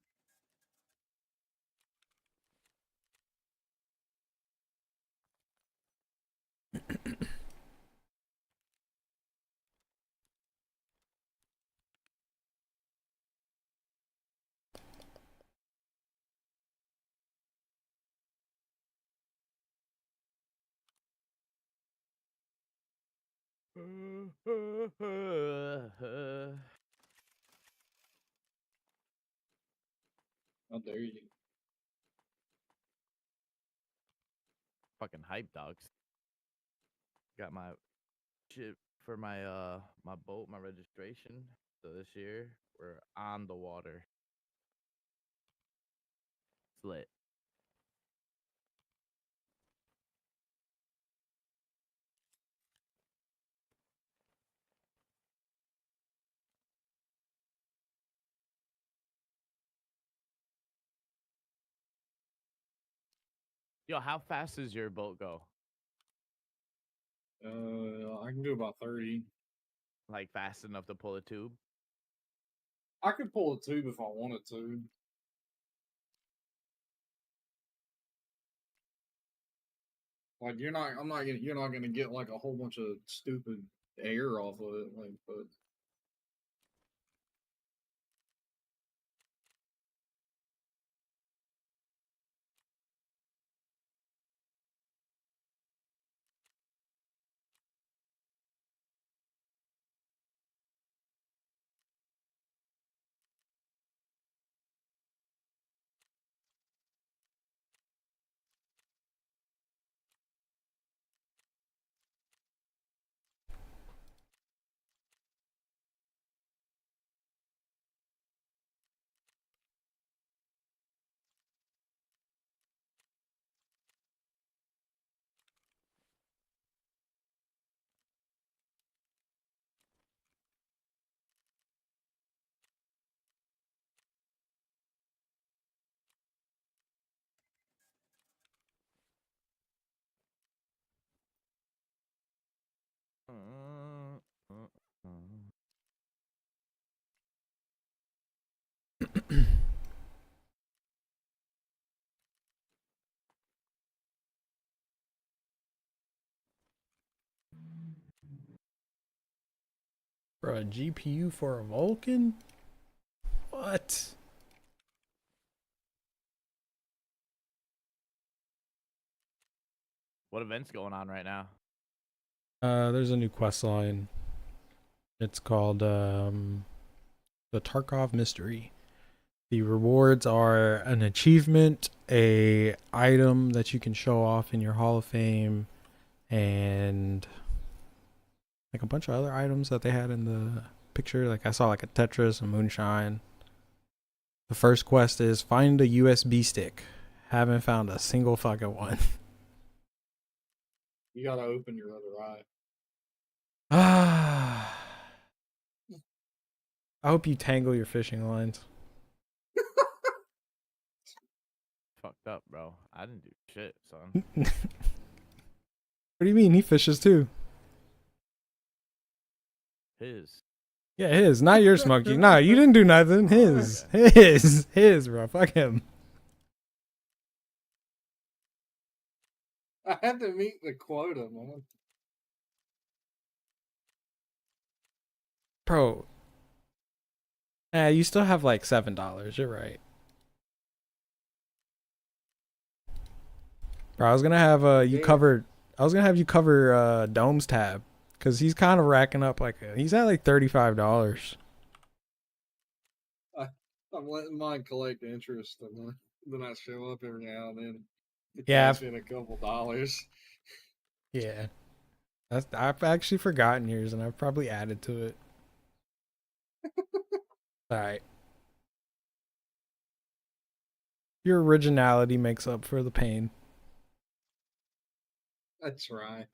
How dare you? Fucking hype dogs. Got my shit for my my boat, my registration. So this year we're on the water. It's lit. Yo, how fast does your boat go? I can do about 30. Like fast enough to pull a tube? I could pull a tube if I wanted to. Like you're not gonna get like a whole bunch of stupid air off of it, like, but Bro, a GPU for a Vulcan? What? What event's going on right now? There's a new quest line. It's called the Tarkov Mystery. The rewards are an achievement, a item that you can show off in your Hall of Fame, and like a bunch of other items that they had in the picture. Like I saw like a Tetris, a Moonshine. The first quest is find a USB stick. Haven't found a single fucking one. you gotta open your other eye. Ah. I hope you tangle your fishing lines. Fucked up, bro. I didn't do shit, son. What do you mean? He fishes too. His. Yeah, his, not your Smokey. Nah, you didn't do nothing. His, his, bro. Fuck him. I had to meet the quota, man. Bro. You still have like $7. You're right. Bro, I was gonna have you Yeah. covered. I was gonna have you cover Dome's tab because he's kind of racking up he's at like $35. I'm letting mine collect interest, and then I show up every now and then to Yeah, cash in a couple dollars. yeah. I've actually forgotten yours, and I've probably added to it. All right. Your originality makes up for the pain. I try.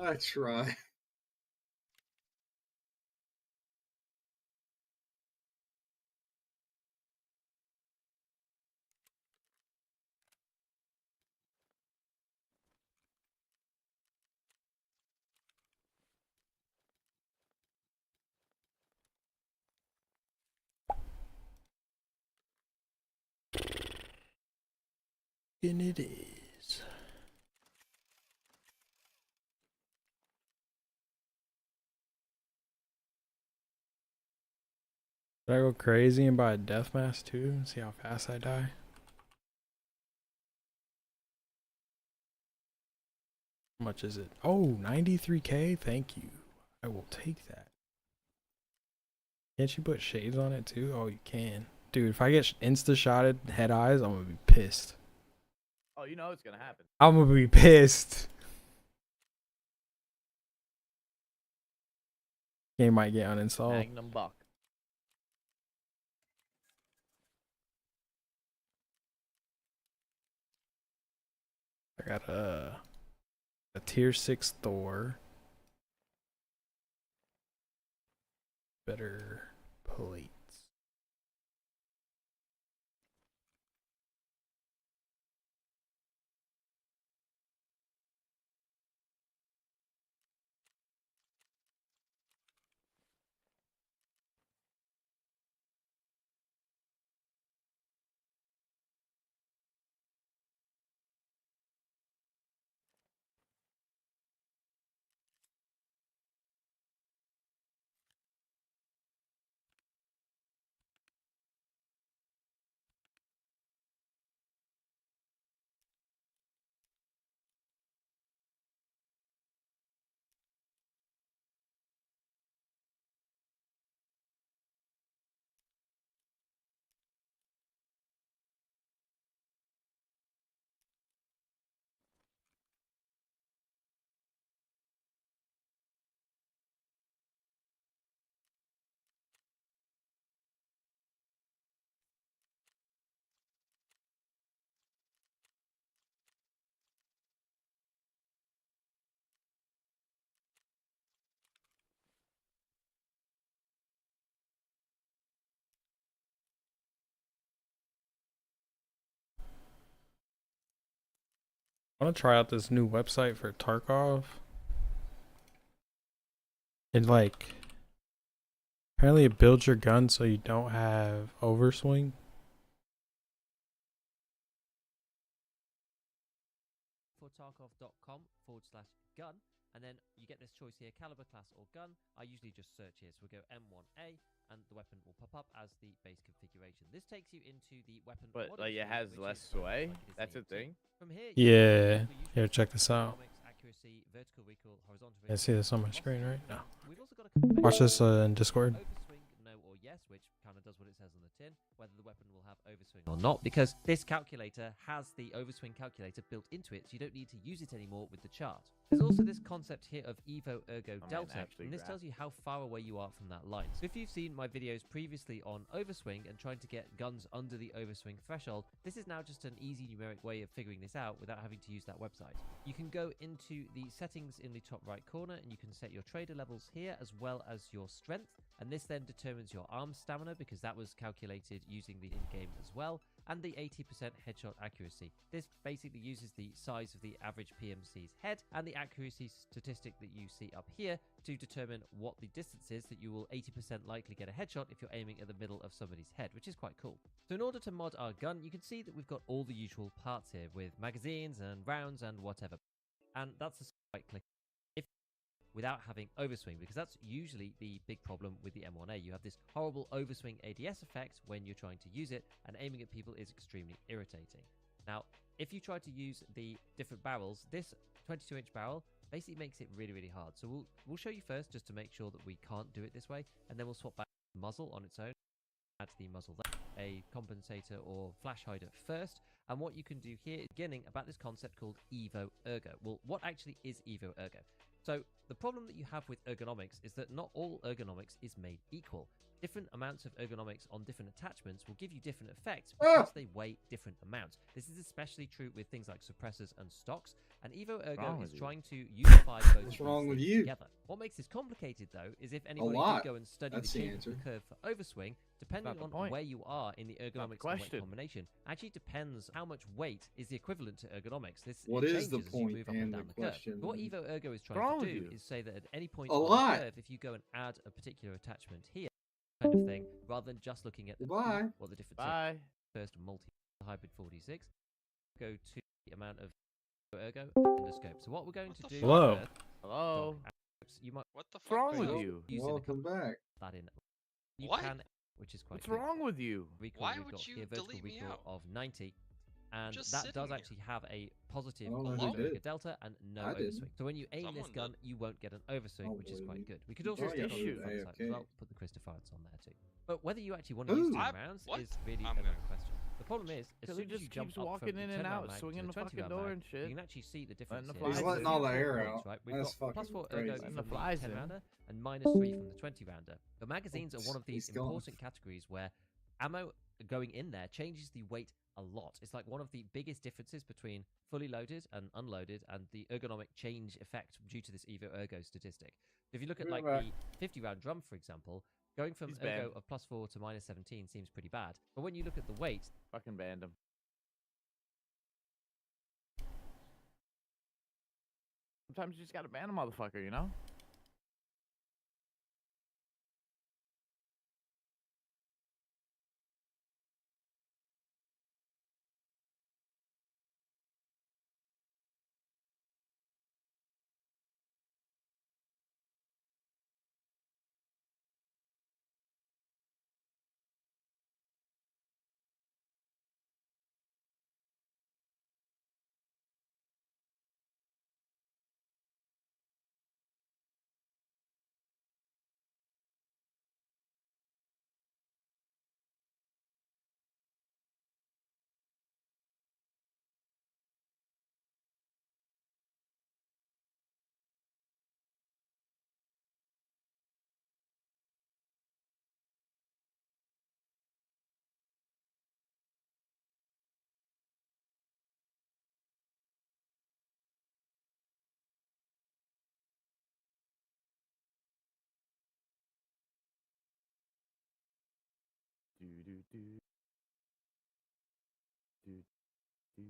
I try. And it is. Should I go crazy and buy a death mask too and see how fast I die? How much is it? Oh, 93k. Thank you. I will take that. Can't you put shades on it too? Oh, you can. Dude, if I get insta-shotted head eyes, I'm gonna be pissed. Oh, you know it's gonna happen. I'm gonna be pissed. Game might get uninstalled. Magnum Buck. I got a tier 6 Thor. Better plates. I want to try out this new website for Tarkov. It apparently it builds your gun so you don't have overswing. For tarkov.com/gun, and then you get this choice here, caliber, class, or gun. I usually just search here, so we'll go M1A, and the weapon will pop up as the base configuration. This takes you into the weapon. But like it has less sway. That's a thing. From here, Yeah. Here, check this out. accuracy, vertical recoil, horizontal. I see this on my screen right now. We've also got a Watch this in Discord. overswing, no or yes, which kind of does what it says on the tin, whether the weapon will have overswing or not, because this calculator has the overswing calculator built into it, so you don't need to use it anymore with the chart. There's also this concept here of Evo Ergo Delta, and this tells you how far away you are from that line. So if you've seen my videos previously on overswing and trying to get guns under the overswing threshold, this is now just an easy numeric way of figuring this out without having to use that website. You can go into the settings in the top right corner and you can set your trader levels here as well as your strength, and this then determines your arm stamina because that was calculated using the in-game as well, and the 80% headshot accuracy. This basically uses the size of the average PMC's head and the accuracy statistic that you see up here to determine what the distance is that you will 80% likely get a headshot if you're aiming at the middle of somebody's head, which is quite cool. So in order to mod our gun, you can see that we've got all the usual parts here with magazines and rounds and whatever. And that's a right click without having overswing, because that's usually the big problem with the M1A. You have this horrible overswing ADS effect when you're trying to use it, and aiming at people is extremely irritating. Now, if you try to use the different barrels, this 22-inch barrel basically makes it really, really hard. So we'll show you first just to make sure that we can't do it this way, and then we'll swap back to the muzzle on its own. Add the muzzle there, a compensator or flash hider first. And what you can do here is beginning about this concept called Evo Ergo. Well, what actually is Evo Ergo? So the problem that you have with ergonomics is that not all ergonomics is made equal. Different amounts of ergonomics on different attachments will give you different effects because they weigh different amounts. This is especially true with things like suppressors and stocks, and Evo Ergo is trying to unify both What's of wrong these with things you? together. What makes this complicated, though, is if anybody lot. did go and study That's the the shape of the answer. curve for overswing, depending the on point. where you are in the ergonomics and weight question. combination, actually depends how much weight is the equivalent to ergonomics. This What it is the changes as you point move up and down the the curve. question? But what Evo Ergo is trying wrong to with do you? is say that at any point A on lot. the curve, if you go and add a particular attachment here, kind of thing, rather than just looking at the Goodbye. what the difference Bye. is. First multi-hybrid 46, go to the amount of ergo and the scope. So what we're going What to the do fuck? Hello. first, Hello. you might What the What's fuck? wrong with Phil? you? use in a couple Welcome back. that in. You What? can, which is quite What's good. wrong with you? Recoil, Why we've would got you here vertical delete me recoil out? of 90, and Just that sitting does here. actually have a positive I don't know on who the did. delta and no I didn't. overswing. So when you aim this Someone gun, did. you won't get an overswing, Oh, which is believe quite me. good. We could also Oh, stick yeah, on the issue. front side as okay. well, put the crystal on there too. But whether you actually want to use Ooh. 10 rounds What? is really I'm another gonna- question. The problem is, as Because soon he as you just jump keeps up walking from in the and 10 out, round mag swinging to the the 20 fucking round door mag, and shit. you can actually see the difference the here. flies He's in. letting all the air Points, out. right? We've That's got plus fucking 4 ergo crazy. from The the flies 10 in. rounder and -3 from the 20 rounder. The magazines are one of these He's gone. important categories where ammo going in there changes the weight a lot. It's like one of the biggest differences between fully loaded and unloaded and the ergonomic change effect due to this Evo Ergo statistic. If you look at We're like back. the 50 round drum, for example, going from He's ergo banned. of +4 to -17 seems pretty bad. But when you look at the weight, Fucking banned him. Sometimes you just gotta ban a motherfucker, you know? Do do do. Do do.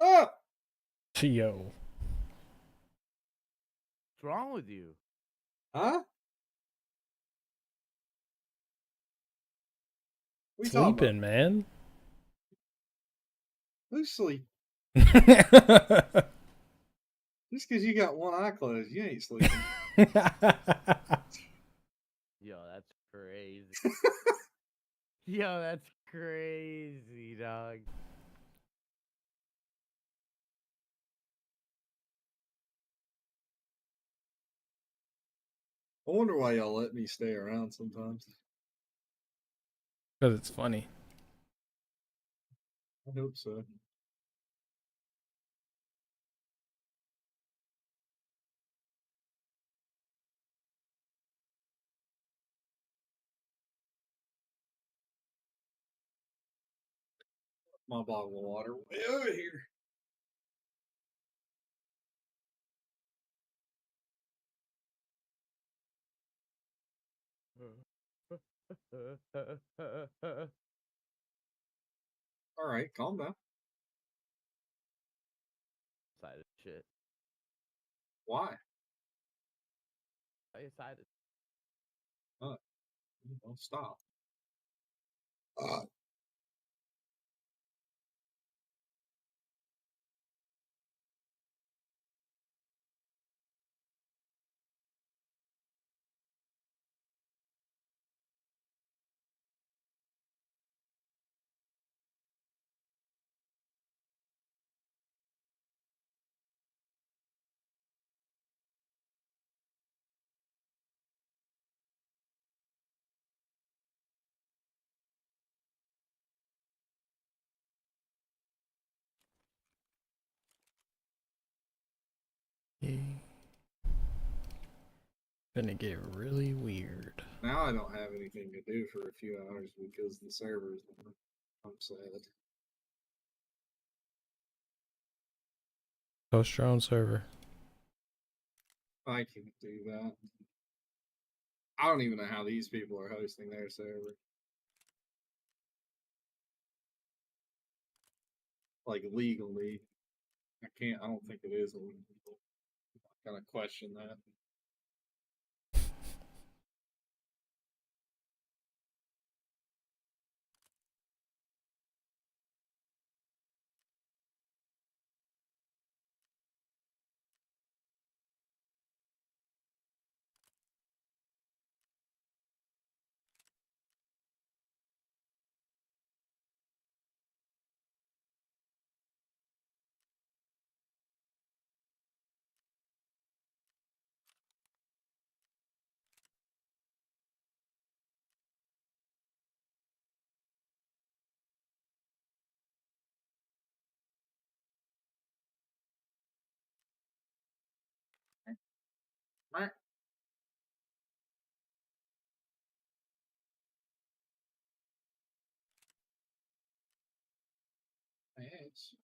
Ah! Yo. What's wrong with you? Huh? What are you talking about? Sleeping, man. Who's sleep? Just because you got one eye closed, you ain't sleeping. Yo, that's crazy. Yo, that's crazy, dog. I wonder why y'all let me stay around sometimes. Because it's funny. I hope so. My bottle of water way over here. All right, calm down. Excited shit. Why? I excited. Don't stop. Gonna get really weird. Now I don't have anything to do for a few hours because the server's down. I'm sad. Host your own server. I can't do that. I don't even know how these people are hosting their server. Like legally. I don't think it is illegal. I kind of question that. Yes.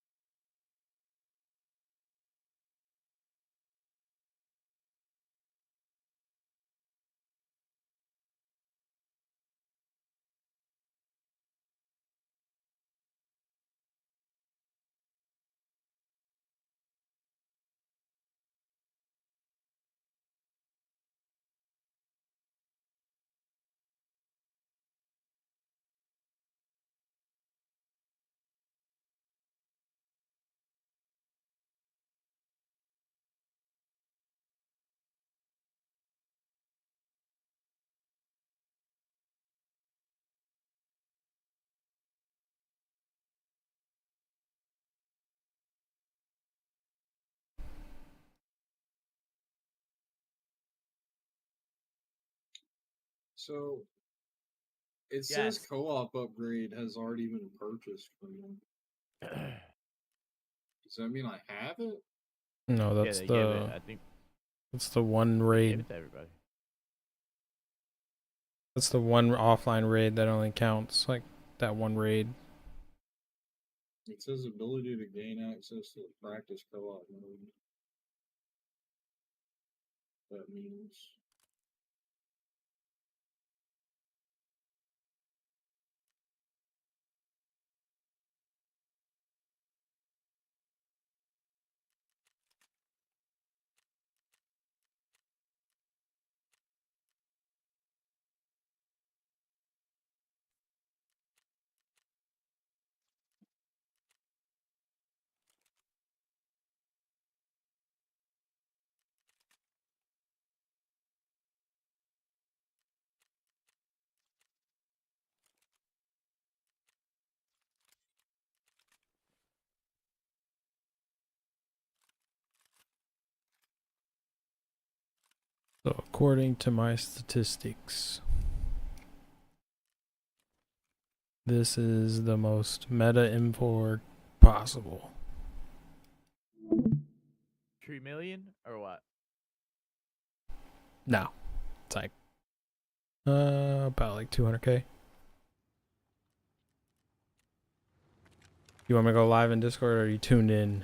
So it says Yes. co-op upgrade has already been purchased for me. Does that mean I have it? No, Yeah, that's they gave it. the I think that's the one they gave raid. it to everybody. That's the one offline raid that only counts like that one raid. It says ability to gain access to the practice co-op mode. That means So according to my statistics, this is the most meta M4 possible. 3 million or what? No, it's like about like 200K. You want me to go live in Discord, or are you tuned in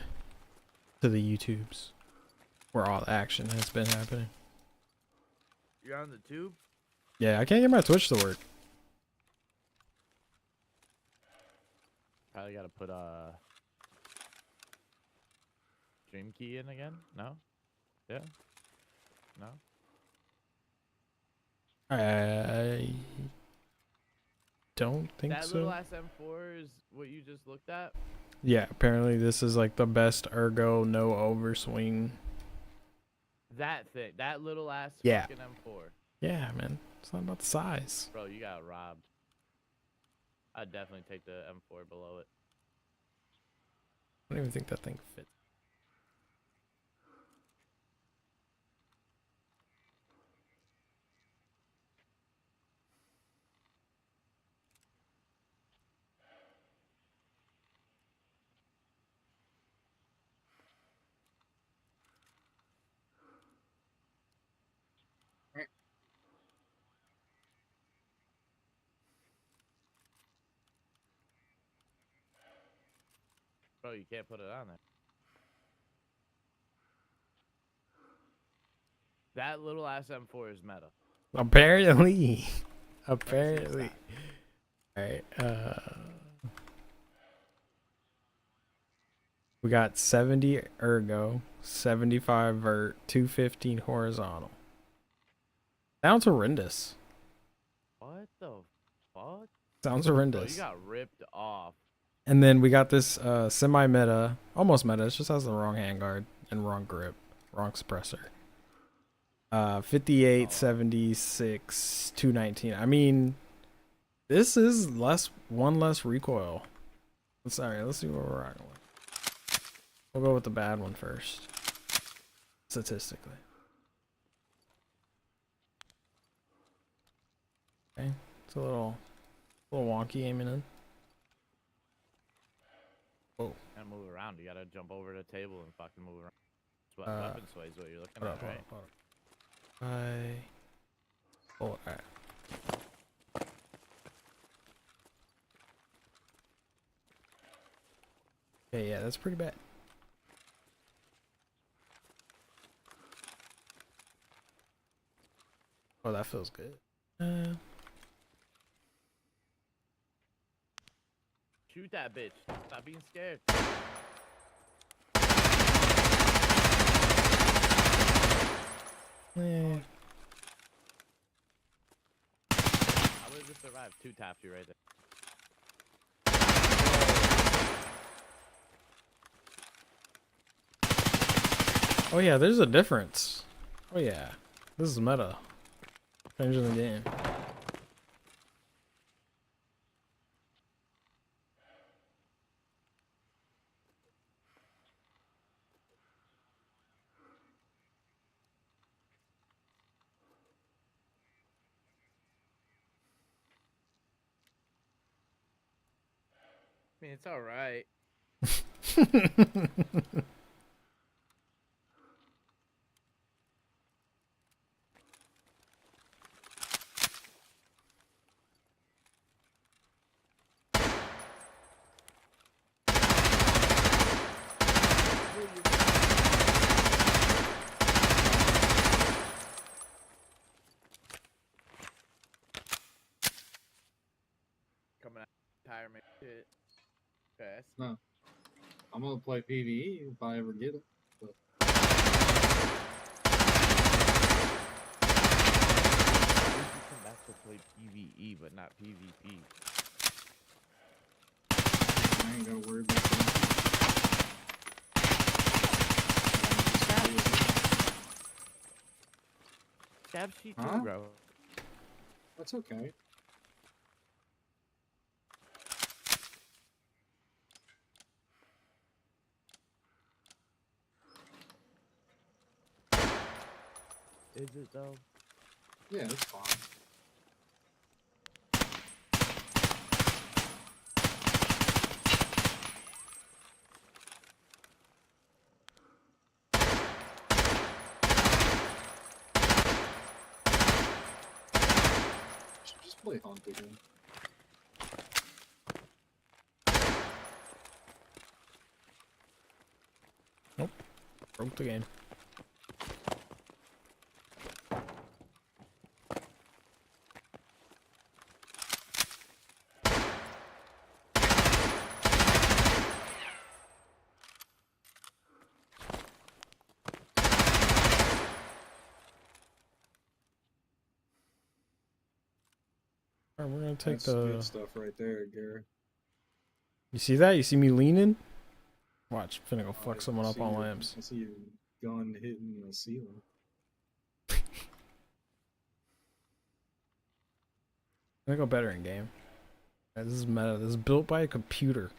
to the YouTubes where all the action has been happening? You're on the tube? Yeah, I can't get my Twitch to work. Probably gotta put stream key in again? No? Yeah? No? I don't think That so. little SM4 is what you just looked at? Yeah, apparently this is like the best ergo, no overswing. That thing. That little ass Yeah. fucking M4. Yeah, man. It's not about the size. Bro, you got robbed. I'd definitely take the M4 below it. I don't even think that thing fits. Bro, you can't put it on there. That little ass M4 is meta. Apparently. Apparently. Alright, we got 70 ergo, 75 vert, 215 horizontal. Sounds horrendous. What the fuck? Sounds Bro, horrendous. you got ripped off. And then we got this semi-meta, almost meta, it just has the wrong handguard and wrong grip, wrong suppressor. 58, 76, 219. I mean, this is one less recoil. Sorry, let's see what we're rocking with. We'll go with the bad one first, statistically. Okay, it's a little wonky aiming in. Whoa. Gotta move around. You gotta jump over the table and fucking move around. Weapon sway is what you're looking at, right? Hold up. Alright. Okay, yeah, that's pretty bad. Oh, that feels good. Shoot that bitch. Stop being scared. Yeah. I would have just survived. Two tapped you right there. Oh yeah, there's a difference. Oh yeah, this is meta. Changing the game. I mean, it's alright. Coming out retirement shit. Fast. No. I'm gonna play PvE if I ever get it. But You can come back to play PvE, but not PvP. I ain't gotta worry about that. Stab sheet Huh? too, bro. That's okay. Is it though? Yeah, it's fine. Just play Hunt again. Nope. Broke the game. Alright, we're gonna take That's good the. stuff right there, Gary. You see that? You see me leaning? Watch, finna go fuck I someone up see on your- lamps. I see your gun hitting the ceiling. I'm gonna go better in game. Yeah, this is meta. This is built by a computer.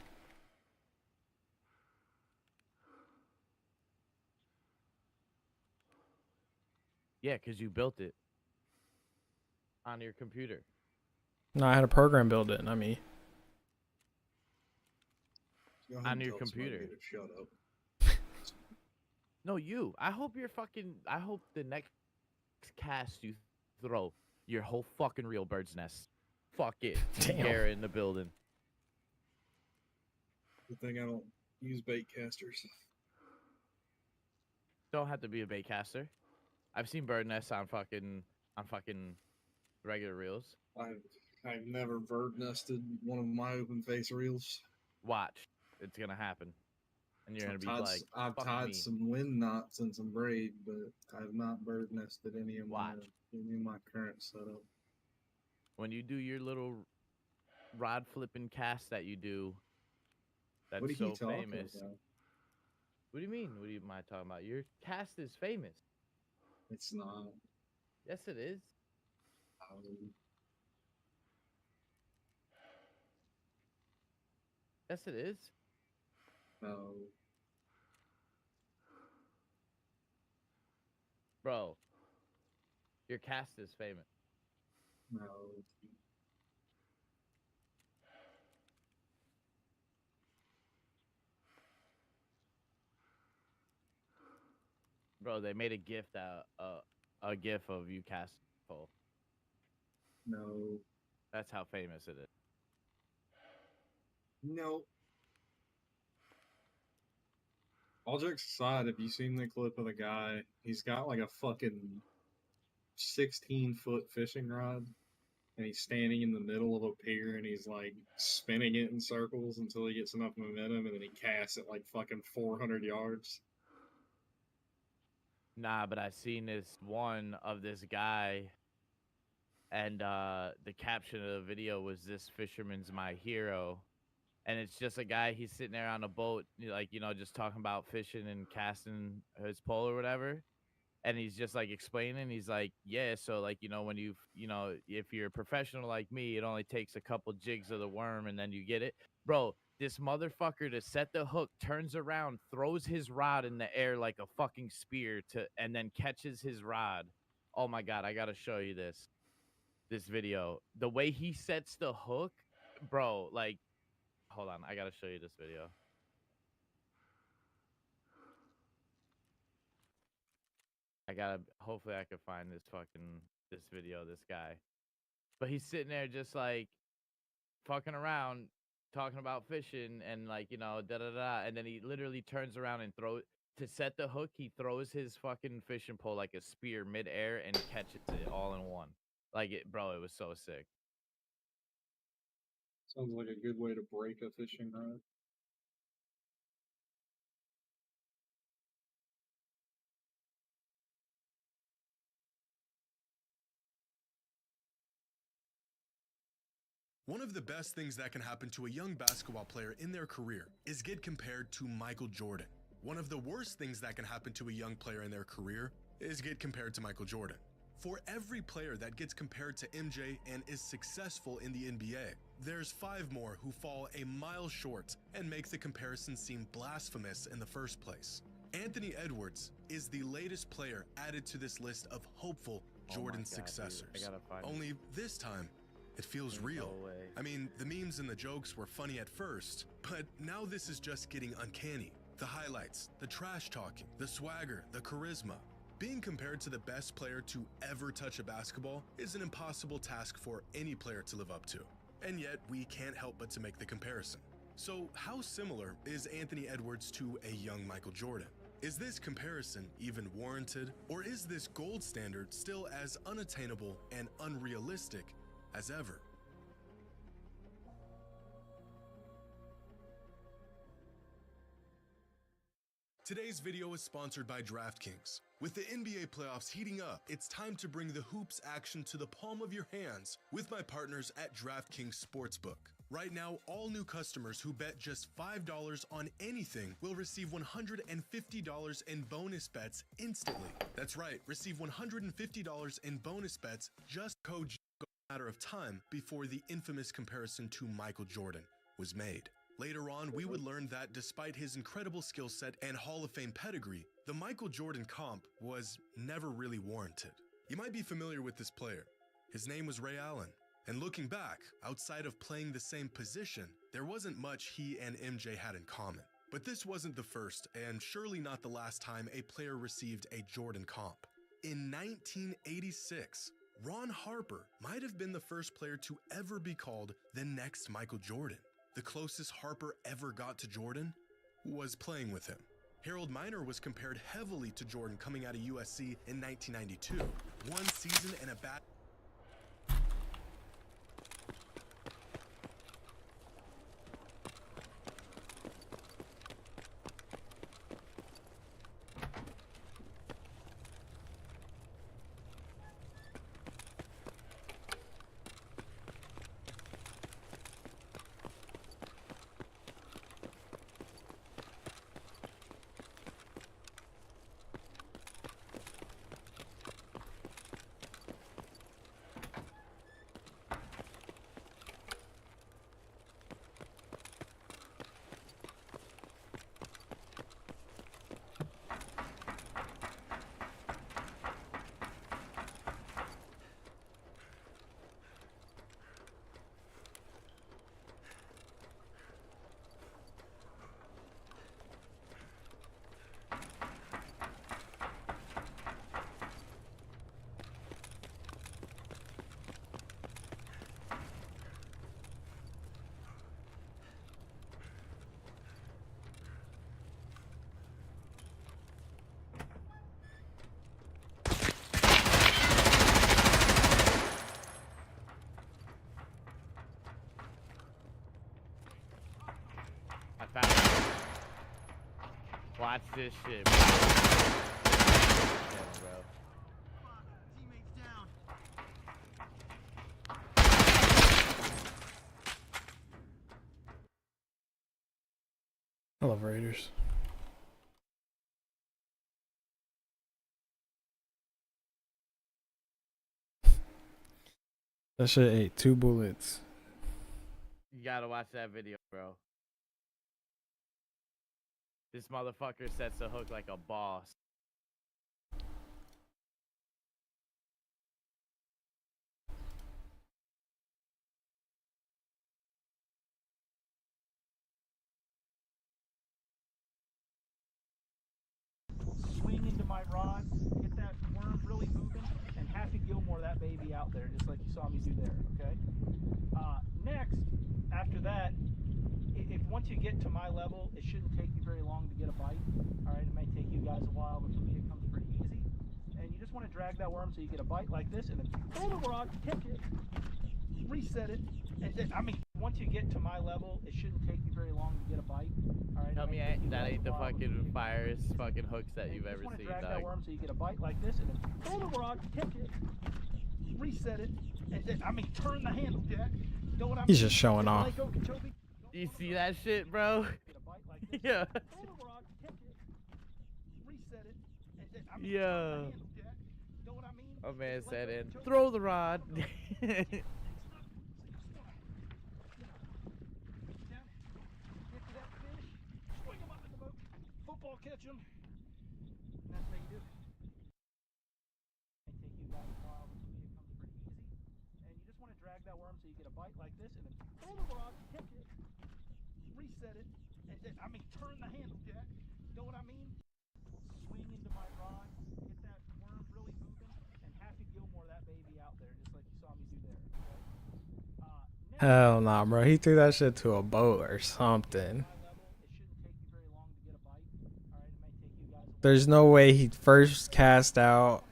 Yeah, because you built it on your computer. No, I had a program build it, not me. Go ahead On and your tell somebody computer. to shut up. No, you. I hope you're fucking. I hope the next cast you throw, your whole fucking real bird's nest. Fuck it. Damn. Garrett in the building. Good thing I don't use bait casters. Don't have to be a bait caster. I've seen bird nests on fucking regular reels. I've never bird nested one of my open face reels. Watch, it's gonna happen, and you're gonna be like, I've "Fuck tied me." some wind knots and some braid, but I've not bird nested any of Watch. my current setup. When you do your little rod flipping cast that you do, that's What are so you talking famous. about? What do you mean? What am I talking about? Your cast is famous. It's not. Yes, it is. Yes, it is. No. Bro, your cast is famous. No. Bro, they made a gift a gif of you cast full. No. That's how famous it is. No. All jokes aside, have you seen the clip of the guy? He's got like a fucking 16-foot fishing rod, and he's standing in the middle of a pier, and he's like spinning it in circles until he gets enough momentum, and then he casts it like fucking 400 yards. Nah, but I seen this one of this guy, and the caption of the video was "This fisherman's my hero," and it's just a guy. He's sitting there on a boat, like just talking about fishing and casting his pole or whatever. And he's just like explaining. He's like, "Yeah, so like when if you're a professional like me, it only takes a couple jigs of the worm, and then you get it, bro." This motherfucker to set the hook turns around, throws his rod in the air like a fucking spear and then catches his rod. Oh my god, I gotta show you this video. The way he sets the hook, bro. Like, hold on, I gotta show you this video. Hopefully I can find this video, this guy. But he's sitting there just like fucking around, talking about fishing and like, da da da. And then he literally turns around and to set the hook, he throws his fucking fishing pole like a spear midair and catches it all in one. Like bro, it was so sick. Sounds like a good way to break a fishing rod. One of the best things that can happen to a young basketball player in their career is get compared to Michael Jordan. One of the worst things that can happen to a young player in their career is get compared to Michael Jordan. For every player that gets compared to MJ and is successful in the NBA, there's 5 more who fall a mile short and make the comparison seem blasphemous in the first place. Anthony Edwards is the latest player added to this list of hopeful Jordan successors. Dude, I gotta find Only this time, it feels real. No way. I mean, the memes and the jokes were funny at first, but now this is just getting uncanny. The highlights, the trash talking, the swagger, the charisma. Being compared to the best player to ever touch a basketball is an impossible task for any player to live up to. And yet, we can't help but to make the comparison. So, how similar is Anthony Edwards to a young Michael Jordan? Is this comparison even warranted, or is this gold standard still as unattainable and unrealistic as ever? Today's video is sponsored by DraftKings. With the NBA playoffs heating up, it's time to bring the hoops action to the palm of your hands with my partners at DraftKings Sportsbook. Right now, all new customers who bet just $5 on anything will receive $150 in bonus bets instantly. That's right, receive $150 in bonus bets just code a matter of time before the infamous comparison to Michael Jordan was made. Later on, we would learn that despite his incredible skill set and Hall of Fame pedigree, the Michael Jordan comp was never really warranted. You might be familiar with this player. His name was Ray Allen. And looking back, outside of playing the same position, there wasn't much he and MJ had in common. But this wasn't the first, and surely not the last time a player received a Jordan comp. In 1986, Ron Harper might have been the first player to ever be called the next Michael Jordan. The closest Harper ever got to Jordan was playing with him. Harold Miner was compared heavily to Jordan coming out of USC in 1992. One season and a bad... I found it. Watch this shit, bro. Yeah, bro. Teammates down. I love Raiders. That shit ate 2 bullets. You gotta watch that video, bro. This motherfucker sets the hook like a boss. Swing into my rod, get that worm really moving, and Happy Gilmore that baby out there, just like you saw me do there, okay? Next, after that, if once you get to my level, it shouldn't take you very long to get a bite. All right, it may take you guys a while, but for me it comes pretty easy. And you just want to drag that worm so you get a bite like this, and then throw the rod, catch it, reset it. And then, I mean, once you get to my level, it shouldn't take you very long to get a bite. All right. Tell me that ain't the fucking firest fucking hooks that you've ever seen, drag dog. that worm so you get a bite like this, and then throw the rod, catch it, reset it, and then, I mean, turn the handle, Jack. You know what I mean? He's just showing off. You see that shit, bro? Yeah. Yeah. Oh man said, and throw the rod. Football catch him. so you get a bite like this, and then throw the rod, kick it, reset it, I mean, turn the handle, Jack. You know what I mean? Swing into my rod, get that worm really moving, and Happy Gilmore that baby out there, just like you saw me do there. Okay? Hell nah, bro. He threw that shit to a boat or something. It shouldn't take you very long to get a bite. All right, it may take you guys. There's no way he first cast out.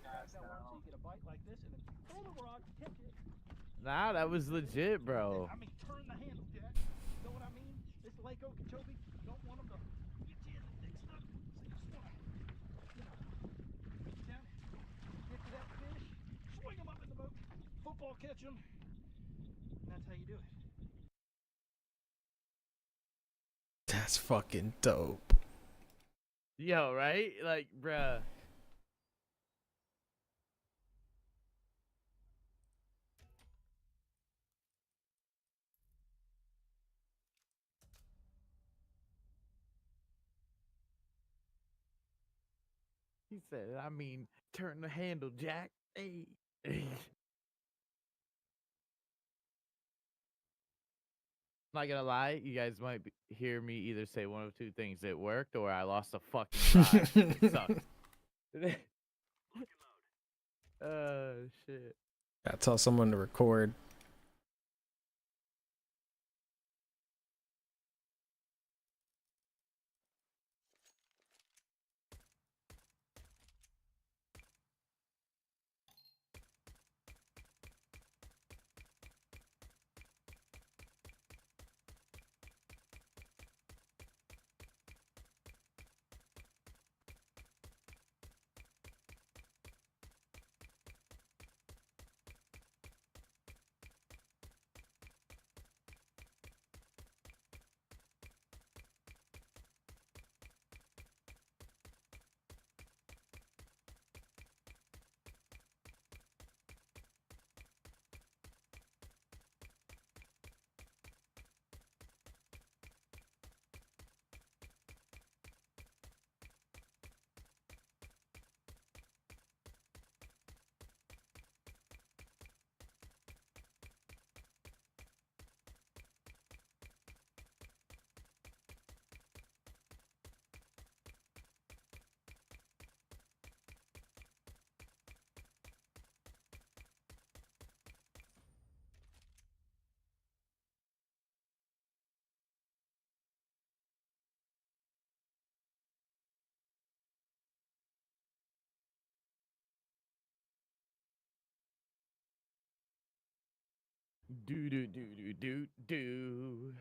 Nah, that was legit, bro. I mean, turn the handle, Jack. You know what I mean? It's Lake Okeechobee. You don't want them to get you in the thick stuff. So you just want to, reach down, get to that fish, swing them up in the boat, football catch them, and that's how you do it. That's fucking dope. Yo, right? Like, bruh. He said, I mean, turn the handle, Jack. Hey. Not gonna lie, you guys might hear me either say one of two things. It worked or I lost a fucking ride. It sucked. Shit. Gotta tell someone to record. Do do do do do do.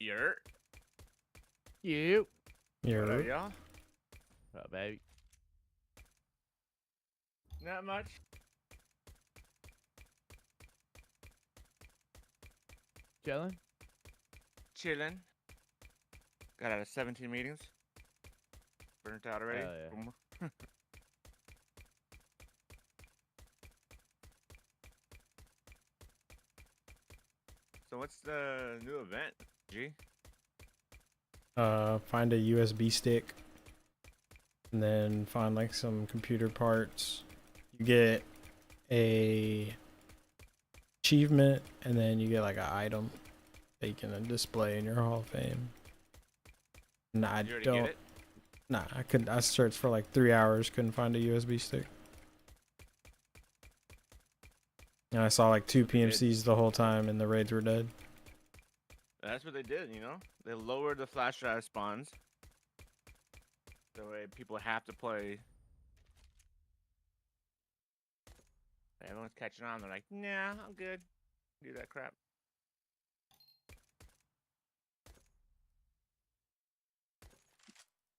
Yer. You. What up, You're y'all? What up, baby? Not much. Chilling? Chilling. Got out of 17 meetings. Burnt out already. Hell yeah. So what's the new event, G? Find a USB stick, and then find like some computer parts. You get a achievement, and then you get like an item that you can display in your Hall of Fame. Nah, I You already don't. get it? Nah, I couldn't. I searched for like 3 hours, couldn't find a USB stick. And I saw like 2 PMCs the whole time, and the raids were dead. That's what they did, you know? They lowered the flash drive spawns. The way people have to play. Everyone's catching on. They're like, nah, I'm good. Do that crap.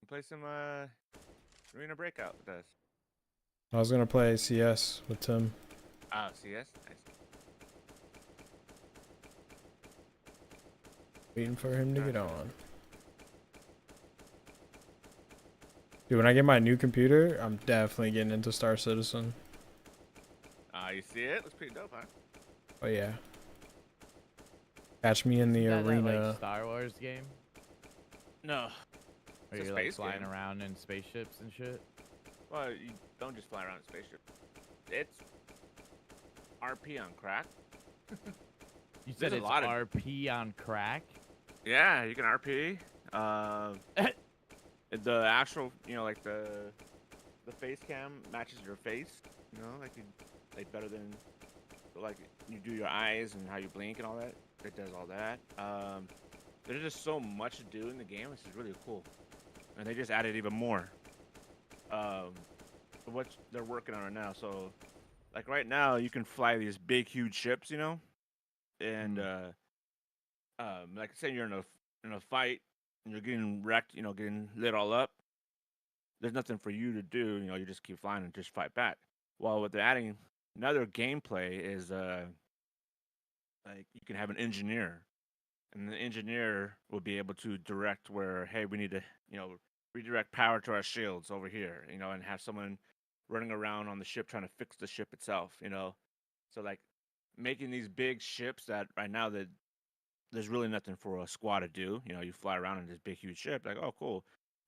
Play some Arena Breakout with us. I was gonna play CS with Tim. Oh, CS? Nice. Waiting for him to get on. Dude, when I get my new computer, I'm definitely getting into Star Citizen. You see it? Looks pretty dope, huh? Oh yeah. Catch me in the Isn't that arena. that, like, Star Wars game? No. Where It's a you're like space flying game. around in spaceships and shit? Well, you don't just fly around in a spaceship. It's RP on crack. You said There's a it's lot of- RP on crack? Yeah, you can RP. The actual, you know, like the face cam matches your face. You know, like better than like you do your eyes and how you blink and all that. It does all that. There's just so much to do in the game, which is really cool. And they just added even more. What they're working on right now. So, like right now, you can fly these big, huge ships, you know, and like say you're in a fight and you're getting wrecked, you know, getting lit all up. There's nothing for you to do, you know. You just keep flying and just fight back. Well, what they're adding another gameplay is like you can have an engineer, and the engineer will be able to direct where, hey, we need to, you know, redirect power to our shields over here, you know, and have someone running around on the ship trying to fix the ship itself, you know. So like making these big ships that right now that there's really nothing for a squad to do. You know, you fly around in this big huge ship, like, oh cool,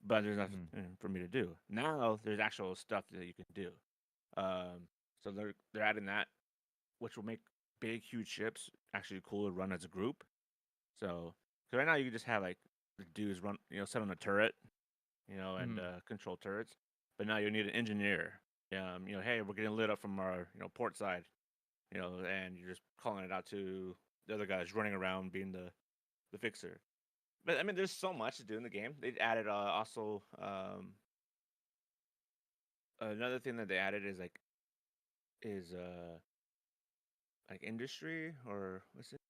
but there's nothing for me to do. Now there's actual stuff that you can do. So they're adding that, which will make big huge ships actually cool to run as a group. So right now you can just have like the dudes run, you know, set on a turret, you know, and control turrets. But now you need an engineer. You know, hey, we're getting lit up from our, you know, port side, you know, and you're just calling it out to the other guys running around being the fixer. But I mean, there's so much to do in the game. They added also another thing that they added is like industry, or what's it?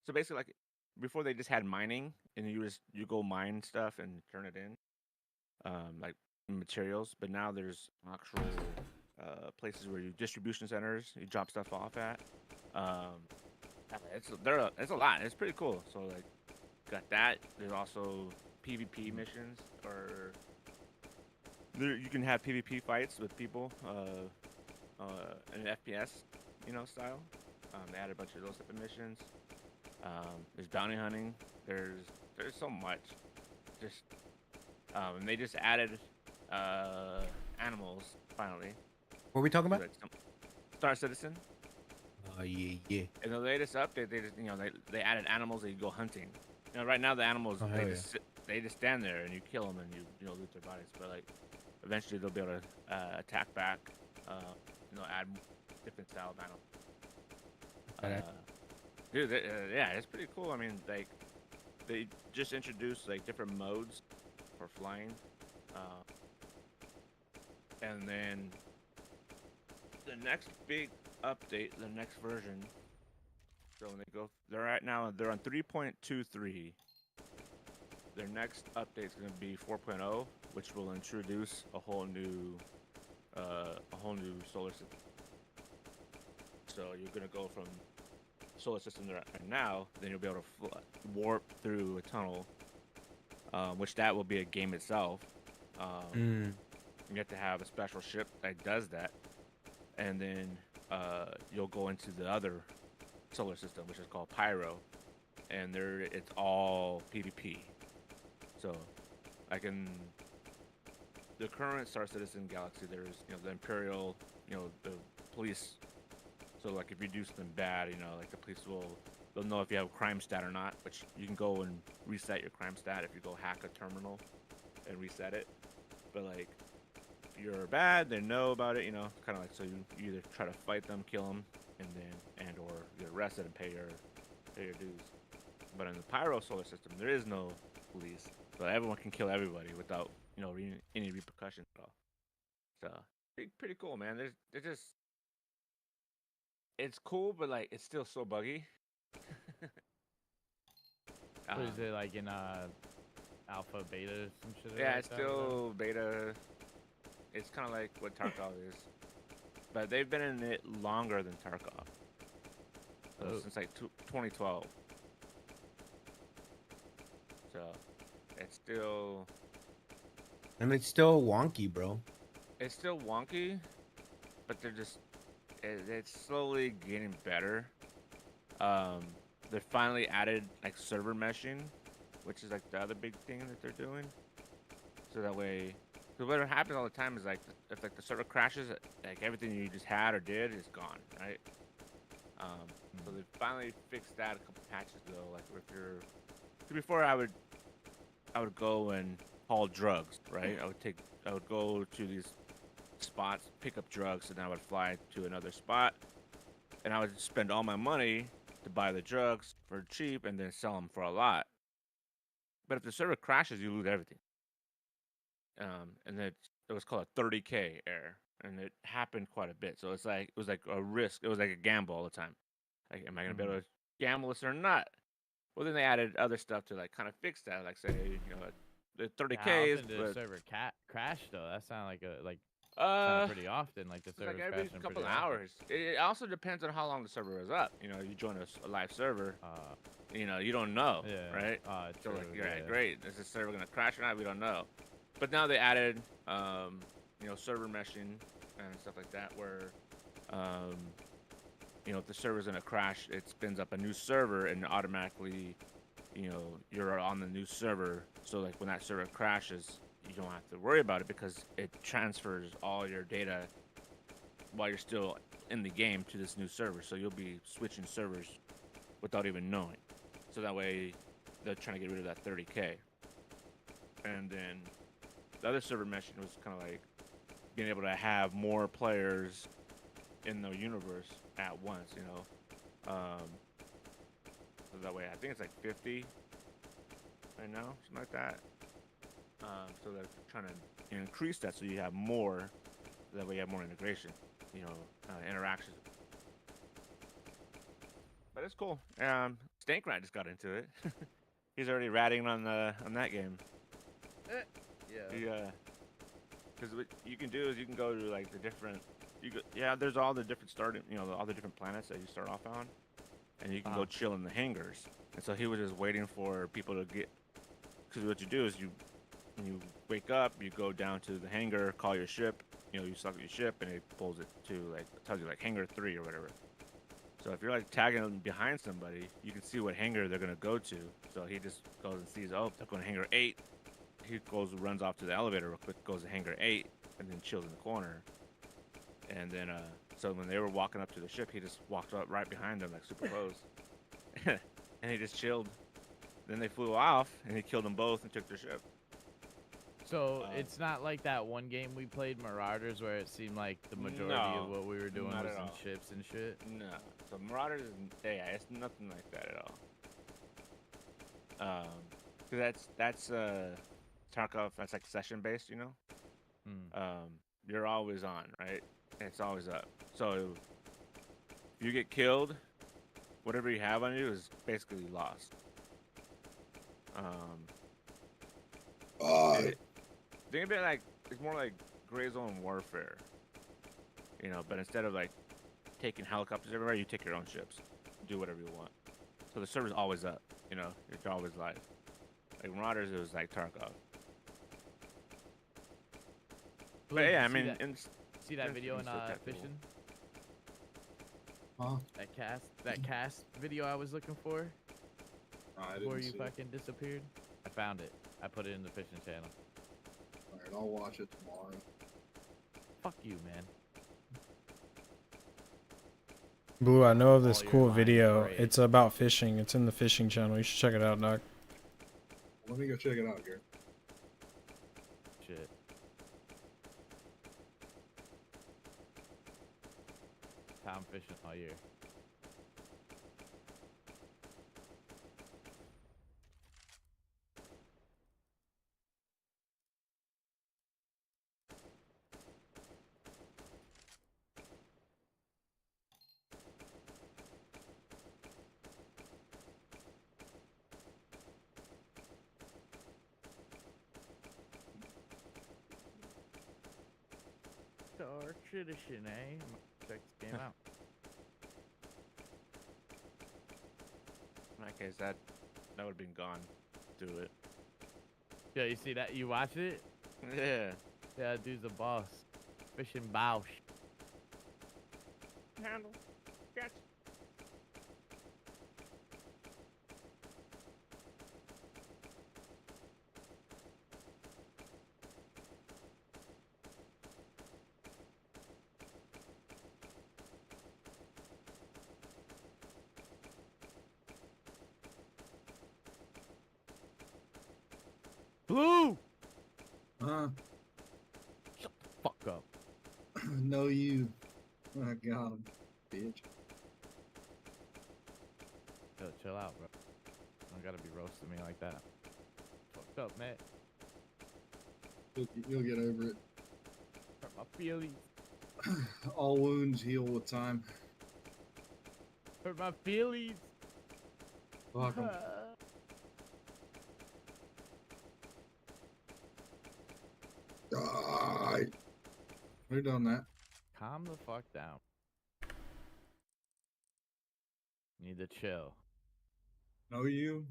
So basically, like before they just had mining, and you go mine stuff and turn it in, like materials. But now there's actual places where distribution centers you drop stuff off at. It's a lot. It's pretty cool. So like, got that. There's also PvP missions, or you can have PvP fights with people in an FPS, you know, style. They added a bunch of those type of missions. There's bounty hunting. There's so much. Just and they just added animals finally. What are we talking about? Like Star Citizen. Oh yeah. In the latest update, they just, you know, they added animals that you go hunting. You know, right now the animals they just stand there and you kill them and you know, loot their bodies. But like eventually they'll be able to attack back. You know, add different style of animals. Dude, yeah, it's pretty cool. I mean, like they just introduced like different modes for flying, and then the next big update, the next version. So when they're on 3.23. Their next update is going to be 4.0, which will introduce a whole new solar system. So you're going to go from solar system right now, then you'll be able to warp through a tunnel, which that will be a game itself. You have to have a special ship that does that, and then you'll go into the other solar system, which is called Pyro, and it's all PvP. So, like in the current Star Citizen galaxy, there's the Imperial, the police. So like if you do something bad, like the police they'll know if you have a crime stat or not, which you can go and reset your crime stat if you go hack a terminal and reset it. But like if you're bad, they know about it, kind of like, so you either try to fight them, kill them, or get arrested and pay your dues. But in the Pyro solar system, there is no police, so everyone can kill everybody without any repercussions at all. So pretty cool, man. They're just, it's cool, but like it's still so buggy. What is it, like in alpha, beta, some shit? Yeah, like it's that, still beta. It's kind of like what Tarkov is, but they've been in it longer than Tarkov. So since like 2012. So it's still. And it's still wonky, bro. It's still wonky, but it's slowly getting better. They finally added like server meshing, which is like the other big thing that they're doing. So that way, because what happens all the time is like if like the server crashes, like everything you just had or did is gone, right? So they finally fixed that a couple patches ago. Like before I would go and haul drugs, right? I would go to these spots, pick up drugs, and then I would fly to another spot, and I would spend all my money to buy the drugs for cheap and then sell them for a lot. But if the server crashes, you lose everything. And it was called a 30K error, and it happened quite a bit. So it was like a risk. It was like a gamble all the time. Like, am I gonna be able to gamble this or not? Well, then they added other stuff to like kind of fix that. Like say, the 30K How is. often did the server crash though? That sounded like Uh, pretty often, like the server's like every crashing couple of pretty often. hours. It also depends on how long the server is up. You join a live server. You don't know, Yeah. right? So True, like, yeah. great. Is this server gonna crash or not? We don't know. But now they added, server meshing and stuff like that, where, if the server's gonna crash, it spins up a new server and automatically, you're on the new server. So like when that server crashes, you don't have to worry about it because it transfers all your data while you're still in the game to this new server. So you'll be switching servers without even knowing. So that way they're trying to get rid of that 30K. And then the other server meshing was kind of like being able to have more players in the universe at once, so that way I think it's like 50 right now, something like that. So they're trying to increase that so you have more, so that way you have more integration, interactions. But it's cool. Stank Rat just got into it. He's already ratting on that game. Yeah. Because what you can do is you can go to like the different. There's all the different all the different planets that you start off on, and you can go chill in the hangars. And so he was just waiting for people to get. Because what you do is when you wake up, you go down to the hangar, call your ship. You select your ship, and it pulls it to tells you like hangar 3 or whatever. So if you're like tagging behind somebody, you can see what hangar they're gonna go to. So he just goes and sees, oh, they're going to hangar 8. He runs off to the elevator real quick, goes to hangar 8, and then chills in the corner. And then, so when they were walking up to the ship, he just walked up right behind them, like super close. And he just chilled. Then they flew off, and he killed them both and took their ship. So it's not like that one game we played, Marauders, where it seemed like the majority of what we were doing was in ships and shit? No. So Marauders, it's nothing like that at all. Cause that's Tarkov, that's like session based, You're always on, right? And it's always up. So if you get killed, whatever you have on you is basically lost. Think of it like it's more like gray zone warfare, but instead of like taking helicopters everywhere, you take your own ships, do whatever you want. So the server's always up, you're always live. Like Marauders, it was like Tarkov. But yeah, I mean, see that video in fishing? Huh? That cast video I was looking for I before didn't you see fucking disappeared. I found it. I put it in the fishing channel. Alright, I'll watch it tomorrow. Fuck you, man. Blue, I know of this All your cool lines video. great. It's about fishing. It's in the fishing channel. You should check it out, dog. Let me go check it out here. Shit. Time fishing all year. Dark tradition, eh? Check this game out. In that case, that would have been gone. Do it. Yeah, you see that? You watch it? Yeah. Yeah, dude's a boss. Fishing Bausch. Handle. Catch. Blue! Huh? Shut the fuck up. No, you. I got him, bitch. Yo, chill out, bro. You don't gotta be roasting me like that. Fucked up, man. You'll get over it. Hurt my feelings. All wounds heal with time. Hurt my feelings. Fuck 'em. Die. Who done that? Calm the fuck down. Need to chill. No, you.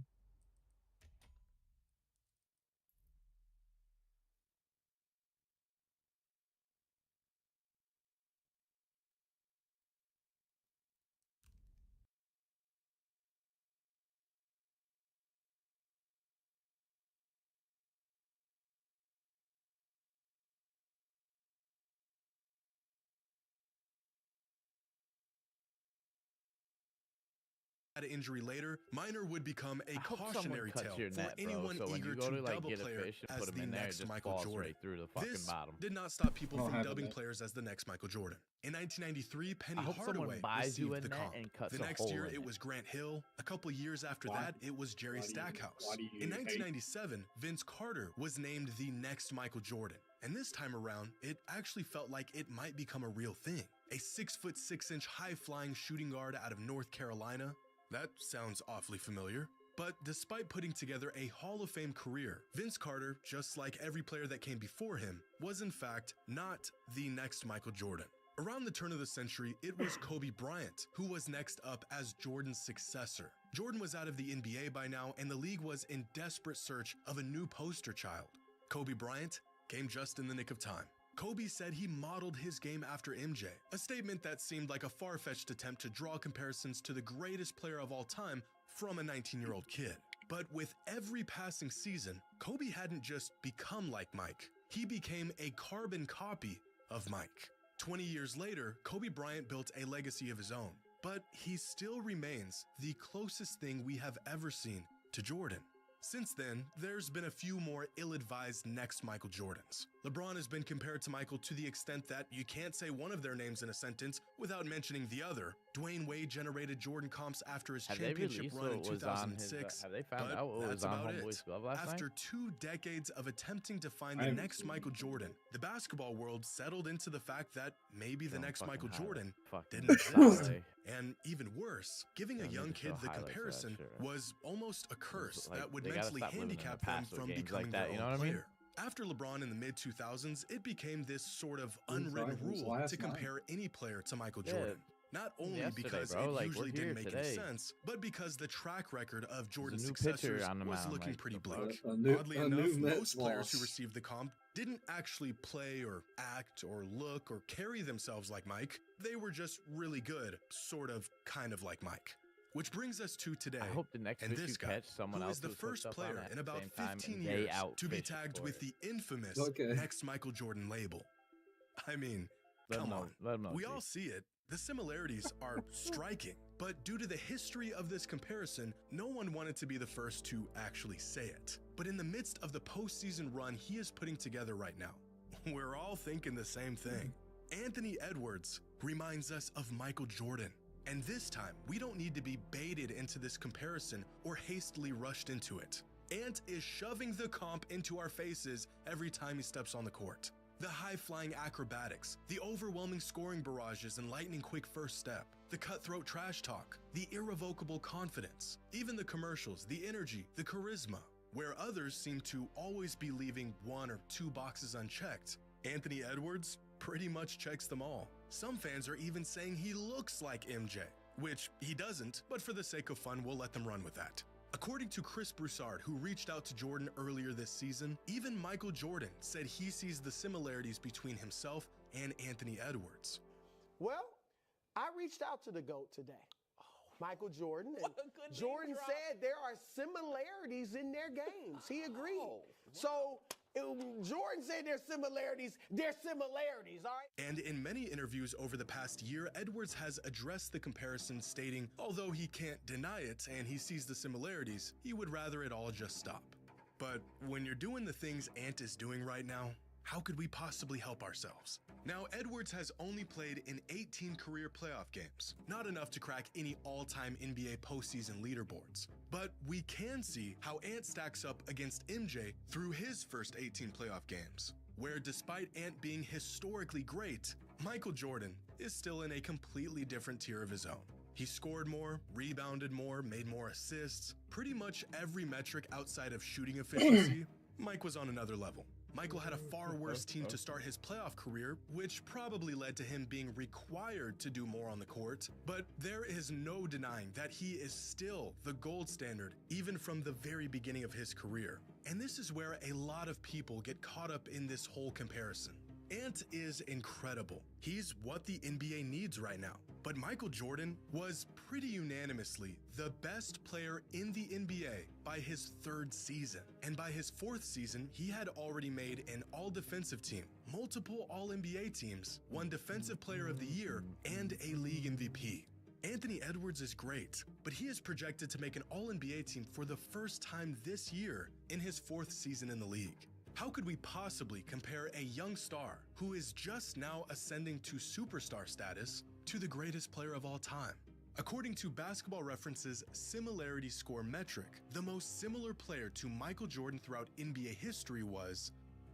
Had an injury later, Minor would become a I hope someone cautionary cuts tale your for net, bro, anyone so when eager you go to to like double get a player fish and as put the him in there, it next just Michael falls Jordan. right through the fucking This bottom. did not stop people I don't from have a dubbing net. players as the next Michael Jordan. In 1993, Penny I hope someone Hardaway buys you a received the net comp. and cuts The a next hole year, in it it. was Grant Hill. A couple years after Why- that, it was Jerry why do you- Stackhouse. why do you In hate- 1997, Vince Carter was named the next Michael Jordan. And this time around, it actually felt like it might become a real thing. A 6'6" high-flying shooting guard out of North Carolina. That sounds awfully familiar. But despite putting together a Hall of Fame career, Vince Carter, just like every player that came before him, was in fact not the next Michael Jordan. Around the turn of the century, it was Kobe Bryant who was next up as Jordan's successor. Jordan was out of the NBA by now, and the league was in desperate search of a new poster child. Kobe Bryant came just in the nick of time. Kobe said he modeled his game after MJ, a statement that seemed like a far-fetched attempt to draw comparisons to the greatest player of all time from a 19-year-old kid. But with every passing season, Kobe hadn't just become like Mike. He became a carbon copy of Mike. 20 years later, Kobe Bryant built a legacy of his own, but he still remains the closest thing we have ever seen to Jordan. Since then, there's been a few more ill-advised next Michael Jordans. LeBron has been compared to Michael to the extent that you can't say one of their names in a sentence without mentioning the other. Dwayne Wade generated Jordan comps after his Have they championship released run in what was on his, 2006. have they found but out what was that's on about Homeboy's it. glove last After night? 2 decades of attempting to find I the haven't next seen Michael it. Jordan, the basketball world settled into the fact that maybe the Showing next fucking Michael highlight- Jordan fucking didn't exist. highlight. And even worse, giving a Don't need young to show kid the highlights of that comparison shit, right? was almost a curse like, that would they gotta mentally stop living in the handicap them past with from games becoming like their that, you own know what I mean? player. After LeBron in the mid-2000s, it became this sort of Inside unwritten was rule last to night. compare any player to Michael Yeah. Jordan. Not only Yesterday, because bro. it Like, usually we're here didn't make any today. sense, but because the track record of Jordan's new pitcher successors on the was mound, looking like, pretty the fuck? bleak. Oddly a new enough, Mets most players who loss. received the comp didn't actually play or act or look or carry themselves like Mike. They were just really good, sort of, kind of like Mike. Which brings us to today, I hope the next and fish this you guy, catch someone who else is the who's first hooked up on player it at in the about same time, 15 and they years to be outfish tagged for with it. the infamous Okay. next Michael Jordan label. I mean, come on. Let 'em know, We G. all see it. The similarities are striking, but due to the history of this comparison, no one wanted to be the first to actually say it. But in the midst of the postseason run he is putting together right now, we're all thinking the same thing. Anthony Edwards reminds us of Michael Jordan. And this time, we don't need to be baited into this comparison or hastily rushed into it. Ant is shoving the comp into our faces every time he steps on the court. The high-flying acrobatics, the overwhelming scoring barrages and lightning-quick first step, the cutthroat trash talk, the irrevocable confidence, even the commercials, the energy, the charisma. Where others seem to always be leaving 1 or 2 boxes unchecked, Anthony Edwards pretty much checks them all. Some fans are even saying he looks like MJ, which he doesn't, but for the sake of fun, we'll let them run with that. According to Chris Broussard, who reached out to Jordan earlier this season, even Michael Jordan said he sees the similarities between himself and Anthony Edwards. Well, I reached out to the GOAT today, Michael Jordan, and Jordan said there are similarities in their games. He agreed. So Jordan said there's similarities, all right? And in many interviews over the past year, Edwards has addressed the comparison, stating, although he can't deny it and he sees the similarities, he would rather it all just stop. But when you're doing the things Ant is doing right now, how could we possibly help ourselves? Now, Edwards has only played in 18 career playoff games, not enough to crack any all-time NBA postseason leaderboards. But we can see how Ant stacks up against MJ through his first 18 playoff games, where despite Ant being historically great, Michael Jordan is still in a completely different tier of his own. He scored more, rebounded more, made more assists, pretty much every metric outside of shooting efficiency, Mike was on another level. Michael had a far worse team to start his playoff career, which probably led to him being required to do more on the court, but there is no denying that he is still the gold standard, even from the very beginning of his career. And this is where a lot of people get caught up in this whole comparison. Ant is incredible. He's what the NBA needs right now. But Michael Jordan was pretty unanimously the best player in the NBA by his 3rd season. And by his 4th season, he had already made an all-defensive team, multiple all-NBA teams, won Defensive Player of the Year, and a league MVP. Anthony Edwards is great, but he is projected to make an all-NBA team for the first time this year in his 4th season in the league. How could we possibly compare a young star who is just now ascending to superstar status to the greatest player of all time? According to Basketball Reference's similarity score metric, the most similar player to Michael Jordan throughout NBA history was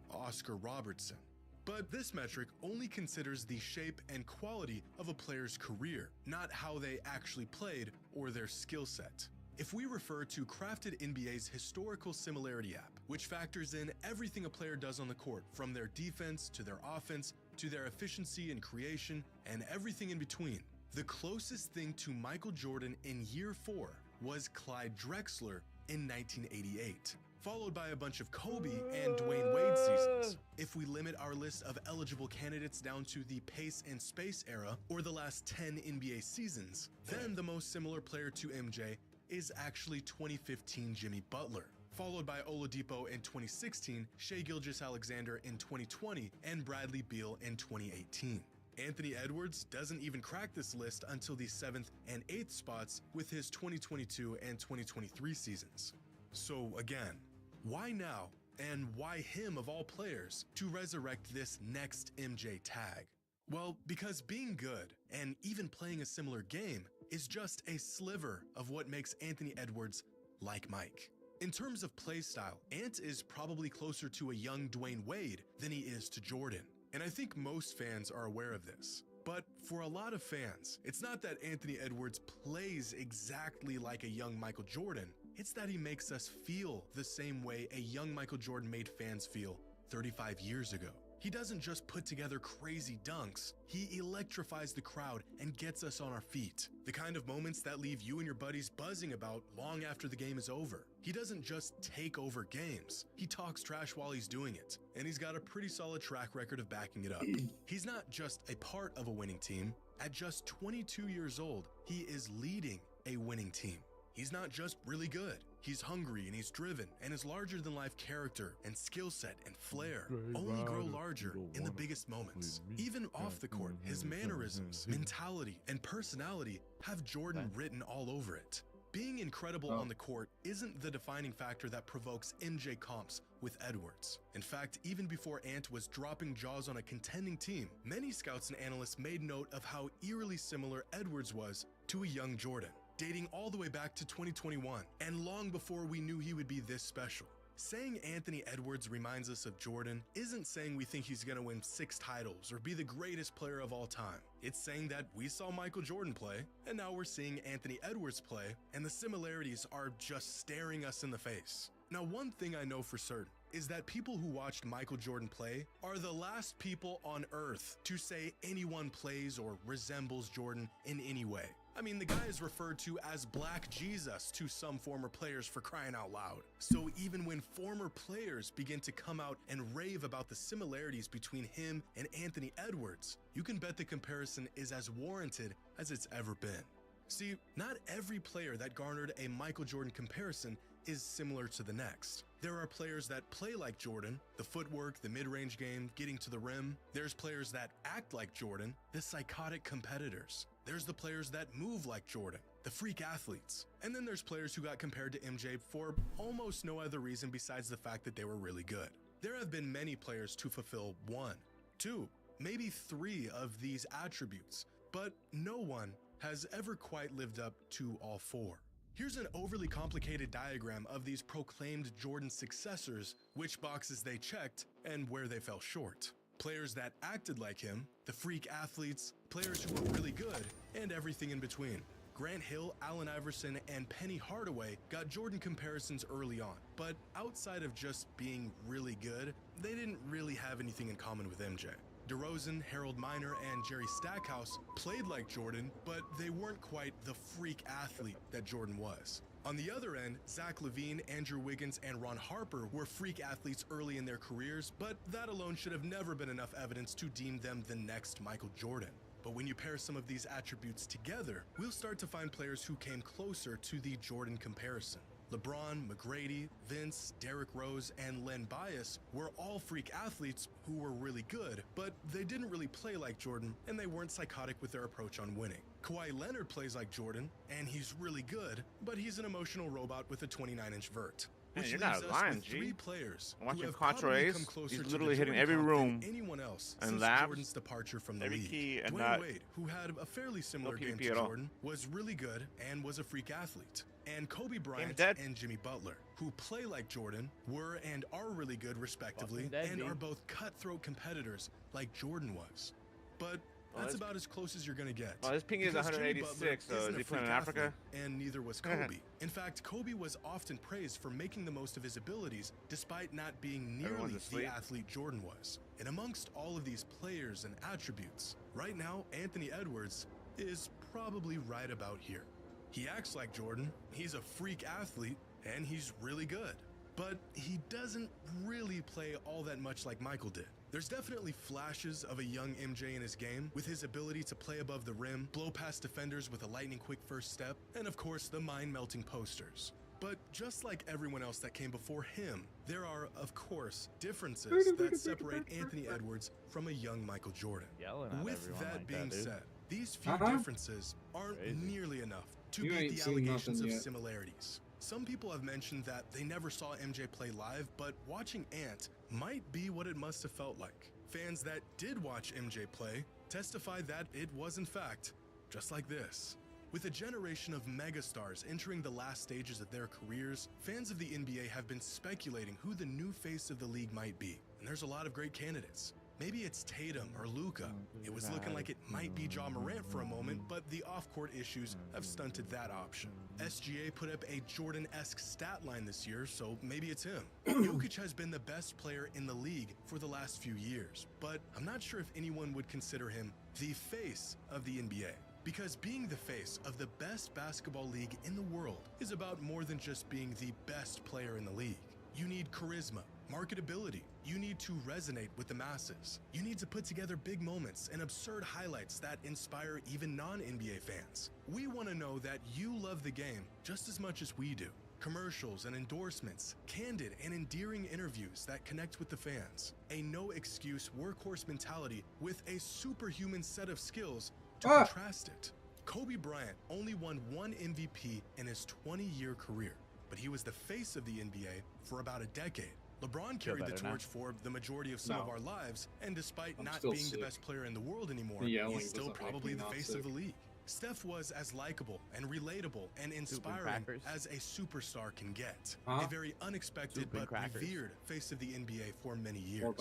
Oscar Robertson. But this metric only considers the shape and quality of a player's career, not how they actually played or their skill set. If we refer to Crafted NBA's historical similarity app, which factors in everything a player does on the court, from their defense to their offense to their efficiency and creation and everything in between, the closest thing to Michael Jordan in year 4 was Clyde Drexler in 1988, followed by a bunch of Kobe and Dwayne Wade seasons. If we limit our list of eligible candidates down to the pace and space era or the last 10 NBA seasons, then the most similar player to MJ is actually 2015 Jimmy Butler, followed by Oladipo in 2016, Shai Gilgeous-Alexander in 2020, and Bradley Beal in 2018. Anthony Edwards doesn't even crack this list until the 7th and 8th spots with his 2022 and 2023 seasons. So again, why now, and why him of all players to resurrect this next MJ tag? Well, because being good and even playing a similar game is just a sliver of what makes Anthony Edwards like Mike. In terms of play style, Ant is probably closer to a young Dwayne Wade than he is to Jordan. And I think most fans are aware of this. But for a lot of fans, it's not that Anthony Edwards plays exactly like a young Michael Jordan, it's that he makes us feel the same way a young Michael Jordan made fans feel 35 years ago. He doesn't just put together crazy dunks, he electrifies the crowd and gets us on our feet. The kind of moments that leave you and your buddies buzzing about long after the game is over. He doesn't just take over games, he talks trash while he's doing it, and he's got a pretty solid track record of backing it up. He's not just a part of a winning team, at just 22 years old, he is leading a winning team. He's not just really good, he's hungry and he's driven, and his larger-than-life character and skill set and flair only grow larger in the biggest moments. Even off the court, his mannerisms, mentality, and personality have Jordan written all over it. Being incredible on the court isn't the defining factor that provokes MJ comps with Edwards. In fact, even before Ant was dropping jaws on a contending team, many scouts and analysts made note of how eerily similar Edwards was to a young Jordan, dating all the way back to 2021, and long before we knew he would be this special. Saying Anthony Edwards reminds us of Jordan isn't saying we think he's gonna win 6 titles or be the greatest player of all time. It's saying that we saw Michael Jordan play, and now we're seeing Anthony Edwards play, and the similarities are just staring us in the face. Now, one thing I know for certain is that people who watched Michael Jordan play are the last people on earth to say anyone plays or resembles Jordan in any way. I mean, the guy is referred to as Black Jesus to some former players, for crying out loud. So even when former players begin to come out and rave about the similarities between him and Anthony Edwards, you can bet the comparison is as warranted as it's ever been. See, not every player that garnered a Michael Jordan comparison is similar to the next. There are players that play like Jordan, the footwork, the mid-range game, getting to the rim. There's players that act like Jordan, the psychotic competitors. There's the players that move like Jordan, the freak athletes. And then there's players who got compared to MJ for almost no other reason besides the fact that they were really good. There have been many players to fulfill 1, 2, maybe 3 of these attributes, but no one has ever quite lived up to all 4. Here's an overly complicated diagram of these proclaimed Jordan successors, which boxes they checked, and where they fell short. Players that acted like him, the freak athletes, players who were really good, and everything in between. Grant Hill, Allen Iverson, and Penny Hardaway got Jordan comparisons early on, but outside of just being really good, they didn't really have anything in common with MJ. DeRozan, Harold Miner, and Jerry Stackhouse played like Jordan, but they weren't quite the freak athlete that Jordan was. On the other end, Zach LaVine, Andrew Wiggins, and Ron Harper were freak athletes early in their careers, but that alone should have never been enough evidence to deem them the next Michael Jordan. But when you pair some of these attributes together, we'll start to find players who came closer to the Jordan comparison. LeBron, McGrady, Vince, Derrick Rose, and Len Bias were all freak athletes who were really good, but they didn't really play like Jordan, and they weren't psychotic with their approach on winning. Kawhi Leonard plays like Jordan, and he's really good, but he's an emotional robot with a 29-inch vert. Man, you're not lying, G. 3 players I'm watching who have Contra probably Ace. come closer He's to literally the hitting Jordan every comp room than anyone else and since labs, Jordan's departure from the every league. key, and Dwayne not Wade, who had a fairly similar game PvP to at all. Jordan, was really good and was a freak athlete. And Kobe Bryant dead. and Jimmy Butler, who play like Jordan, were and are really good respectively, Fucking dead, and B. are both cutthroat competitors like Jordan was. But that's about as close as you're gonna get. Well, his ping is because Jimmy 186, Butler so isn't is a he playing freak in Africa? athlete, and neither was Kobe. In fact, Kobe was often praised for making the most of his abilities despite not being nearly Everyone's the asleep. athlete Jordan was. And amongst all of these players and attributes, right now Anthony Edwards is probably right about here. He acts like Jordan, he's a freak athlete, and he's really good. But he doesn't really play all that much like Michael did. There's definitely flashes of a young MJ in his game, with his ability to play above the rim, blow past defenders with a lightning-quick first step, and of course the mind-melting posters. But just like everyone else that came before him, there are, of course, differences that separate Anthony Edwards from a young Michael Jordan. Yelling at With everyone that like being dude. said, these few differences aren't nearly enough to You beat ain't the seen allegations nothing of yet. similarities. Some people have mentioned that they never saw MJ play live, but watching Ant might be what it must have felt like. Fans that did watch MJ play testify that it was in fact just like this. With a generation of megastars entering the last stages of their careers, fans of the NBA have been speculating who the new face of the league might be, and there's a lot of great candidates. Maybe it's Tatum or Luka. It was looking like it might be Ja Morant for a moment, but the off-court issues have stunted that option. SGA put up a Jordan-esque stat line this year, so maybe it's him. Jokic has been the best player in the league for the last few years, but I'm not sure if anyone would consider him the face of the NBA. Because being the face of the best basketball league in the world is about more than just being the best player in the league. You need charisma, marketability. You need to resonate with the masses. You need to put together big moments and absurd highlights that inspire even non-NBA fans. We want to know that you love the game just as much as we do. Commercials and endorsements, candid and endearing interviews that connect with the fans, a no-excuse workhorse mentality with a superhuman set of skills to contrast it. Kobe Bryant only won one MVP in his 20-year career, but he was the face of the NBA for about a decade. LeBron carried the torch for the majority of some of our lives, and despite not being the best player in the world anymore, he's still probably the face of the league. Steph was as likable and relatable and inspiring as a superstar can get. A very unexpected but revered face of the NBA for many years.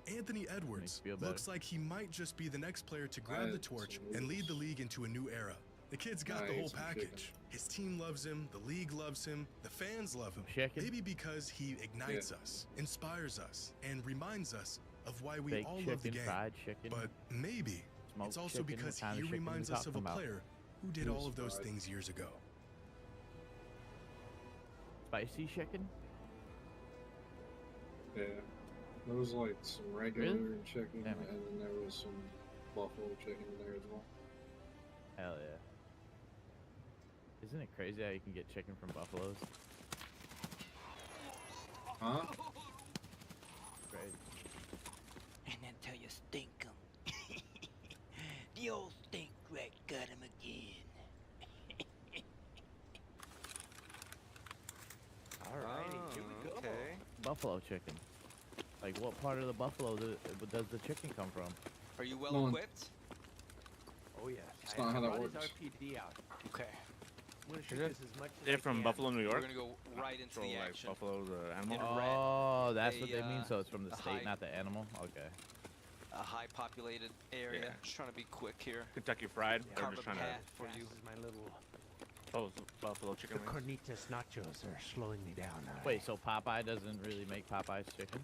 Anthony Edwards looks like he might just be the next player to grab the torch and lead the league into a new era. The kid's got the whole package. His team loves him, the league loves him, the fans love him. Maybe because he ignites us, inspires us, and reminds us of why we all love the game. But maybe it's also because he reminds us of a player who did all of those things years ago. Spicy chicken? Yeah. There was like some regular chicken, and then there was some buffalo chicken in there as well. Hell yeah. Isn't it crazy how you can get chicken from buffaloes? Huh? Crazy. And until you stink 'em. The old stink rat got him again. Alrighty, here we go. Okay. Buffalo chicken. Like, what part of the buffalo does the chicken come from? Are you well equipped? Oh yes. That's not how that works. RPD out. Okay. I'm gonna shoot this as much as They're I from can. Buffalo, New York. We're gonna go right into the like action. Buffalo's animal. In red, Oh, that's what they a, mean. So it's from the a state, high- not the animal. Okay. A high populated area. Yeah. Just trying to be quick here. Kentucky Fried. They're Carbon just trying path to. for you. This is my little. Oh, buffalo chicken The wings. carnitas nachos are slowing me down. Wait, so Popeye doesn't really make Popeye's chicken?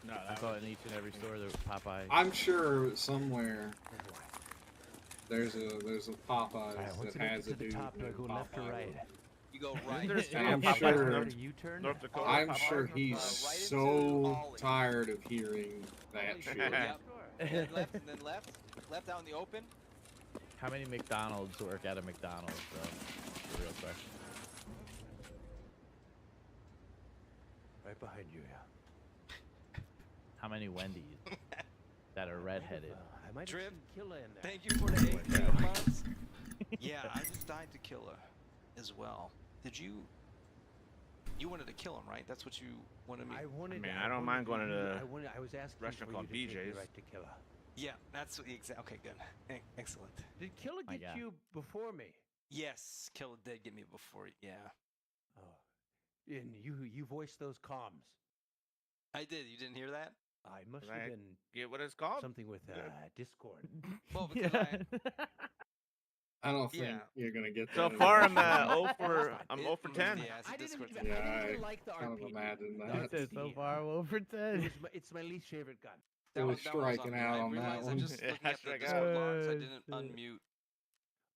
No, I thought in each and every store there was Popeye. I'm sure somewhere there's a Popeyes that has a dude named Popeye. You go right. And I'm sure, I'm sure he's so tired of hearing that shit. Yep. And then left, and then left. Left out in the open. How many McDonald's work at a McDonald's, bro? That's the real question. Right behind you, yeah. How many Wendy's that are redheaded? I might Drip. have seen Killa in there. Thank you for the 8 months. Yeah, I just died to Killa as well. Did you? You wanted to kill him, right? That's what you wanted me. I wanted. I mean, I don't mind going to I was asking restaurant for called you to take me BJ's. right to Killa. Yeah, that's the exact. Okay, good. Excellent. Did Killa My get God. you before me? Yes, Killa did get me before. Yeah, Oh, and you voiced those comms. I did. You didn't hear that? I must Right. have been Get what it's called? something with Discord. Well, because I don't think Yeah. you're gonna get that. So in far, the I'm restaurant. 0 for 10. Yeah, it's a I didn't Discord even, thing. Yeah, I didn't even I like the kind of RPG. imagine No, that. it's Said so the, far over 10. It's my least favorite gun. Really That was striking on me. out I on that realized I one. just Yeah, looking at the strike Discord out. logs, I Oh, didn't shit. unmute.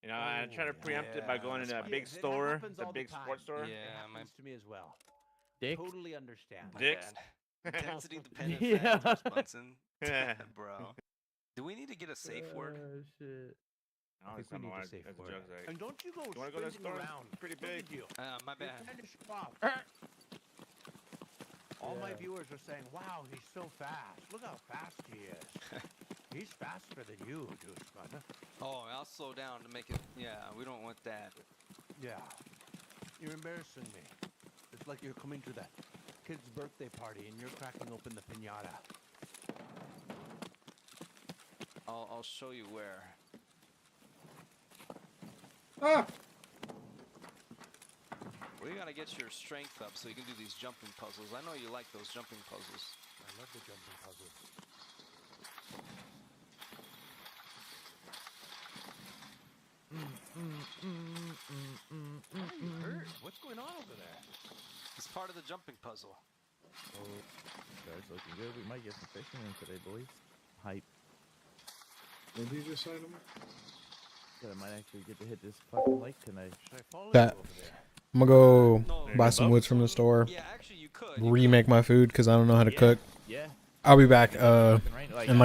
You know, I try to preempt it by Yeah, going into that's a why- big That store, happens the all big time. sports store. Yeah, It my happens to me as well. Dick? Totally understand. my Dicks. bad. Density dependent Yeah. factors, Bunsen. Yeah. Bro. Do we need to get a safe word? Oh, shit. I think we need a safe word. And don't you go You wanna go to the sprinting store? around. It's pretty Look at big. you. My You're bad. trying to show off. All my viewers are saying, "Wow, he's so fast. Look how fast he is. He's faster than you, douchebag." Oh, I'll slow down to make it. Yeah, we don't want that. Yeah, you're embarrassing me. It's like you're coming to that kid's birthday party and you're cracking open the piñata. I'll show you where. Ah! We gotta get your strength up so you can do these jumping puzzles. I know you like those jumping puzzles. I love the jumping puzzles. What's going on over there? It's part of the jumping puzzle. Oh, guys, looking good. We might get some fishing in today, boys. Hype. What did you just say to me? Said I might actually get to hit this fucking lake tonight. Should I follow That you over there? I'm gonna go No. buy some woods from the store. Yeah, actually, you could. Remake my food because I don't know how to cook. Yeah. I'll be back Right, in like an